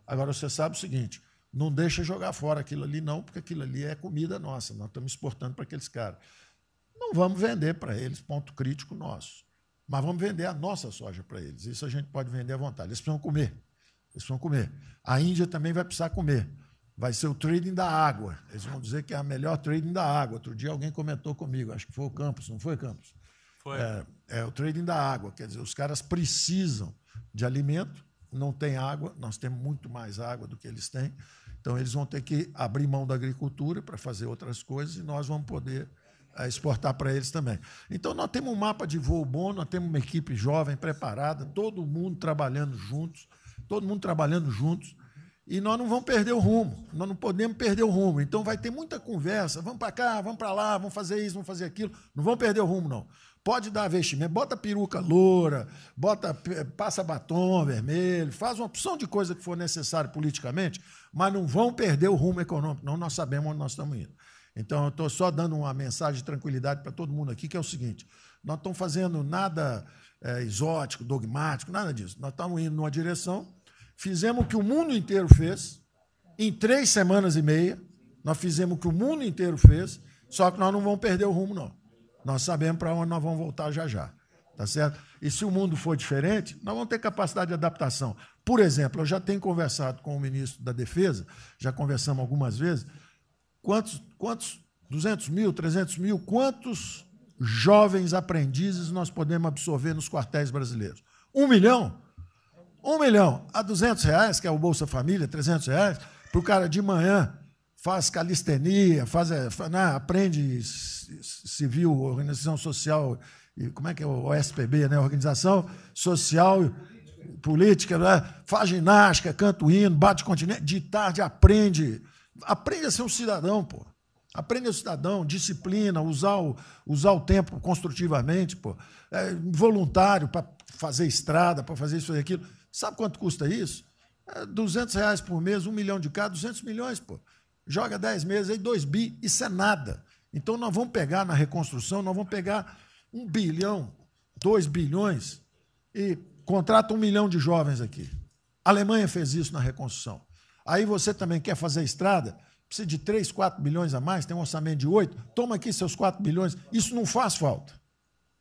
Agora, você sabe o seguinte, não deixa jogar fora aquilo ali, não, porque aquilo ali é comida nossa. Nós estamos exportando para aqueles caras. Não vamos vender para eles, ponto crítico nosso. Mas vamos vender a nossa soja para eles. Isso a gente pode vender à vontade. Eles precisam comer. Eles precisam comer. A Índia também vai precisar comer. Vai ser o trading da água. Eles vão dizer que é a melhor trading da água. Outro dia alguém comentou comigo, acho que foi o Campos, não foi, Campos? Foi. É o trading da água. Quer dizer, os caras precisam de alimento, não tem água, nós temos muito mais água do que eles têm. Então, eles vão ter que abrir mão da agricultura para fazer outras coisas e nós vamos poder exportar para eles também. Então, nós temos um mapa de voo bom, nós temos uma equipe jovem, preparada, todo mundo trabalhando juntos, e nós não vamos perder o rumo, nós não podemos perder o rumo. Então, vai ter muita conversa, vamos para cá, vamos para lá, vamos fazer isso, vamos fazer aquilo, não vamos perder o rumo, não. Pode dar vestimento, bota peruca loura, passa batom vermelho, faz uma opção de coisa que for necessário politicamente, mas não vão perder o rumo econômico, não, nós sabemos onde nós estamos indo. Então, eu estou só dando uma mensagem de tranquilidade para todo mundo aqui, que é o seguinte, nós não estamos fazendo nada exótico, dogmático, nada disso. Nós estamos indo numa direção, fizemos o que o mundo inteiro fez, em 3 semanas e meia, nós fizemos o que o mundo inteiro fez, só que nós não vamos perder o rumo, não. Nós sabemos para onde nós vamos voltar já já, tá certo? E se o mundo for diferente, nós vamos ter capacidade de adaptação. Por exemplo, eu já tenho conversado com o ministro da Defesa, já conversamos algumas vezes, quantos 200 mil, 300 mil, quantos jovens aprendizes nós podemos absorver nos quartéis brasileiros? 1 milhão? 1 milhão a R$200, que é o Bolsa Família, R$300, para o cara de manhã faz calistenia, aprende civil, organização social, como é que é o OSPB, né? Organização Social Política, né? Faz ginástica, canta o hino, bate continente, de tarde aprende a ser um cidadão, pô. Aprende a ser cidadão, disciplina, usar o tempo construtivamente, pô. Voluntário para fazer estrada, para fazer isso e aquilo. Sabe quanto custa isso? R$200 por mês, 1 milhão de cada, 200 milhões, pô. Joga 10 meses, aí 2 bi, isso é nada. Então, nós vamos pegar na reconstrução, nós vamos pegar 1 bilhão, 2 bilhões e contrata 1 milhão de jovens aqui. A Alemanha fez isso na reconstrução. Aí você também quer fazer estrada, precisa de 3, 4 bilhões a mais, tem um orçamento de 8, toma aqui seus 4 bilhões. Isso não faz falta.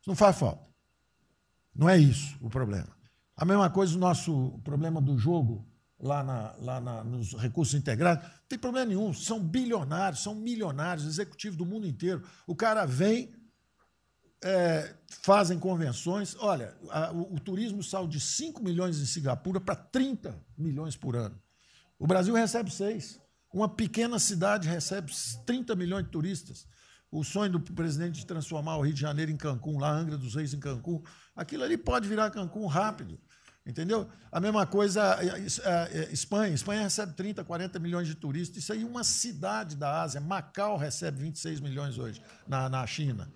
Isso não faz falta. Não é isso o problema. A mesma coisa o nosso problema do jogo, lá nos recursos integrados, não tem problema nenhum, são bilionários, são milionários, executivos do mundo inteiro. O cara vem, fazem convenções. Olha, o turismo saiu de 5 milhões em Singapura para 30 milhões por ano. O Brasil recebe 6. Uma pequena cidade recebe 30 milhões de turistas. O sonho do presidente de transformar o Rio de Janeiro em Cancún, lá Angra dos Reis em Cancún, aquilo ali pode virar Cancún rápido. Entendeu? A mesma coisa, Espanha. Espanha recebe 30, 40 milhões de turistas. Isso aí é uma cidade da Ásia. Macau recebe 26 milhões hoje na China.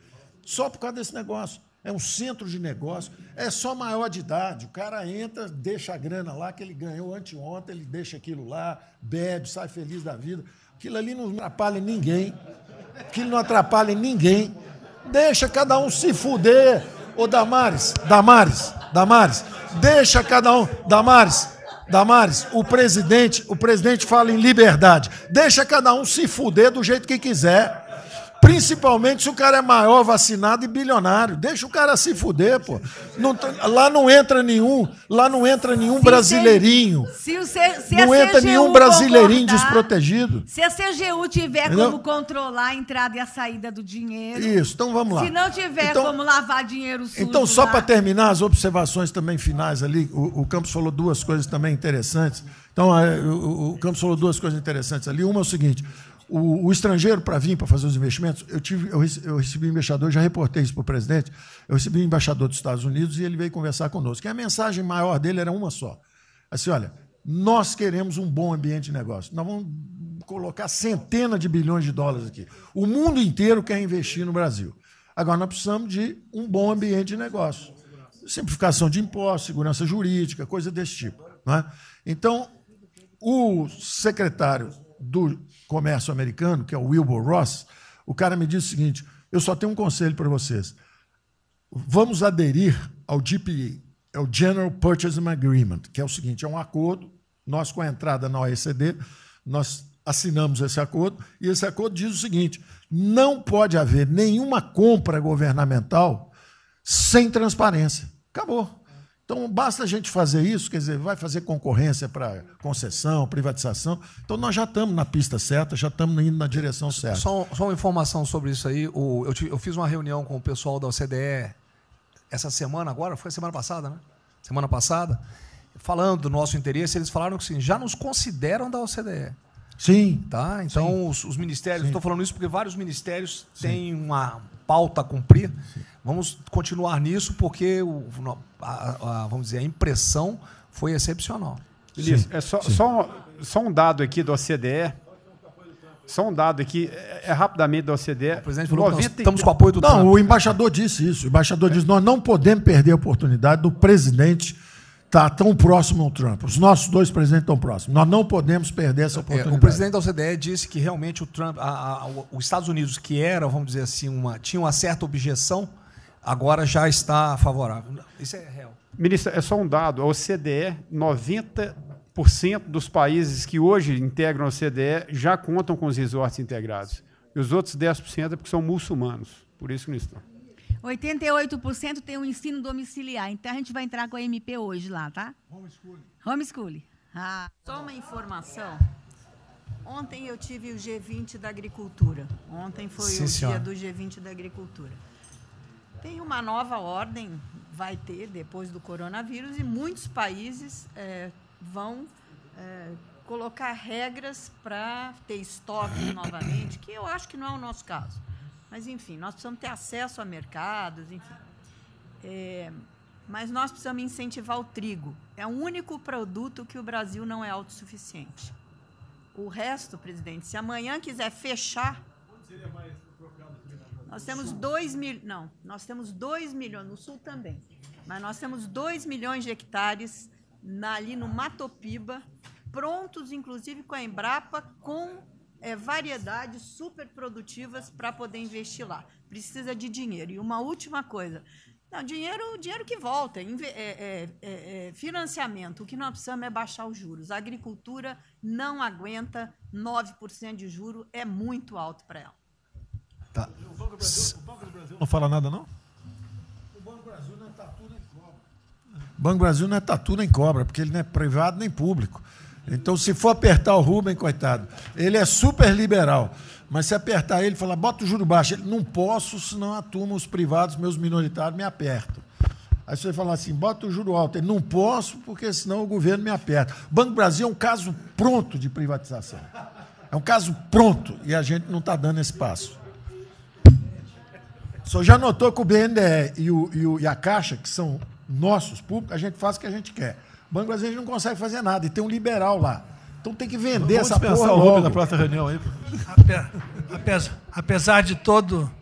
Só por causa desse negócio. É um centro de negócio. É só maior de idade. O cara entra, deixa a grana lá que ele ganhou anteontem, ele deixa aquilo lá, bebe, sai feliz da vida. Aquilo ali não atrapalha ninguém. Aquilo não atrapalha ninguém. Deixa cada um se fuder. Ô, Damares, deixa cada um. Damares, o presidente fala em liberdade. Deixa cada um se fuder do jeito que quiser. Principalmente se o cara é maior, vacinado e bilionário. Deixa o cara se fuder, pô. Lá não entra nenhum brasileirinho. Não entra nenhum brasileirinho desprotegido. Se a CGU tiver como controlar a entrada e a saída do dinheiro. Isso, então vamos lá. Se não tiver como lavar dinheiro sujo. Então, só para terminar as observações também finais ali, o Campos falou 2 coisas também interessantes. Então, o Campos falou 2 coisas interessantes ali. Uma é o seguinte: o estrangeiro, para vir para fazer os investimentos, eu recebi um embaixador, já reportei isso para o presidente, eu recebi um embaixador dos Estados Unidos e ele veio conversar conosco. E a mensagem maior dele era uma só. Assim, olha, nós queremos um bom ambiente de negócio. Nós vamos colocar centenas de bilhões de dólares aqui. O mundo inteiro quer investir no Brasil. Agora, nós precisamos de um bom ambiente de negócio. Simplificação de impostos, segurança jurídica, coisa desse tipo. Não é? Então, o secretário do Comércio americano, que é o Wilbur Ross, o cara me disse o seguinte: eu só tenho um conselho para vocês. Vamos aderir ao GPA, é o General Purchasing Agreement, que é o seguinte, é um acordo, nós com a entrada na OECD, nós assinamos esse acordo, e esse acordo diz o seguinte: não pode haver nenhuma compra governamental sem transparência. Acabou. Então, basta a gente fazer isso, quer dizer, vai fazer concorrência para concessão, privatização. Então, nós já estamos na pista certa, já estamos indo na direção certa. Só uma informação sobre isso aí. Eu fiz uma reunião com o pessoal da OCDE essa semana agora, foi semana passada, né? Semana passada, falando do nosso interesse, eles falaram que sim, já nos consideram da OCDE. Sim. Tá? Então, os ministérios, estou falando isso porque vários ministérios têm uma pauta a cumprir. Sim. Vamos continuar nisso porque vamos dizer, a impressão foi excepcional. Ministro, só um dado aqui da OCDE. Só um dado aqui, rapidamente da OCDE. O presidente falou que nós estamos com o apoio do Trump. Não, o embaixador disse isso. O embaixador disse: nós não podemos perder a oportunidade do presidente estar tão próximo ao Trump. Os nossos 2 presidentes estão próximos. Nós não podemos perder essa oportunidade. O presidente da OCDE disse que realmente o Trump, os Estados Unidos, que era, vamos dizer assim, tinha uma certa objeção, agora já está favorável. Isso é real. Ministro, é só um dado. A OCDE, 90% dos países que hoje integram a OCDE já contam com os resorts integrados. E os outros 10% é porque são muçulmanos. Por isso que não estão. 88% tem um ensino domiciliar. Então, a gente vai entrar com a MP hoje lá, tá? Homeschooling. Só uma informação. Ontem eu tive o G20 da Agricultura. Ontem foi o dia do G20 da Agricultura. Tem uma nova ordem, vai ter, depois do coronavírus, e muitos países vão colocar regras para ter estoque novamente, que eu acho que não é o nosso caso. Mas, enfim, nós precisamos ter acesso a mercados, enfim. Mas nós precisamos incentivar o trigo. É o único produto que o Brasil não é autossuficiente. O resto, presidente, se amanhã quiser fechar... Nós temos 2 milhões... Não, nós temos 2 milhões, no Sul também, mas nós temos 2 milhões de hectares ali no Matopiba, prontos, inclusive, com a Embrapa, com variedades super produtivas para poder investir lá. Precisa de dinheiro. E uma última coisa... Não, dinheiro que volta, financiamento. O que nós precisamos é baixar os juros. A agricultura não aguenta 9% de juro, é muito alto para ela. Tá. O Banco do Brasil não fala nada, não? O Banco do Brasil não é tatu nem cobra. O Banco do Brasil não é tatu nem cobra, porque ele não é privado nem público. Então, se for apertar o Rubem, coitado, ele é super liberal. Mas se apertar ele e falar, bota o juro baixo, ele, não posso, senão a turma, os privados, meus minoritários, me apertam. Aí você fala assim, bota o juro alto. Ele, não posso, porque senão o governo me aperta. O Banco do Brasil é um caso pronto de privatização. É um caso pronto, e a gente não está dando esse passo. O senhor já notou que o BNDE e a Caixa, que são nossos públicos, a gente faz o que a gente quer. O Banco do Brasil a gente não consegue fazer nada, e tem um liberal lá. Então tem que vender essa porra logo. Na próxima reunião aí. Apesar de todo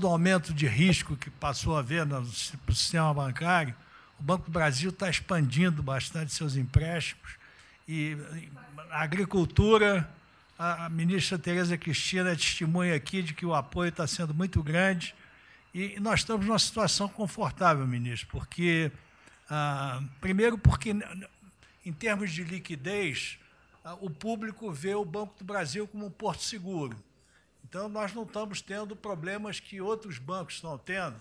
o aumento de risco que passou a haver no sistema bancário, o Banco do Brasil está expandindo bastante seus empréstimos. E a agricultura, a ministra Tereza Cristina testemunha aqui de que o apoio está sendo muito grande. E nós estamos numa situação confortável, ministro, porque, primeiro, porque, em termos de liquidez, o público vê o Banco do Brasil como um porto seguro. Então, nós não estamos tendo problemas que outros bancos estão tendo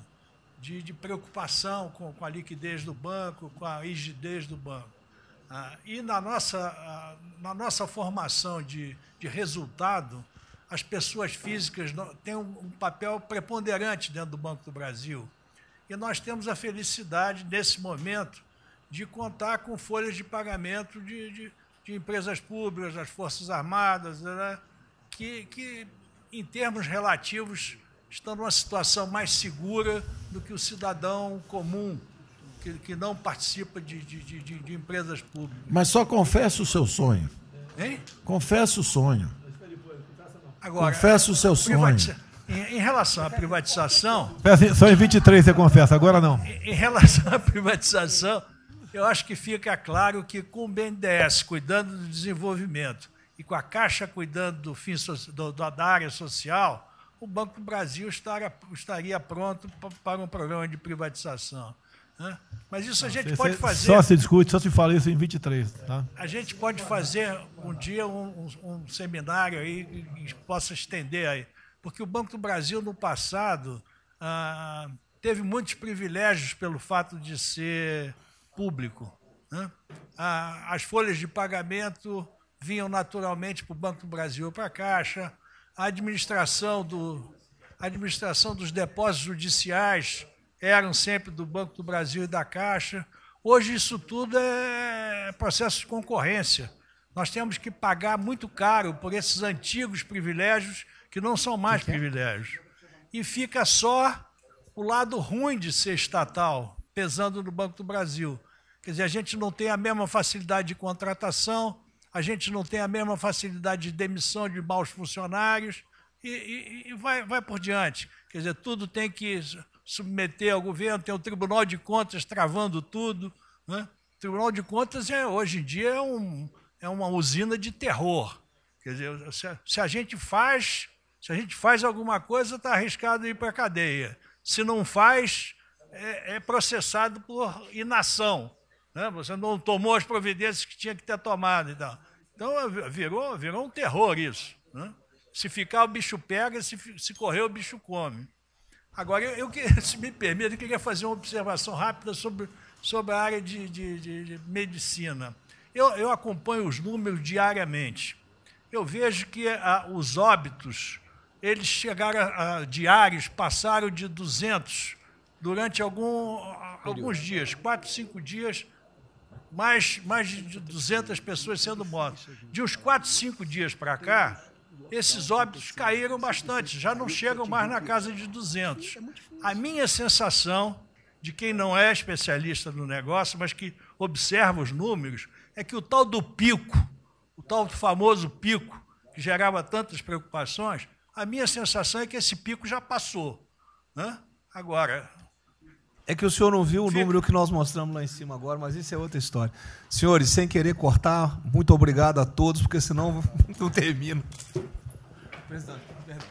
de preocupação com a liquidez do banco, com a rigidez do banco. E na nossa formação de resultado, as pessoas físicas têm um papel preponderante dentro do Banco do Brasil. E nós temos a felicidade, nesse momento, de contar com folhas de pagamento de empresas públicas, das Forças Armadas, né, que, em termos relativos, estão numa situação mais segura do que o cidadão comum, que não participa de empresas públicas. Mas só confessa o seu sonho. Hein? Confessa o sonho. Agora, confessa o seu sonho. Em relação à privatização... Só em 23 você confessa, agora não. Em relação à privatização, eu acho que fica claro que com o BNDES cuidando do desenvolvimento e com a Caixa cuidando da área social, o Banco do Brasil estaria pronto para um programa de privatização. Né? Mas isso a gente pode fazer... Só se discute, só se fala isso em 23. Tá? A gente pode fazer um dia um seminário aí que possa estender aí. Porque o Banco do Brasil, no passado, teve muitos privilégios pelo fato de ser público. Né? As folhas de pagamento vinham naturalmente para o Banco do Brasil ou para a Caixa. A administração dos depósitos judiciais eram sempre do Banco do Brasil e da Caixa. Hoje isso tudo é processo de concorrência. Nós temos que pagar muito caro por esses antigos privilégios que não são mais privilégios. E fica só o lado ruim de ser estatal, pesando no Banco do Brasil. Quer dizer, a gente não tem a mesma facilidade de contratação, a gente não tem a mesma facilidade de demissão de maus funcionários e vai por diante. Quer dizer, tudo tem que submeter ao governo, tem o Tribunal de Contas travando tudo. Né? O Tribunal de Contas, hoje em dia, é uma usina de terror. Quer dizer, se a gente faz alguma coisa, está arriscado ir para a cadeia. Se não faz, é processado por inação. Né? Você não tomou as providências que tinha que ter tomado. Então virou um terror isso. Né? Se ficar, o bicho pega, se correr, o bicho come. Agora, se me permite, eu queria fazer uma observação rápida sobre a área de medicina. Eu acompanho os números diariamente. Eu vejo que os óbitos eles chegaram diários, passaram de 200 durante alguns dias, 4, 5 dias, mais de 200 pessoas sendo mortas. De uns 4, 5 dias para cá, esses óbitos caíram bastante, já não chegam mais na casa de 200. A minha sensação, de quem não é especialista no negócio, mas que observa os números, é que o tal do pico, o tal do famoso pico, que gerava tantas preocupações, a minha sensação é que esse pico já passou, né? Agora... É que o senhor não viu o número que nós mostramos lá em cima agora, mas isso é outra história. Senhores, sem querer cortar, muito obrigado a todos, porque senão não termina. Presidente, perdão.